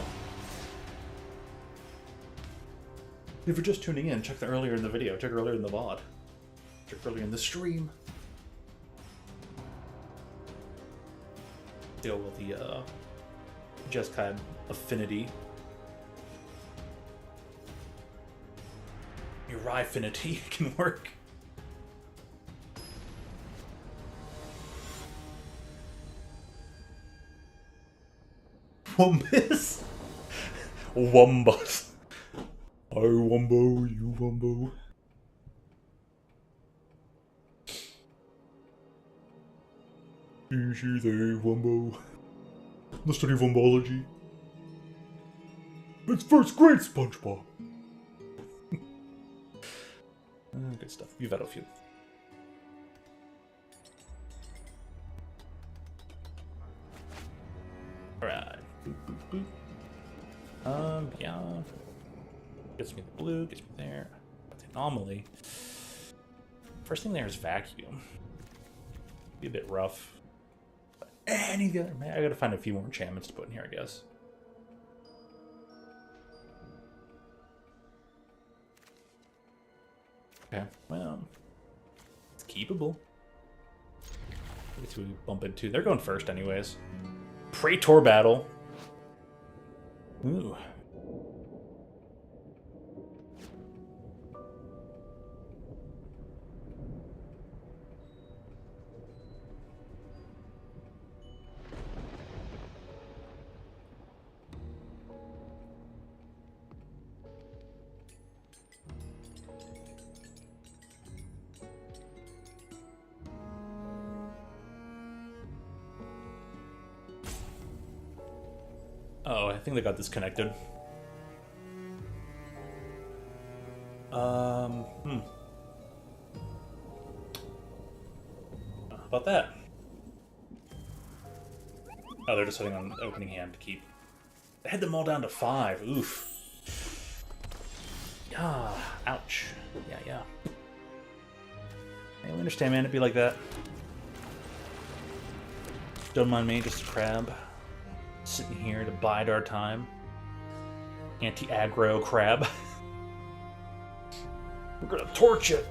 If you're just tuning in, check earlier in the video, check earlier in the VOD, check earlier in the stream. Deal with the Jeskai affinity. Your affinity can work. Wumbus? Wumbus. I Wumbo, you Wumbo. She, they, Wumbo. The study of Wumbology. It's first grade, SpongeBob. Good stuff. You've had a few. Alright. Boop, boop, boop. Yeah. Gets me the blue, gets me there. That's the anomaly. First thing there is vacuum. Be a bit rough. But any other, I gotta find a few more enchantments to put in here, I guess. Okay, well, it's keepable. Let's see what we bump into. They're going first, anyways. Praetor battle. Ooh. Oh, I think they got disconnected. How about that? Oh, they're just sitting on opening hand to keep. They had them all down to 5. Oof. Yeah. Ouch. Yeah. Hey, we understand, man. It'd be like that. Don't mind me, just a crab. Sitting here to bide our time. Anti-aggro crab. We're gonna torch it.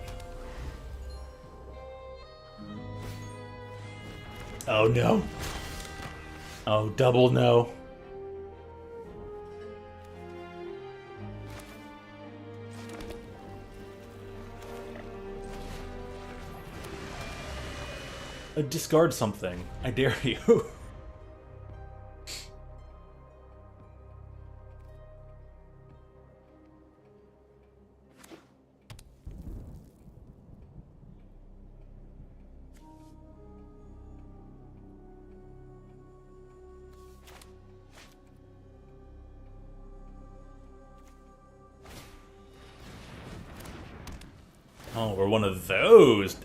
Oh no. Oh, double no. Discard something. I dare you. Oh, we're one of those.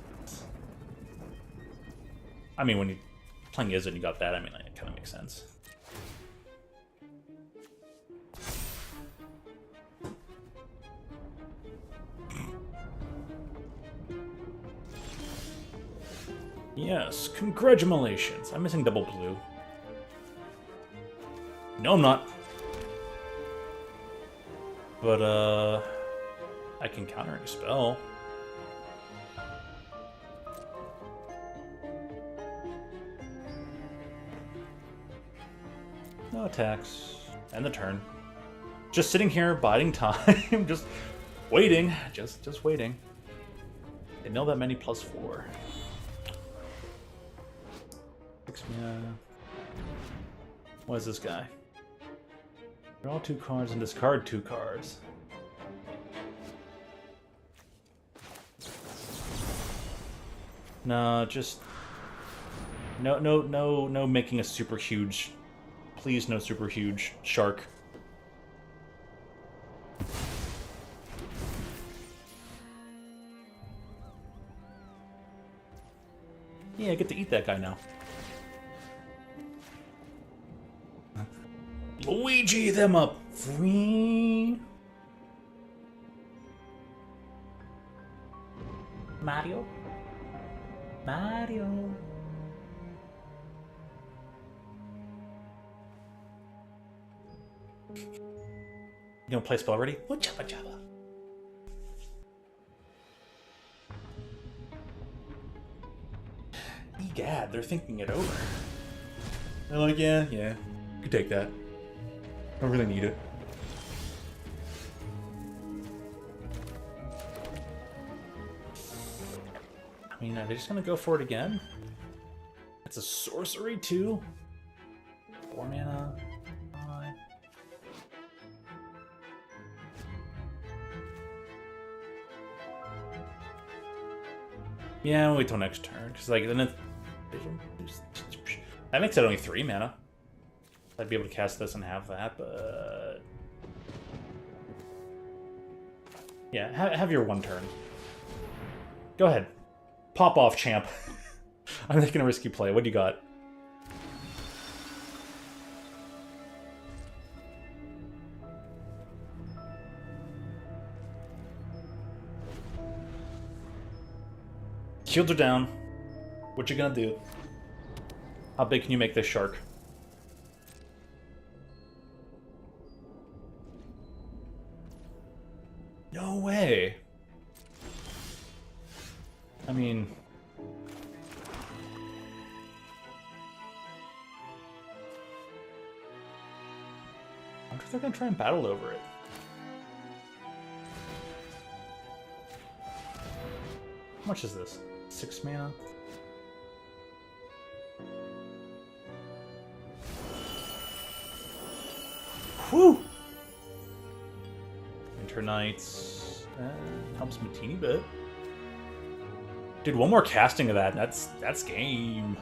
I mean, when you're playing Izzet and you got that, I mean, like, it kind of makes sense. Yes, congratulations. I'm missing double blue. No, I'm not. But, I can counter a spell. No attacks. End the turn. Just sitting here, biding time. Just waiting. Just waiting. They know that many +4. 6 mana. What is this guy? Draw 2 cards and discard 2 cards. No, just no making a super huge. Please, no super huge shark. Yeah, I get to eat that guy now. Luigi them up. Free. Mario. You don't play spell already? What Jabba Jabba? Egad, they're thinking it over. They're like, yeah, you could take that. I don't really need it. I mean, are they just gonna go for it again? It's a sorcery too? 4 mana. Yeah, we'll wait till next turn, because like then that makes it only 3 mana. I'd be able to cast this and have that, but yeah, have your 1 turn. Go ahead, pop off, champ. I'm making a risky play. What do you got? shields are down. What you gonna do? How big can you make this shark? No way. I mean... I wonder if they're gonna try and battle over it. How much is this? 6 mana? Whew! Winter Knights. Helps me a teeny bit. Dude, one more casting of that. That's game.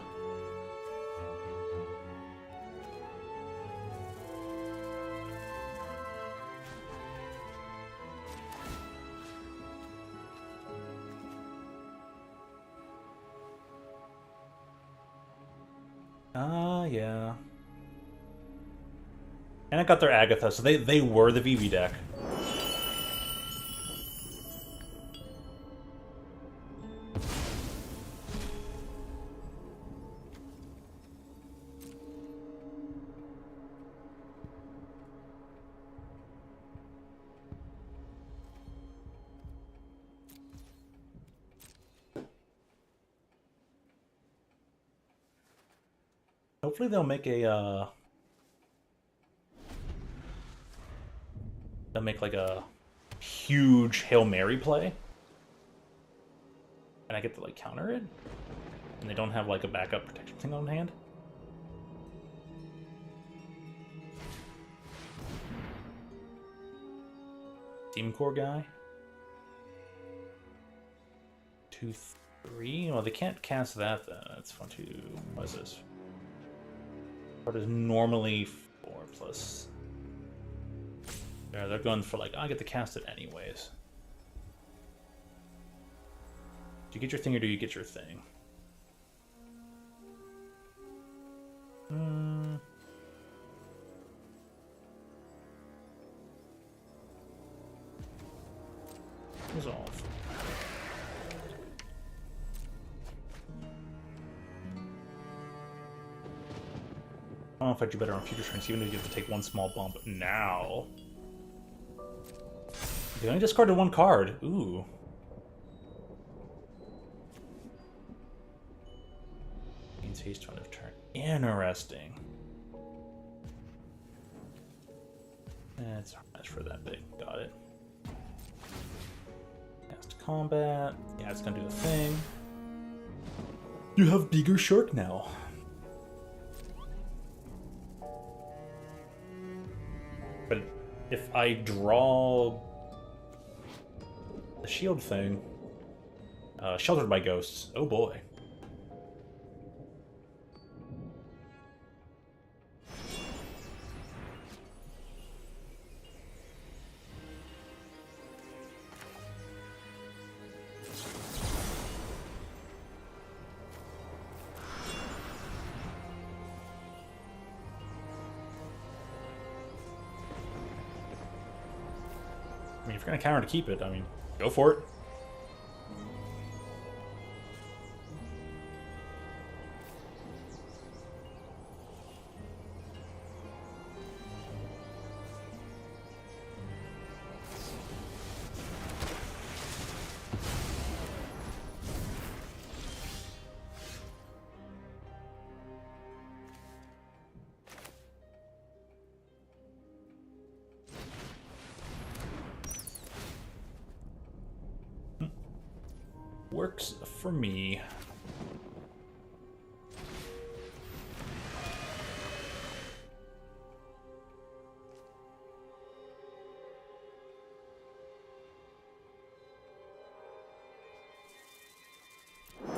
Yeah. And I got their Agatha, so they were the VV deck. Hopefully they'll make a, they'll make like a huge Hail Mary play. And I get to like counter it. And they don't have like a backup protection thing on hand. Team Core guy. 2, 3. Well, they can't cast that then. That's fun too. What is this? What is normally 4 plus? Yeah, they're going for like, I get to cast it anyways. Do you get your thing or do you get your thing? Resolve. I don't know if I do better on future turns, even though you have to take one small bump now. They only discarded 1 card. Ooh. Means haste on of turn. Interesting. It's not much for that big. Got it. Cast combat. Yeah, it's gonna do the thing. You have bigger shark now. But if I draw the shield thing, sheltered by ghosts, oh boy. I mean, if you're gonna counter to keep it, I mean, go for it. Works for me. I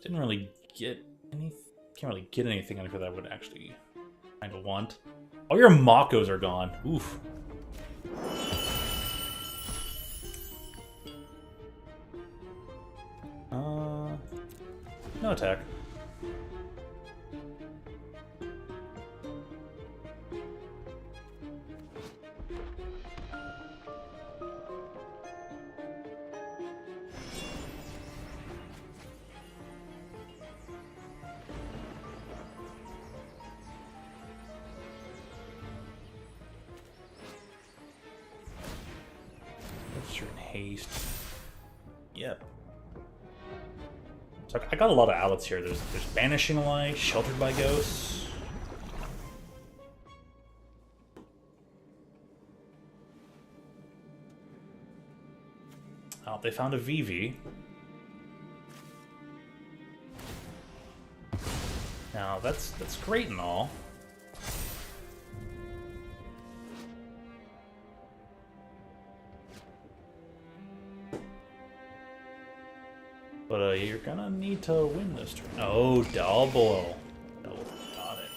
didn't really get any. Can't really get anything out of it that I would actually kind of want. All your Makos are gone. Oof. No attack. haste. Yep. So I got a lot of outlets here. There's Banishing Light, Sheltered by Ghosts. Oh, they found a VV. Now that's great and all. But you're gonna need to win this turn. Oh, double. Double. Got it.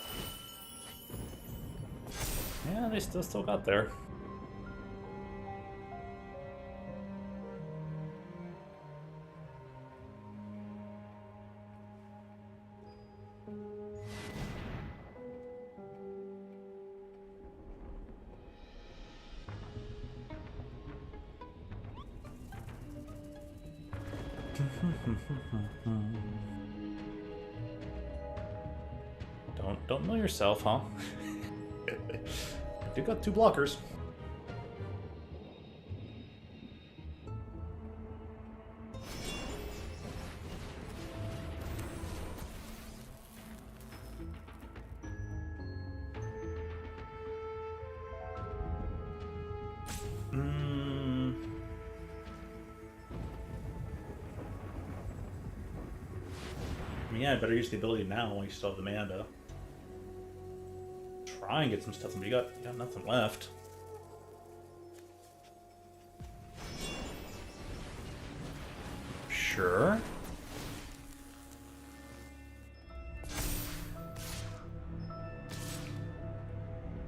Yeah, they still got there. Don't know yourself, huh? You got 2 blockers. Yeah, I better use the ability now when you still have the mana to try and get some stuff, but you got nothing left. Sure.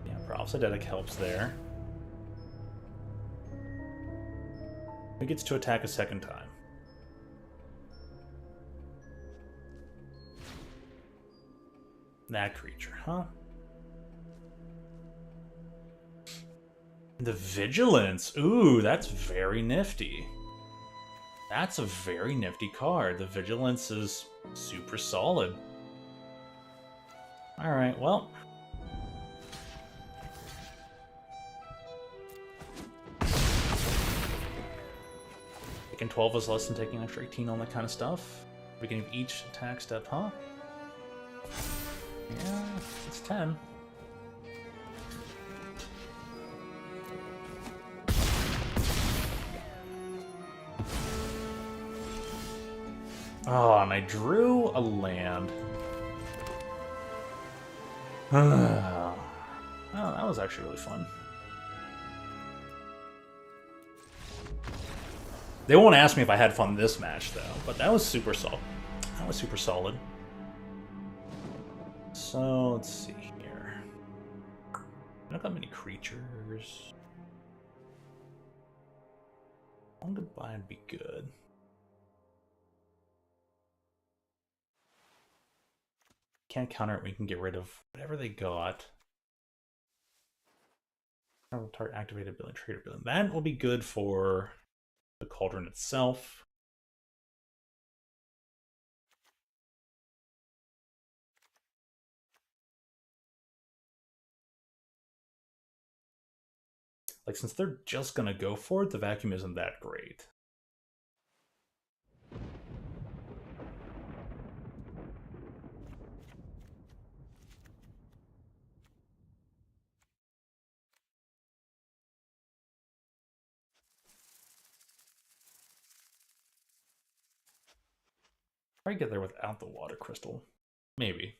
Yeah, Prophetic helps there. He gets to attack a second time. That creature, huh? The Vigilance. Ooh, that's very nifty. That's a very nifty card. The Vigilance is super solid. Alright, well. Taking 12 is less than taking an extra 18 on that kind of stuff. Beginning of each attack step, huh? Yeah, it's 10. Oh, and I drew a land. Oh, that was actually really fun. They won't ask me if I had fun this match, though, but that was super solid. That was super solid. So, let's see here. I don't got many creatures. Long Goodbye would be good. Can't counter it, we can get rid of whatever they got. Target activated ability, trade ability. That will be good for the Cauldron itself. Like, since they're just gonna go for it, the vacuum isn't that great. Probably get there without the water crystal. Maybe.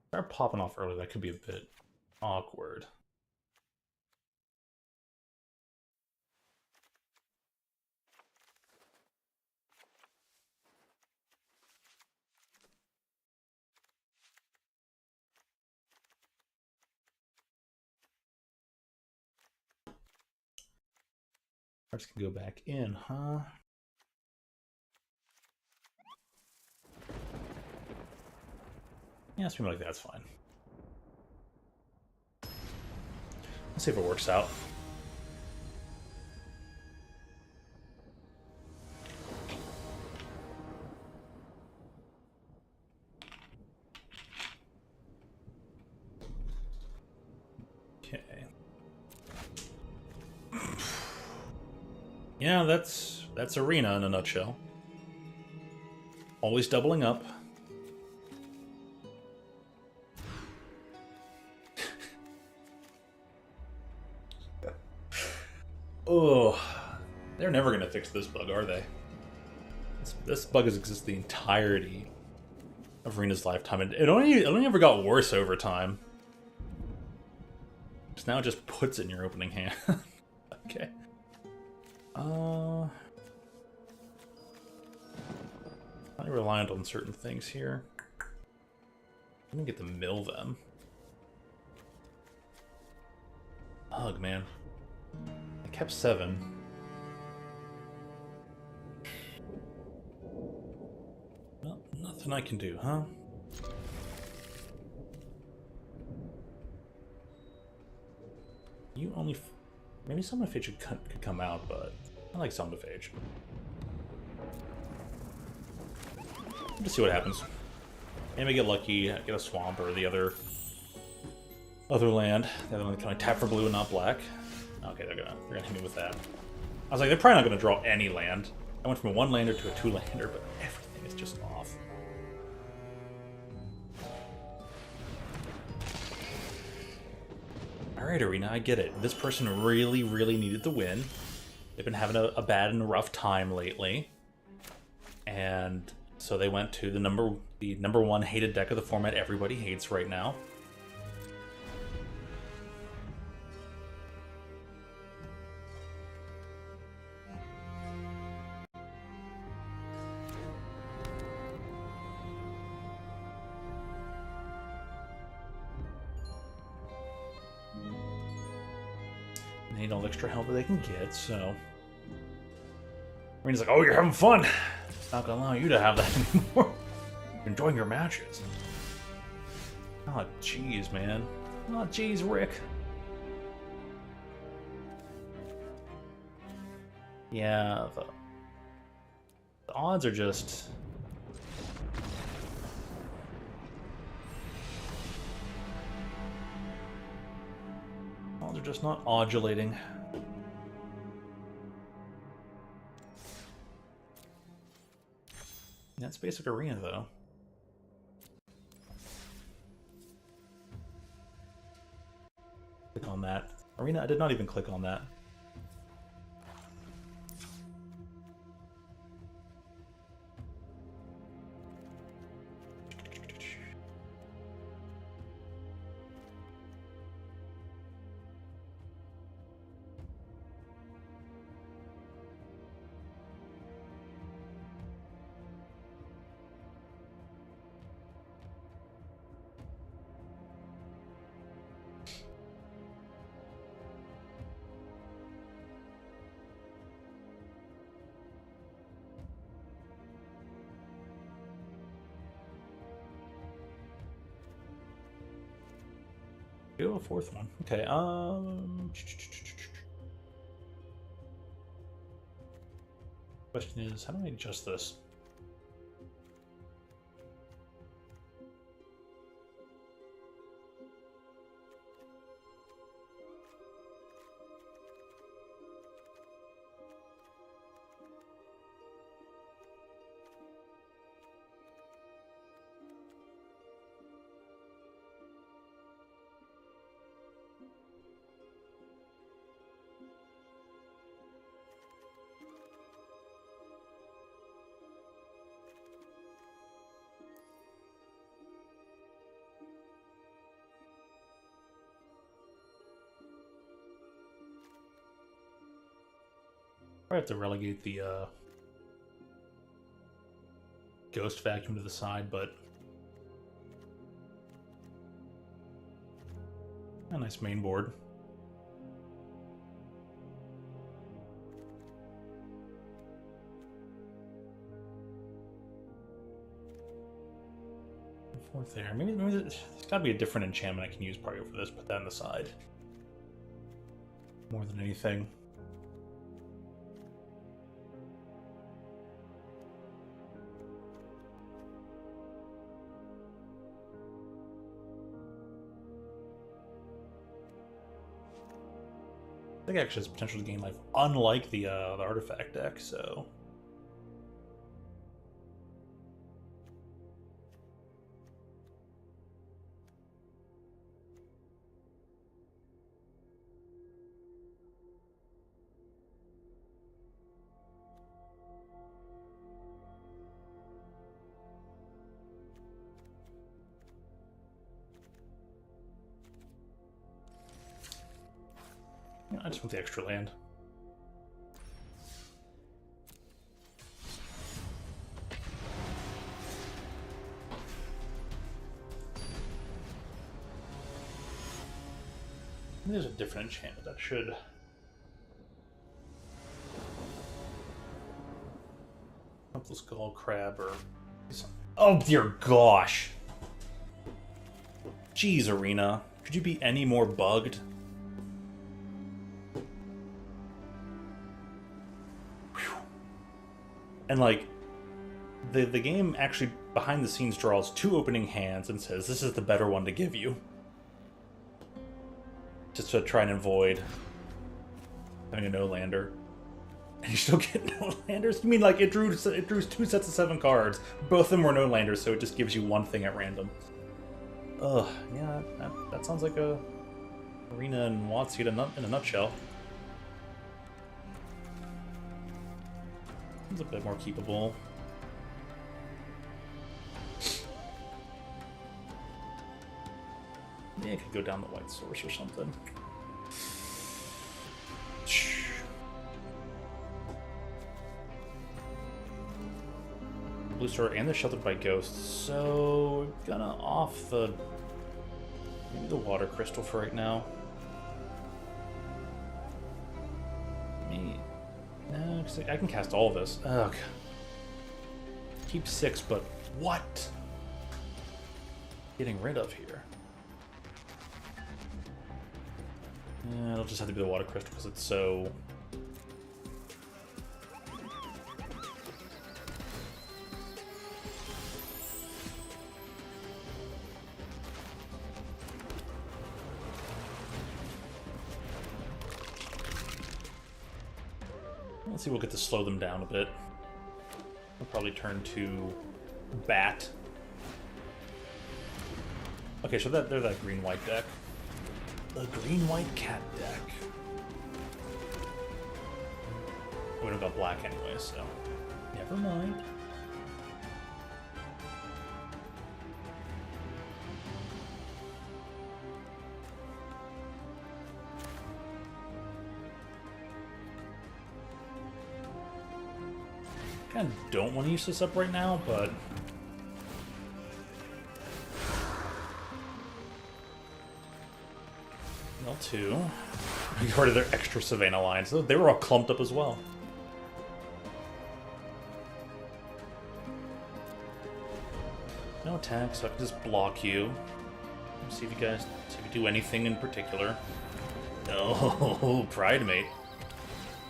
Start popping off early, that could be a bit awkward. Cards can go back in, huh? Yeah, something like that's fine. Let's see if it works out. yeah, that's Arena in a nutshell. Always doubling up. Oh, they're never gonna fix this bug, are they? This bug has existed the entirety of Rena's lifetime, and it only ever got worse over time. So now it just puts it in your opening hand. Okay. I'm reliant on certain things here. I'm gonna get to mill them. Ugh, man. I kept 7. Well, nothing I can do, huh? You only... Maybe Somniphage could come out, but I like Somniphage. Just see what happens. Maybe get lucky, get a swamp or the other land. The other one can I tap for blue and not black. Okay, they're gonna hit me with that. I was like, they're probably not gonna draw any land. I went from a 1-lander to a 2-lander, but everything is just off. Alright, Arena, I get it. This person really, really needed to win. They've been having a bad and rough time lately. And so they went to the number 1 hated deck of the format everybody hates right now. They need all the extra help that they can get, so... Arena's like, oh, you're having fun! It's not gonna allow you to have that anymore. You're enjoying your matches. Oh, jeez, man. Oh, jeez, Rick. Yeah, the odds are just... Odds are just not odulating. That's basic Arena, though. Click on that. Arena, I did not even click on that. Do a 4th one. Okay, question is, how do I adjust this? I have to relegate the ghost vacuum to the side, but a nice main board. Fourth there. Maybe there's got to be a different enchantment I can use probably for this. Put that on the side. More than anything. I think actually has potential to gain life, unlike the artifact deck. So. I just want the extra land. There's a different enchantment that should... Helpless Skull Crab or... Oh dear gosh! Jeez, Arena. Could you be any more bugged? And, like, the game actually, behind the scenes, draws 2 opening hands and says, this is the better one to give you. Just to try and avoid having a no-lander. And you still get no-landers? You mean, like, it drew 2 sets of 7 cards. Both of them were no-landers, so it just gives you one thing at random. Ugh, yeah, that sounds like a Arena and WotC in a nutshell. It's a bit more keepable. Yeah, I could go down the white source or something. Blue Star and they're sheltered by ghosts, so we're gonna off the maybe the water crystal for right now. No, because I can cast all of this. Ugh. Keep 6, but what? Getting rid of here. Yeah, it'll just have to be the water crystal because it's so... Let's see, we'll get to slow them down a bit. We'll probably turn to Bat. Okay, so they're that green-white deck. The green-white cat deck. We don't got black anyway, so never mind. I kind of don't want to use this up right now, but L2. We got rid of their extra Savannah lines. They were all clumped up as well. No attack, so I can just block you. See if you do anything in particular. No, Pride Mate.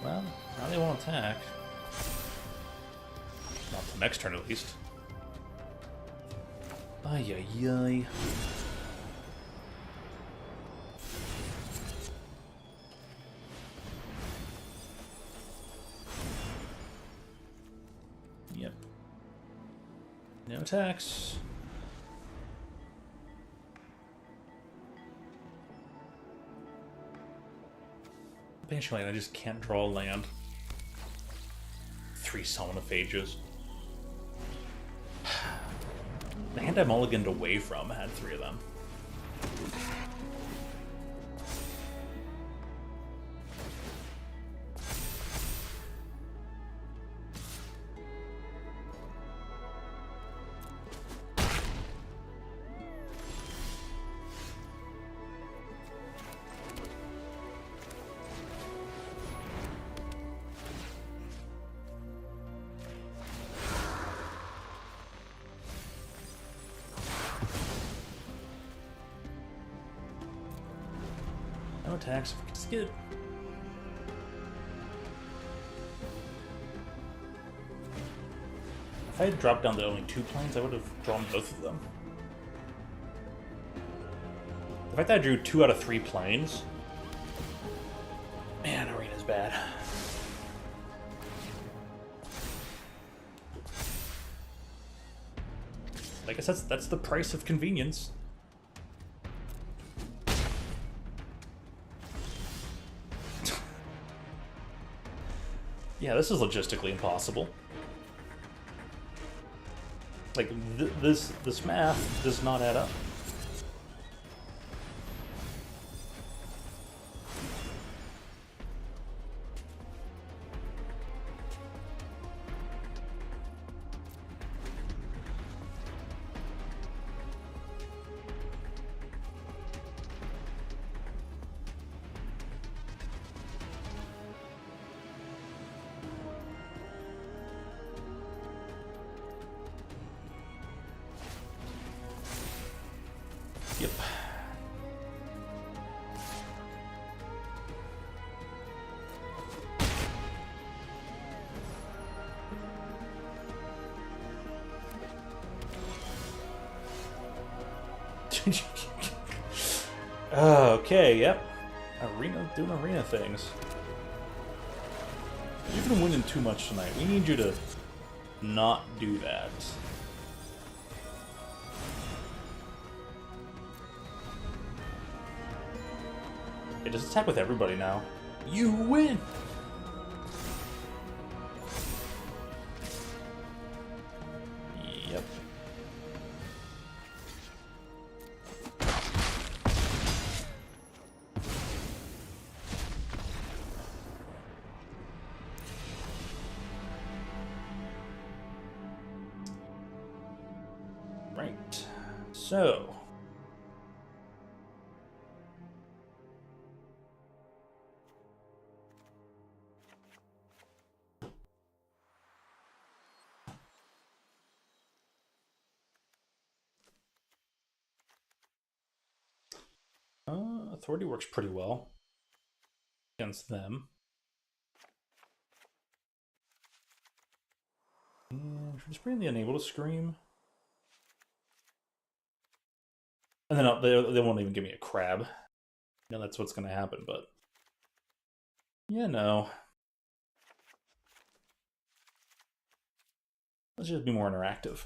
Well, now they won't attack. Not till next turn, at least. Ay, ay, ay. Yep. No attacks. Banishing Land, I just can't draw land. 3 Summon of Phages. The hand I mulliganed away from had 3 of them. No attacks, if we could just get... If I had dropped down to only 2 planes, I would have drawn both of them. The fact that I drew 2 out of 3 planes Man, arena's bad. I guess that's the price of convenience. Yeah, this is logistically impossible. Like, this math does not add up. Yep. Okay, yep. Doing arena things. You've been winning too much tonight. We need you to not do that. It just attack with everybody now. You win! Yep. Right. So... Authority works pretty well against them. And should we just bring the unable to scream? And then they won't even give me a crab. You know, that's what's going to happen, but... Yeah, no. Let's just be more interactive.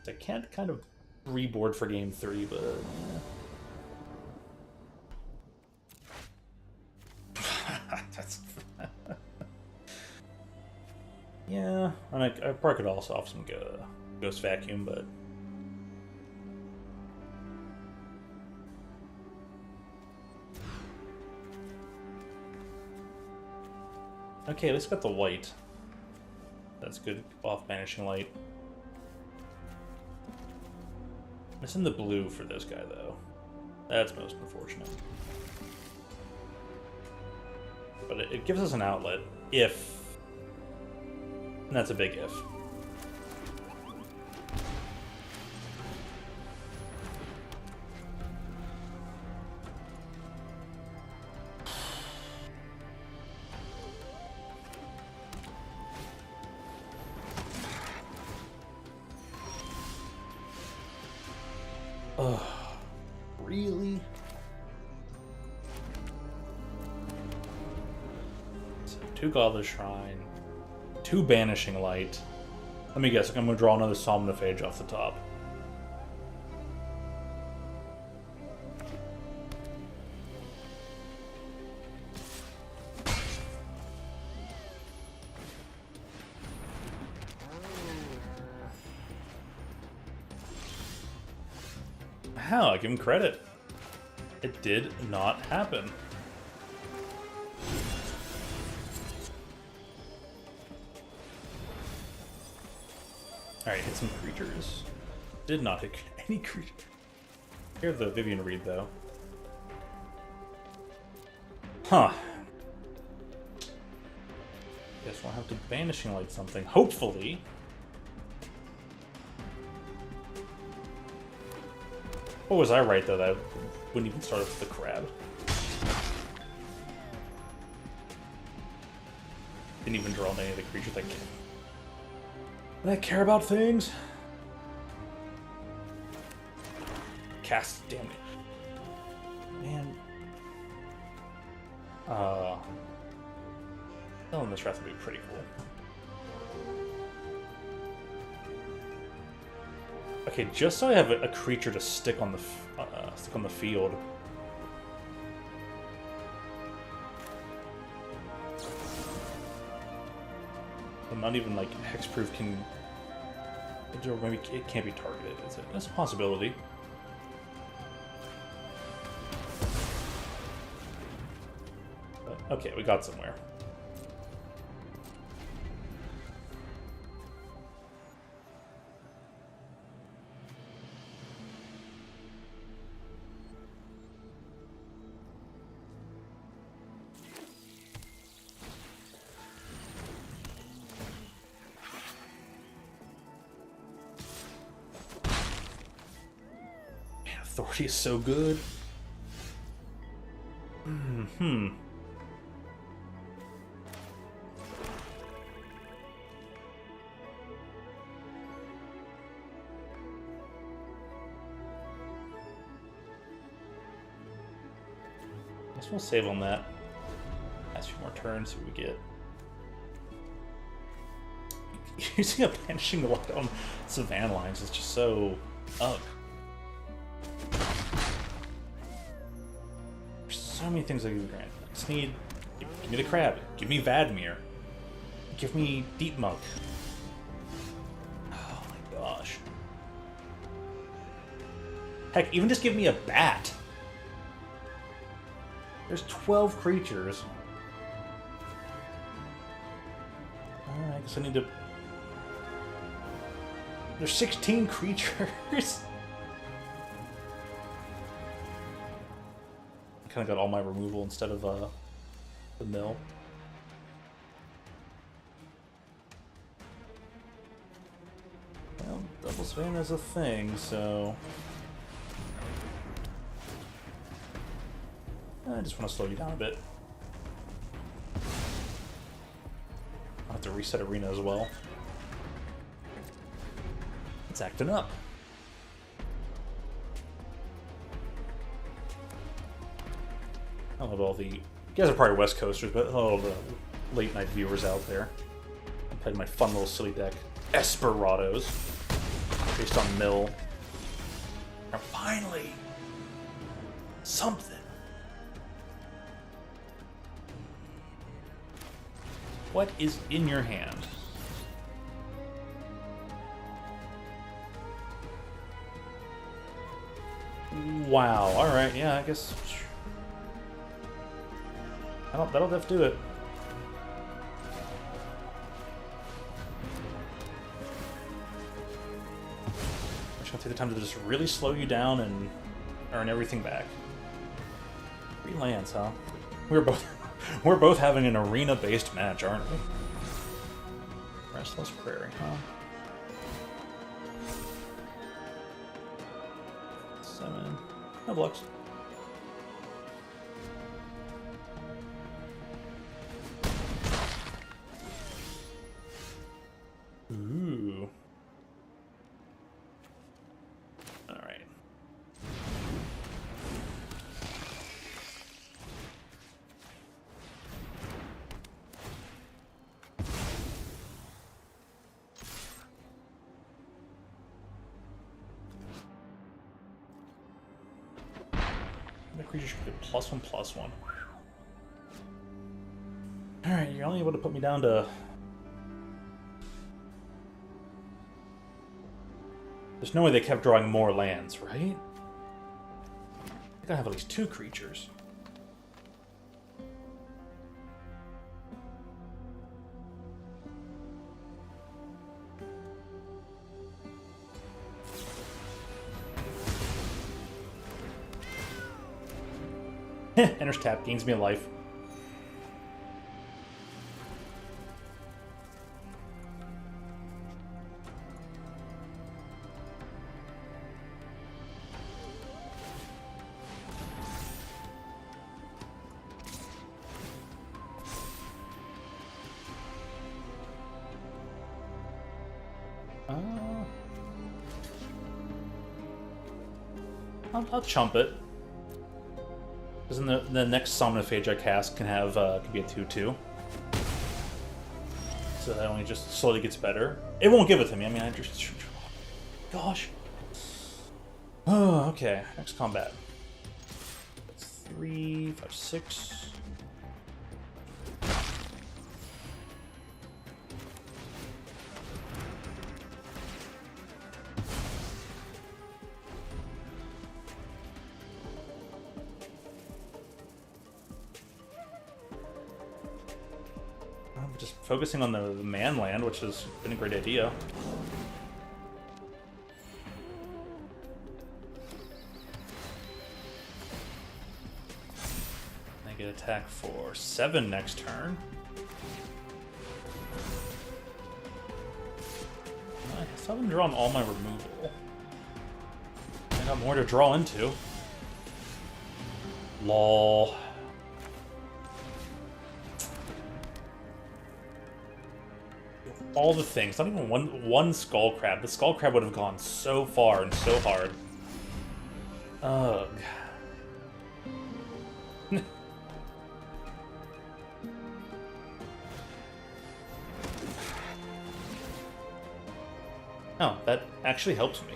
I can't kind of reboard for game 3, but... That's... yeah, and I probably could also off some Ghost Vacuum, but... Okay, at least got the white. That's good. Off Banishing Light. Missing the blue for this guy, though. That's most unfortunate. But it gives us an outlet, if... And that's a big if. Ugh. Really? So 2 Godless Shrine, 2 Banishing Light. Let me guess, I'm going to draw another Somnophage off the top. Hell, I give him credit. It did not happen. Alright, hit some creatures. Did not hit any creature. Here's the Vivian Reed, though. Huh. Guess we'll have to Banishing Light something. Hopefully. What was I right, though? That wouldn't even start with the crab. Didn't even draw any of the creatures that care about things. Cast, damn it. Killing this wrath would be pretty cool. Okay, just so I have a creature to stick on the field. But not even like hexproof can, or maybe it can't be targeted. Is it? That's a possibility. But, okay, we got somewhere. Authority is so good. Guess we'll save on that. Last few more turns, see what we get. Using a banishing light on Savannah lines is just so ugh. So many things I can grant. I just need. Give me the crab. Give me Vadmir. Give me Deep Monk. Oh my gosh. Heck, even just give me a bat. There's 12 creatures. I guess I need to. There's 16 creatures. Kind of got all my removal instead of the mill. Well, double Savannah is a thing, so I just want to slow you down a bit. I'll have to reset arena as well. It's acting up. I love all the... You guys are probably West Coasters, but all the late night viewers out there. I played my fun little silly deck, Esperados, based on Mill. Now finally, something. What is in your hand? Wow. All right. Yeah, I guess. That'll def do it. I'm just gonna take the time to just really slow you down and earn everything back. 3 lands, huh? We're both having an arena-based match, aren't we? Restless Prairie, huh? 7. No blocks. Ooh. Alright. The creature should get +1/+1. Alright, you're only able to put me down to... There's no way they kept drawing more lands, right? I gotta have at least 2 creatures. Enters tap, gains me a life. I'll chump it. Because in the next Somnophage I cast can have can be a 2/2. So that only just slowly gets better. It won't give it to me. I mean, I just... Gosh. Oh, okay. Next combat. 3, 5, 6. I'm just focusing on the man land, which has been a great idea. I get attack for 7 next turn. I still haven't drawn all my removal. I got more to draw into. Lol. All the things. Not even one skull crab. The skull crab would have gone so far and so hard. Ugh. Oh, that actually helps me.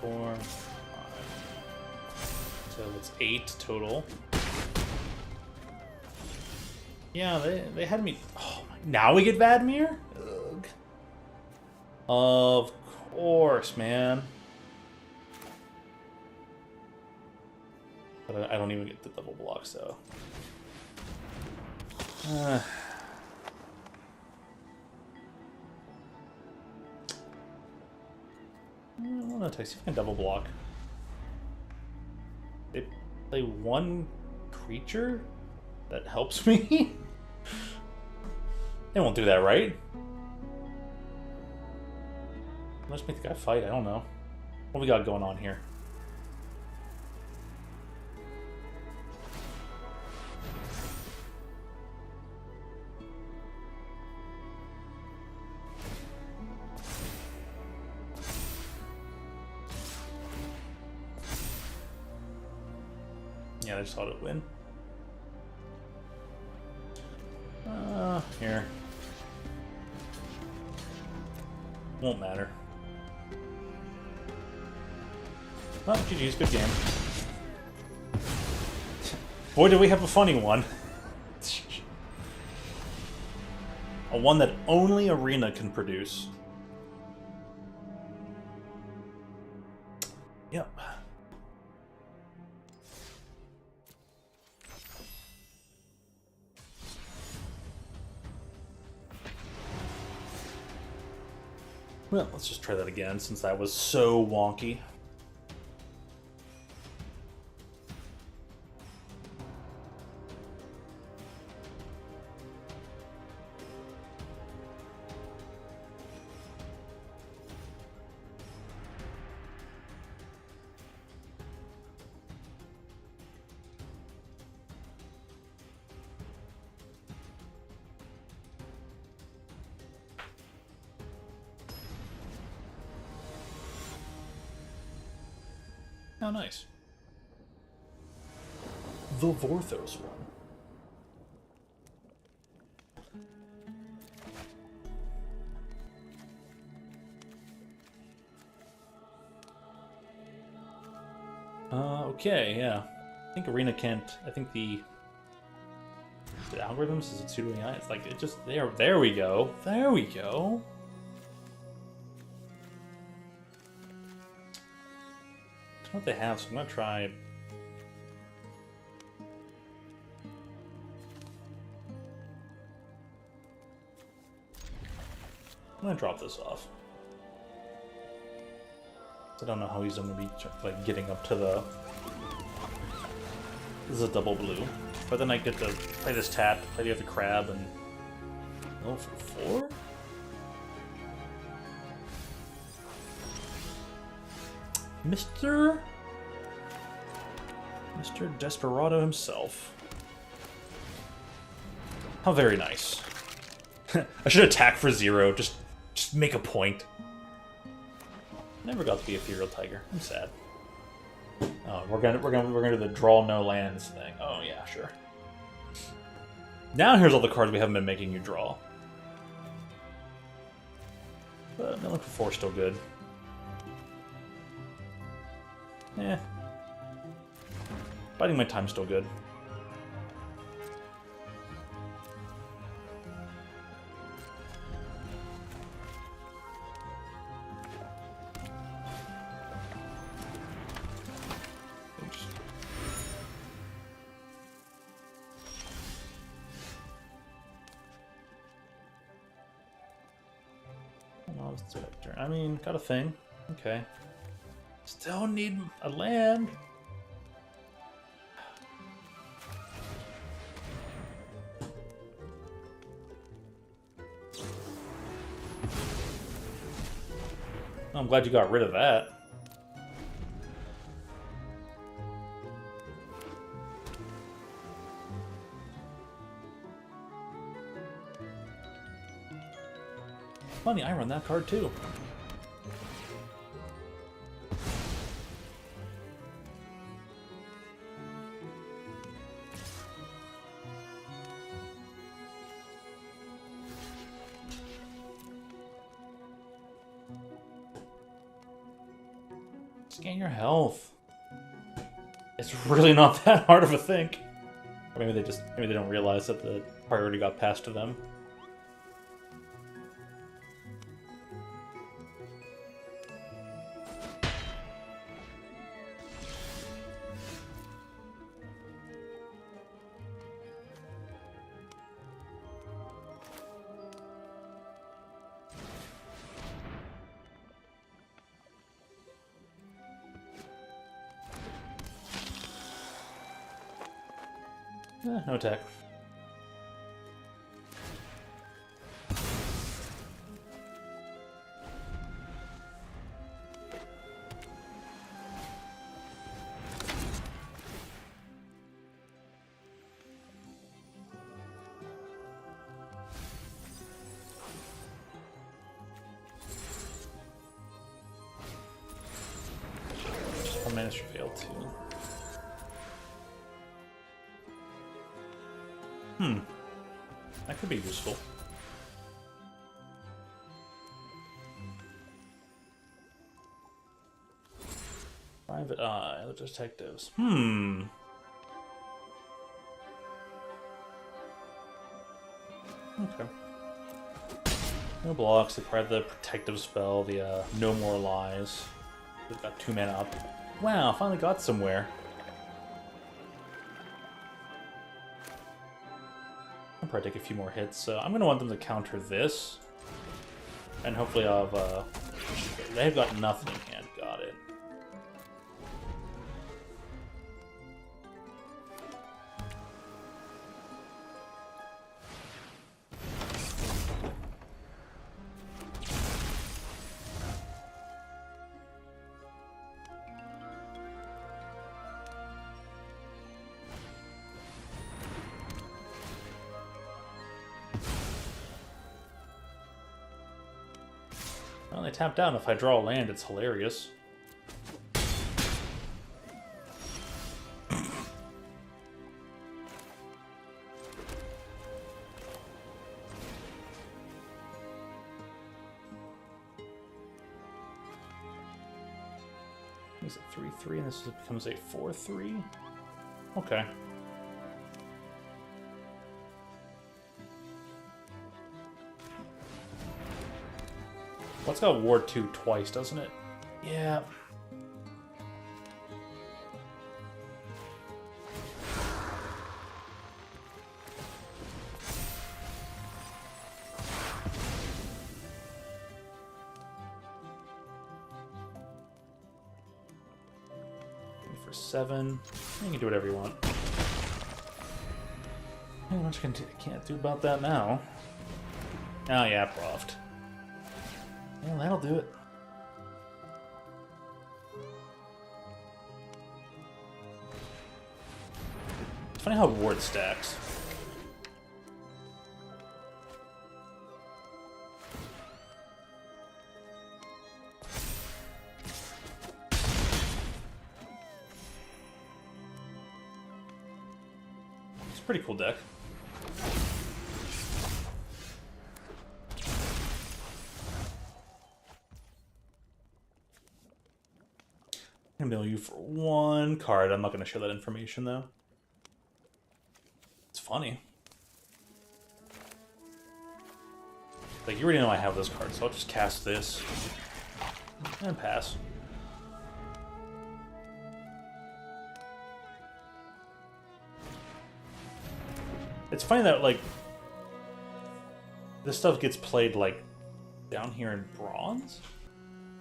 Four, 5. So it's 8 total. Yeah, they had me. Oh, now we get Vadmir? Ugh. Of course, man. But I don't even get the double blocks, though. I don't know, see if I can double block. They play one creature that helps me? They won't do that, right? Let's make the guy fight, I don't know. What we got going on here? Yeah, I just thought it'd win. Here. Won't matter. Well, GG's, good game. Boy, did we have a funny one. A one that only Arena can produce. Yep. Well, let's just try that again, since that was so wonky. Oh, nice. The Vorthos one. Okay, yeah. I think Arena can't. I think the algorithms is it suiting AI. It's like it just there we go. There we go. What they have, so I'm gonna try. I'm gonna drop this off. I don't know how he's gonna be like getting up to the. This is a double blue, but then I get to play this tap, play the other crab, and go for 4. Mr. Desperado himself. How very nice. I should attack for 0. Just make a point. Never got to be Ethereal Tiger. I'm sad. Oh, we're gonna do the draw no lands thing. Oh yeah, sure. Now here's all the cards we haven't been making you draw. But Milling for 4 is still good. Eh. Biding my time's still good. I mean, got a thing. Okay. Still need a land. I'm glad you got rid of that. Funny, I run that card too. Scan your health. It's really not that hard of a think. Or maybe they don't realize that the priority got passed to them. No attack. I managed to fail too. That could be useful. Private Eye, the detectives. Okay. No blocks, acquired the protective spell, the No More Lies. We've got 2 mana up. Wow, finally got somewhere. I'll probably take a few more hits, so I'm going to want them to counter this. And hopefully I'll have, they've got nothing in hand. Got it. Well, they tap down. If I draw a land, it's hilarious. Is it 3/3 and this becomes a 4/3? Okay. Well, it's got Ward 2 twice, doesn't it? Yeah. For 7. You can do whatever you want. Not much I can't do about that now. Oh yeah, Proft. Well, that'll do it. It's funny how Ward stacks. a pretty cool deck. I'm gonna bill you for one card. I'm not gonna share that information though. It's funny. Like, you already know I have this card, so I'll just cast this and pass. It's funny that, like, this stuff gets played, like, down here in bronze?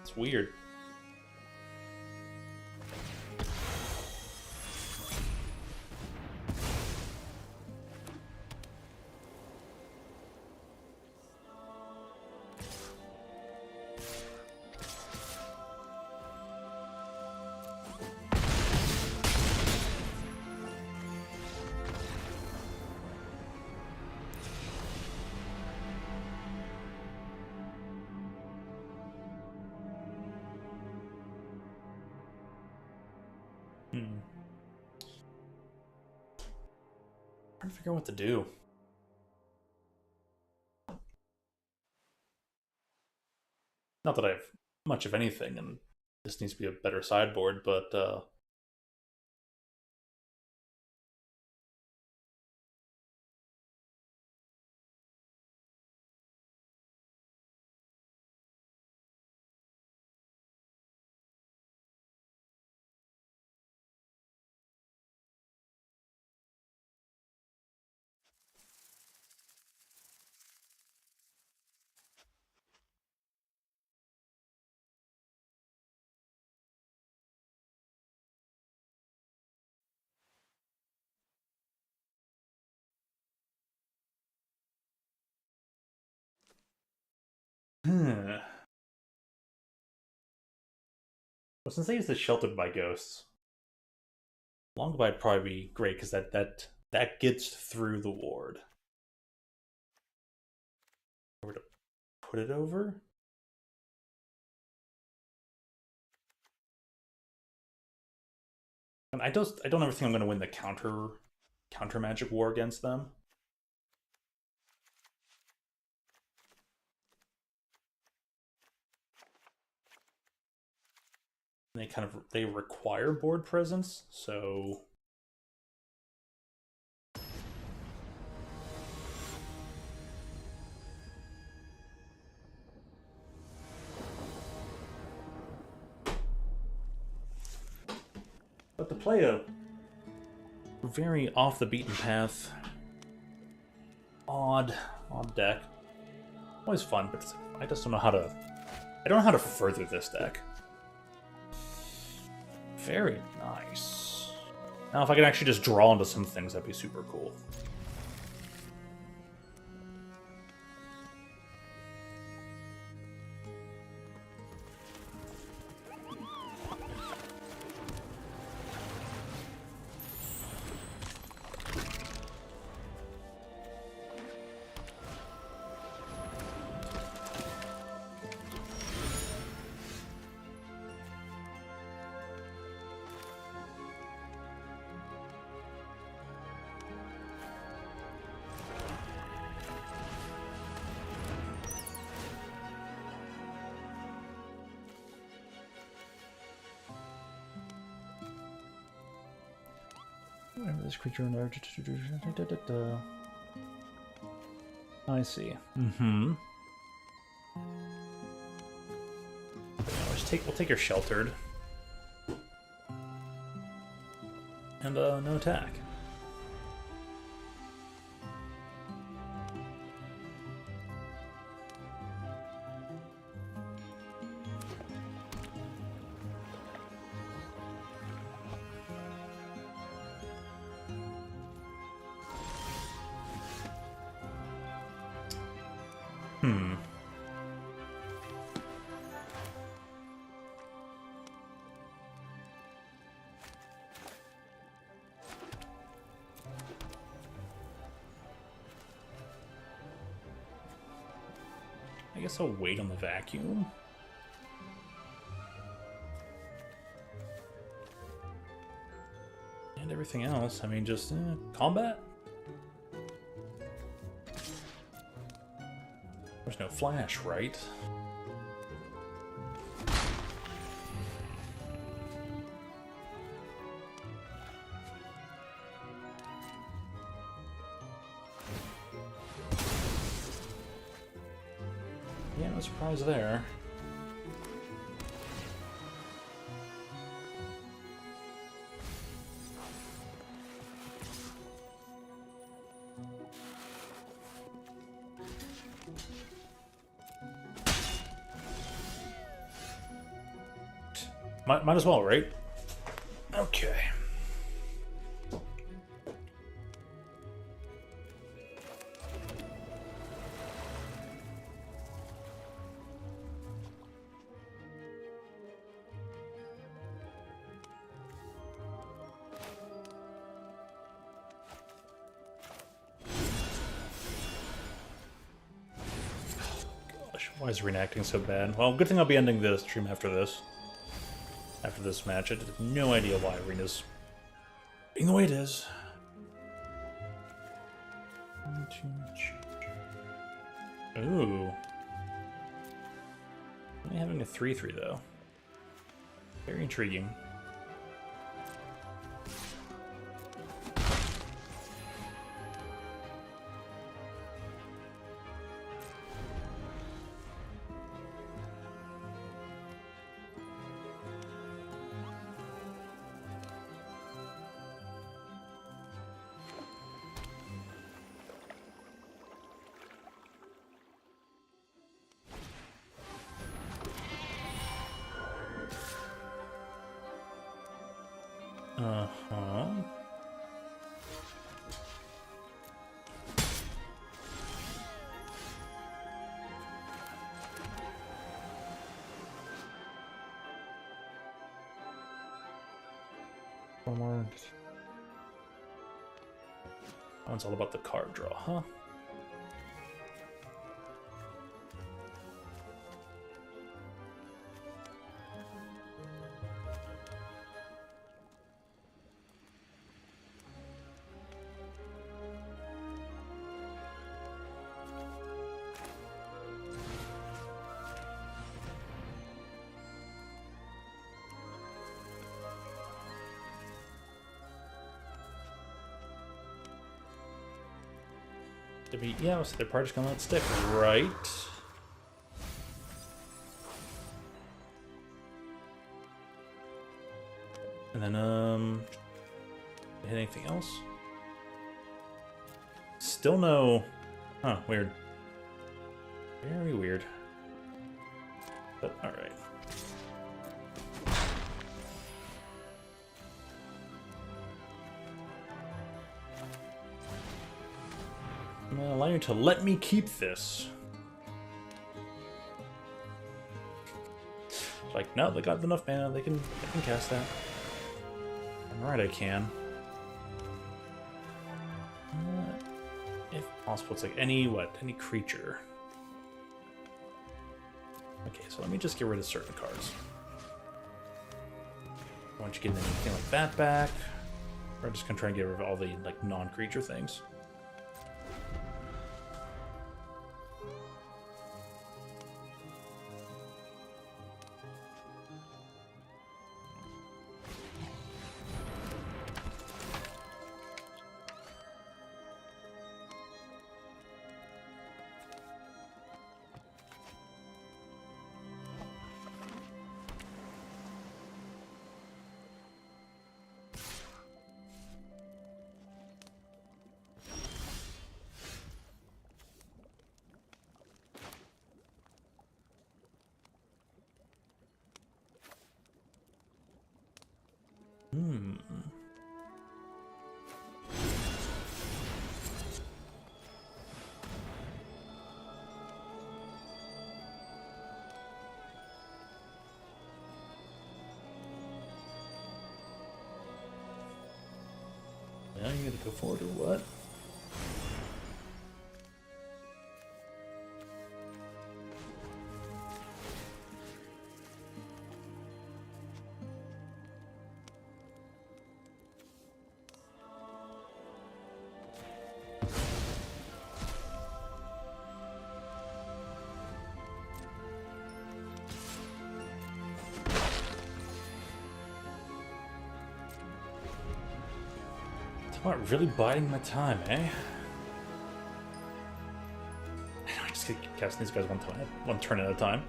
It's weird. Trying to figure out what to do. Not that I have much of anything, and this needs to be a better sideboard, but well, since I use the Sheltered by Ghosts, Long Goodbye would probably be great because that gets through the ward. If I were to put it over. And I don't ever think I'm going to win the counter magic war against them. They require board presence, so but to play a very off the beaten path, odd deck, always fun, but I just don't know how to. I don't know how to further this deck. Very nice. Now, if I can actually just draw into some things, that'd be super cool. Whatever this creature in there. I see. Mm-hmm. We'll take your Sheltered. And no attack. I guess I'll wait on the vacuum. And everything else, I mean, just combat? no flash, right? Yeah, no surprise there. Might as well, right? Okay. Gosh, why is reenacting so bad? Well, good thing I'll be ending the stream after this. After this match, I have no idea why Arena's being the way it is. Ooh. Only having a 3-3 though. Very intriguing. Uh-huh. One more. Oh, it's all about the card draw, huh? Yeah, so their party's gonna let stick, right? And then, hit anything else? Still no... Huh, weird. Very weird. But, alright. I'm gonna allow you to let me keep this. It's like, no, they got enough mana, they can cast that. Alright, I can. If possible, it's like any creature. Okay, so let me just get rid of certain cards. I want you getting anything like that back. We're just gonna try and get rid of all the like non-creature things. Now you gotta go forward or what? What, really biding my time, eh? I just keep casting these guys one turn at a time.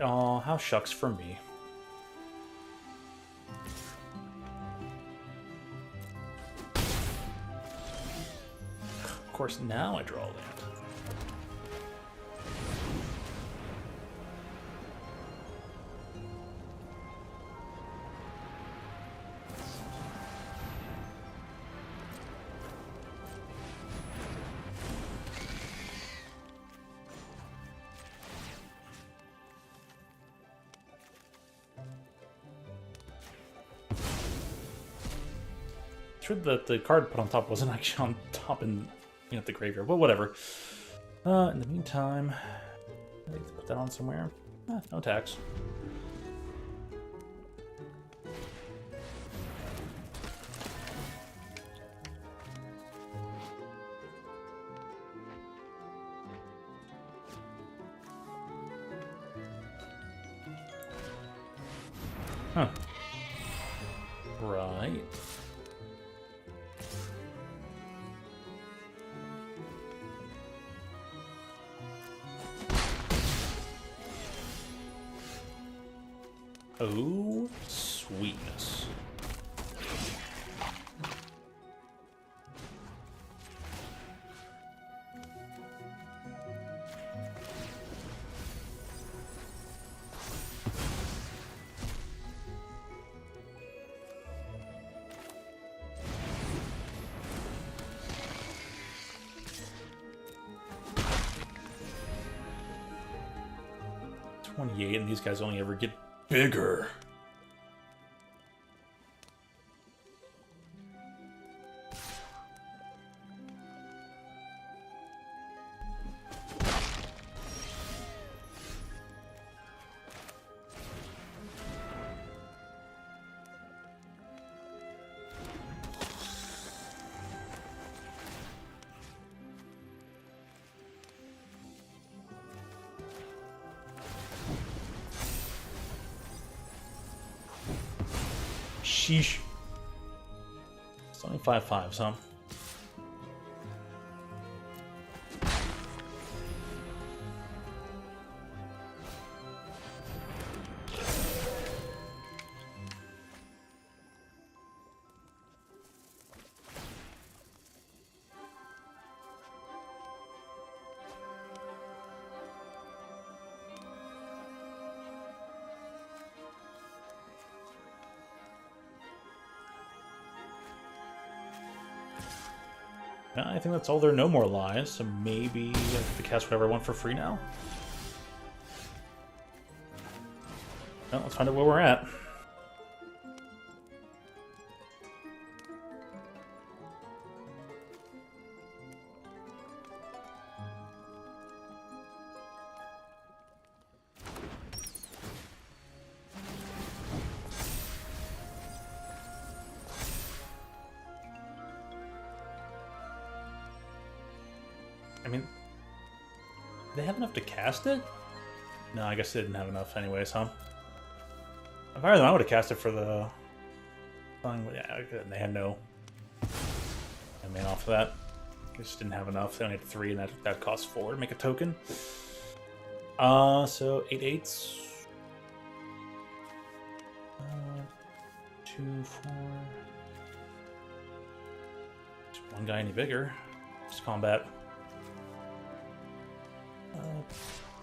Oh, how shucks for me. Of course, now I draw land. True that the card put on top wasn't actually on top in the graveyard, but whatever. In the meantime, I need to put that on somewhere. No tax. Huh. Right. Oh, sweetness. And these guys only ever get bigger. Sheesh. It's only 5/5, huh? I think that's all there are. No more lies, so maybe I have to cast whatever I want for free now. Well, let's find out where we're at. I mean, they have enough to cast it? No, I guess they didn't have enough anyways, huh? If I were them, I would have cast it for the... Yeah, they had no... I mean, off of that. They just didn't have enough. They only had 3, and that costs 4 to make a token. So 8 8s. 2, 4... Is one guy any bigger? Just combat.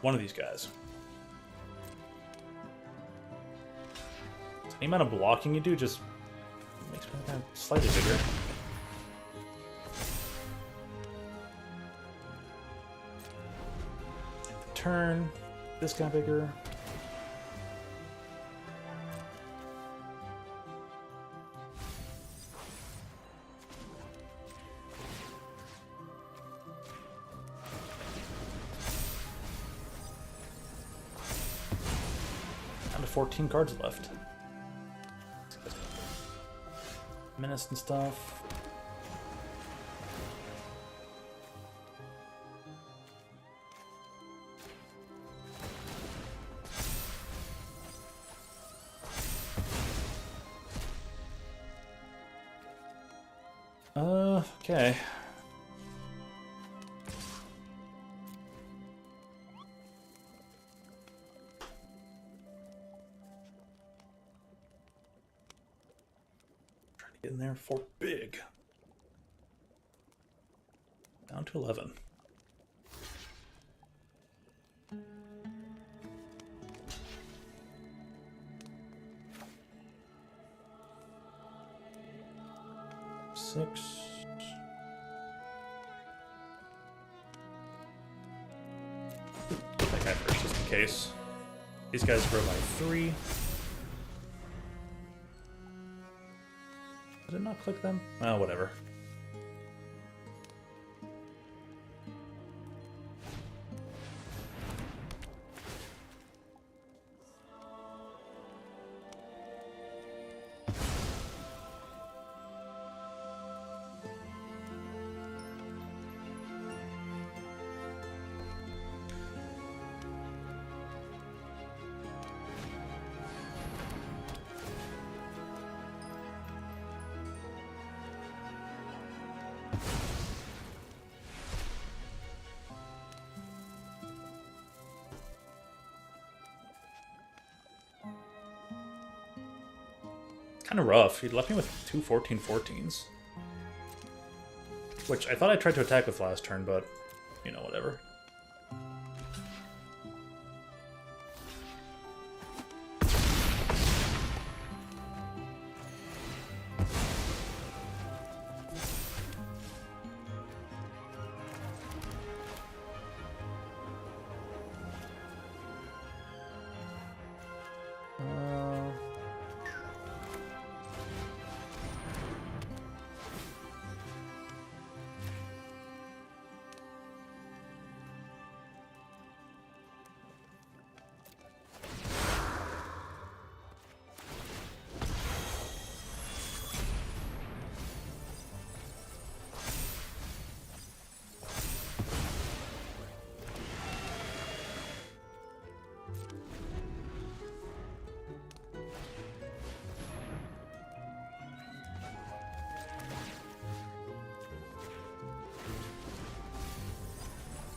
One of these guys. So the amount of blocking you do just makes me kind of slightly bigger. Turn. This guy bigger. Down to 14 cards left. Menace and stuff. Okay. Trying to get in there for big. Down to 11. Six. That guy first, just in case. These guys grow by 3. Did it not click them? Oh, whatever. Kind of rough. He left me with 2 14/14s. Which I thought I tried to attack with last turn, but, you know, whatever.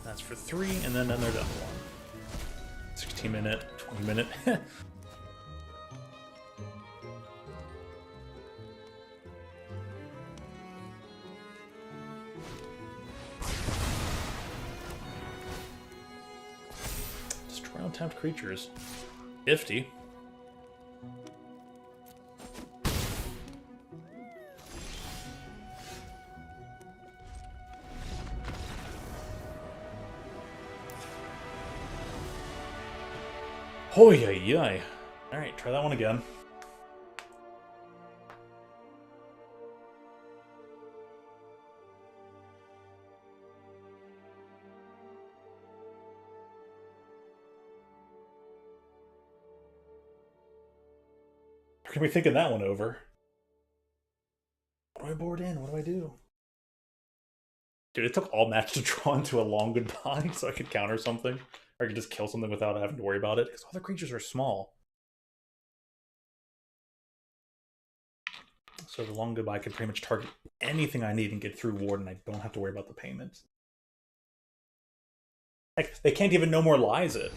That's for 3, and then they're done to 1. 16-minute, 20-minute. Destroy untapped creatures. 50. Oh, yeah. Alright, try that one again. We're gonna be thinking that one over. What do I board in? What do I do? Dude, it took all match to draw into a long goodbye so I could counter something. Or I could just kill something without having to worry about it, because all the creatures are small. So the long goodbye could pretty much target anything I need and get through Ward, and I don't have to worry about the payment. Heck, they can't even no more lies it.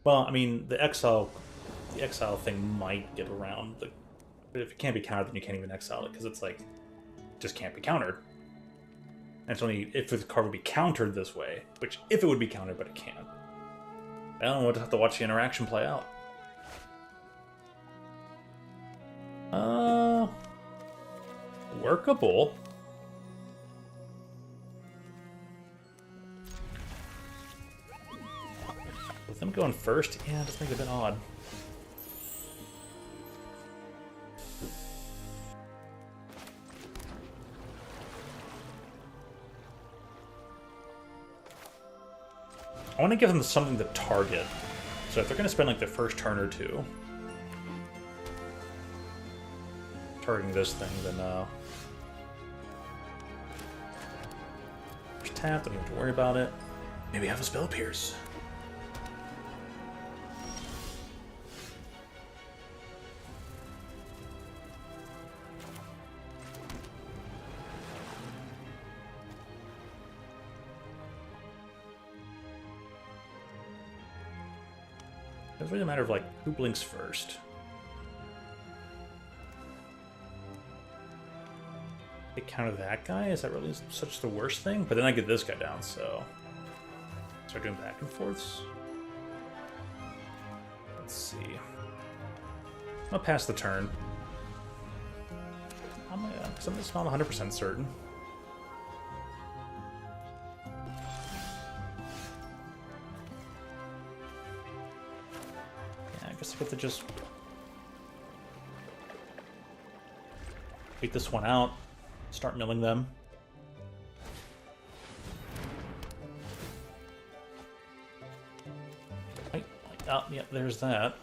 Well, I mean, the exile thing might get around, but if it can't be countered, then you can't even exile it, because it's like, just can't be countered. And it's only if the card would be countered this way, which if it would be countered, but it can't. I don't know, we'll have to watch the interaction play out. Workable. With them going first, yeah, it just makes it a bit odd. I want to give them something to target. So if they're going to spend like the first turn or two targeting this thing, then just tap, don't even have to worry about it. Maybe have a spell pierce. It's really a matter of like who blinks first. They counter that guy? Is that really such the worst thing? But then I get this guy down, so start doing back and forths. Let's see. I'll pass the turn. Because I'm just not 100% certain. I guess I get to just wait this one out, start milling them. Oh, yeah, there's that.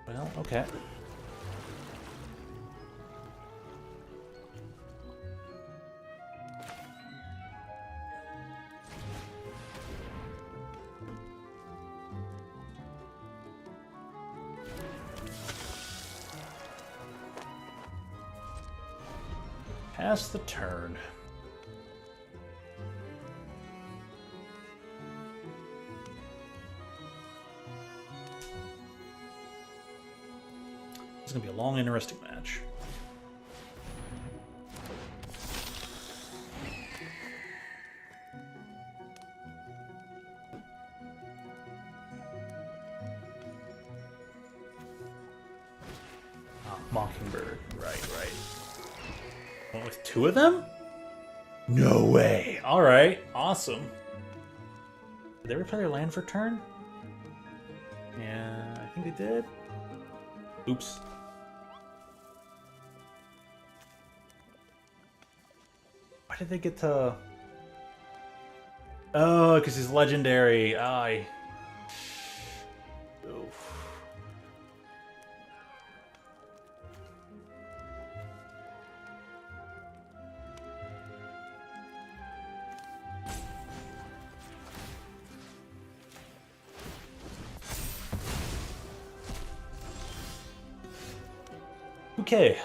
Well, okay. Pass the turn. It's gonna be a long, interesting match. Ah, Mockingbird. Right. Went with two of them? No way. All right, awesome. Did they ever play their land for turn? Yeah, I think they did. Oops. Why did they get to... Oh, because he's legendary. Oof. Okay,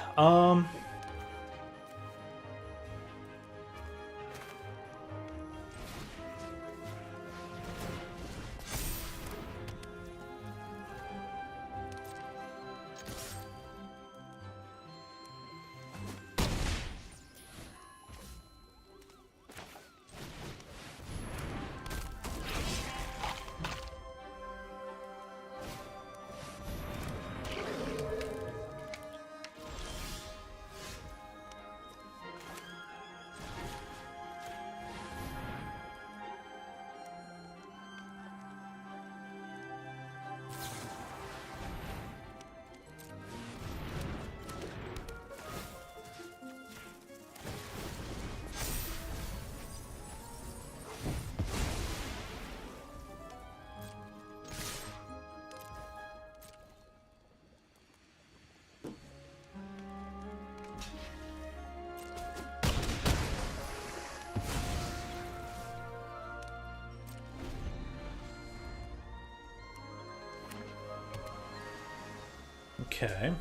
okay.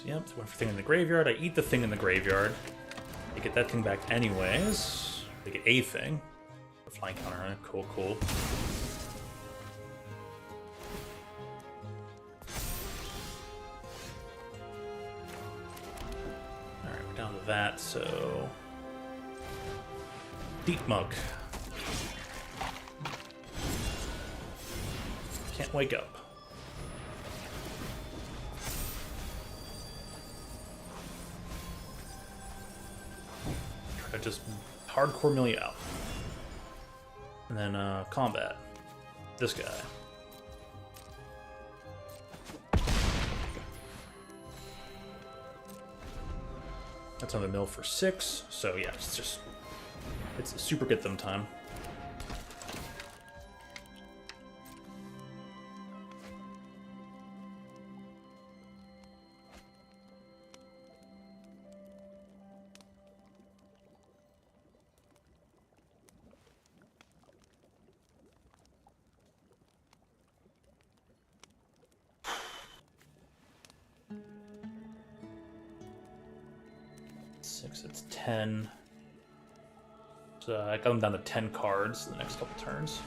Yep, so went for thing in the graveyard. I eat the thing in the graveyard. I get that thing back anyways. I get a thing. The flying counter on it. Cool. Alright, we're down to that, so... Deep Mug. Can't wake up. Try to just hardcore mill you out. And then combat. This guy. That's another mill for 6. So yeah, it's a super get them time. It's 10. So I got them down to 10 cards in the next couple turns.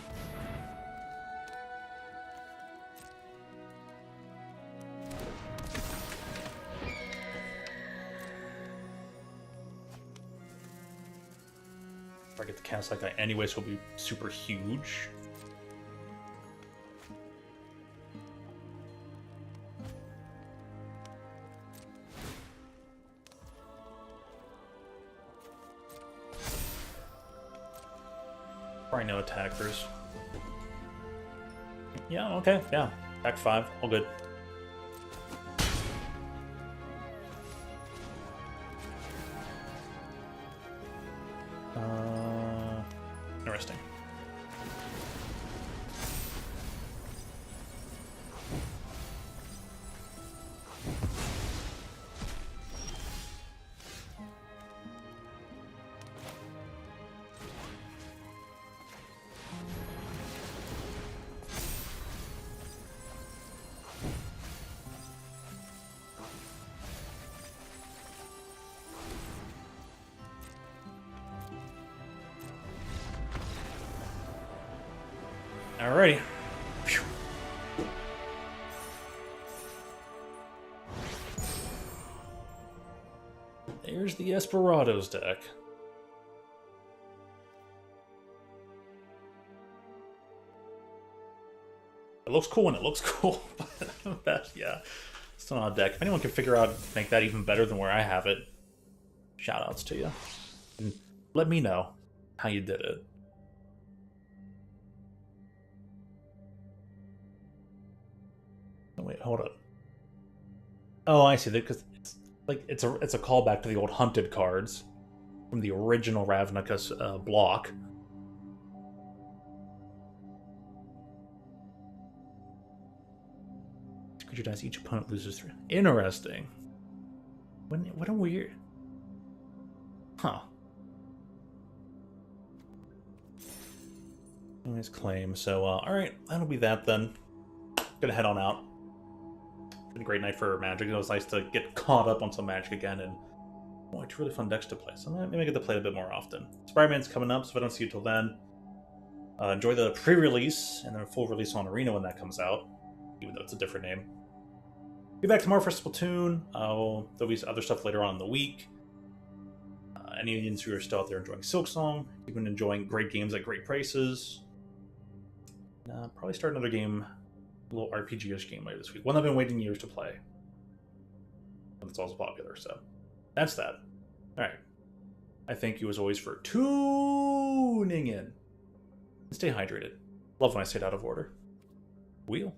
If I get to cast that guy anyway, so it'll be super huge. Probably no attackers. Yeah, okay, yeah. Back 5, all good. Interesting. Alrighty. Phew. There's the Desperados deck. It looks cool when it looks cool, but yeah, it's an odd deck. If anyone can figure out make that even better than where I have it, shout outs to you. And let me know how you did it. Oh, wait, hold up. Oh, I see that because it's a callback to the old hunted cards from the original Ravnica's block. Creature dies, each opponent loses 3. Interesting. What a weird. Huh. Nice claim. So, alright, that'll be that then. Gonna head on out. Been a great night for Magic. It was nice to get caught up on some Magic again, and boy, it's really fun decks to play. So maybe I get to play it a bit more often. Spider-Man's coming up, so if I don't see you till then, enjoy the pre-release and then a full release on Arena when that comes out, even though it's a different name. Be back tomorrow for Splatoon. There'll be other stuff later on in the week. Any Indians who are still out there enjoying Silksong, you've been enjoying great games at great prices. Probably start another game. A little RPG-ish game later this week. One I've been waiting years to play. But it's also popular, so that's that. Alright. I thank you as always for tuning in. And stay hydrated. Love when I stayed out of order. Wheel.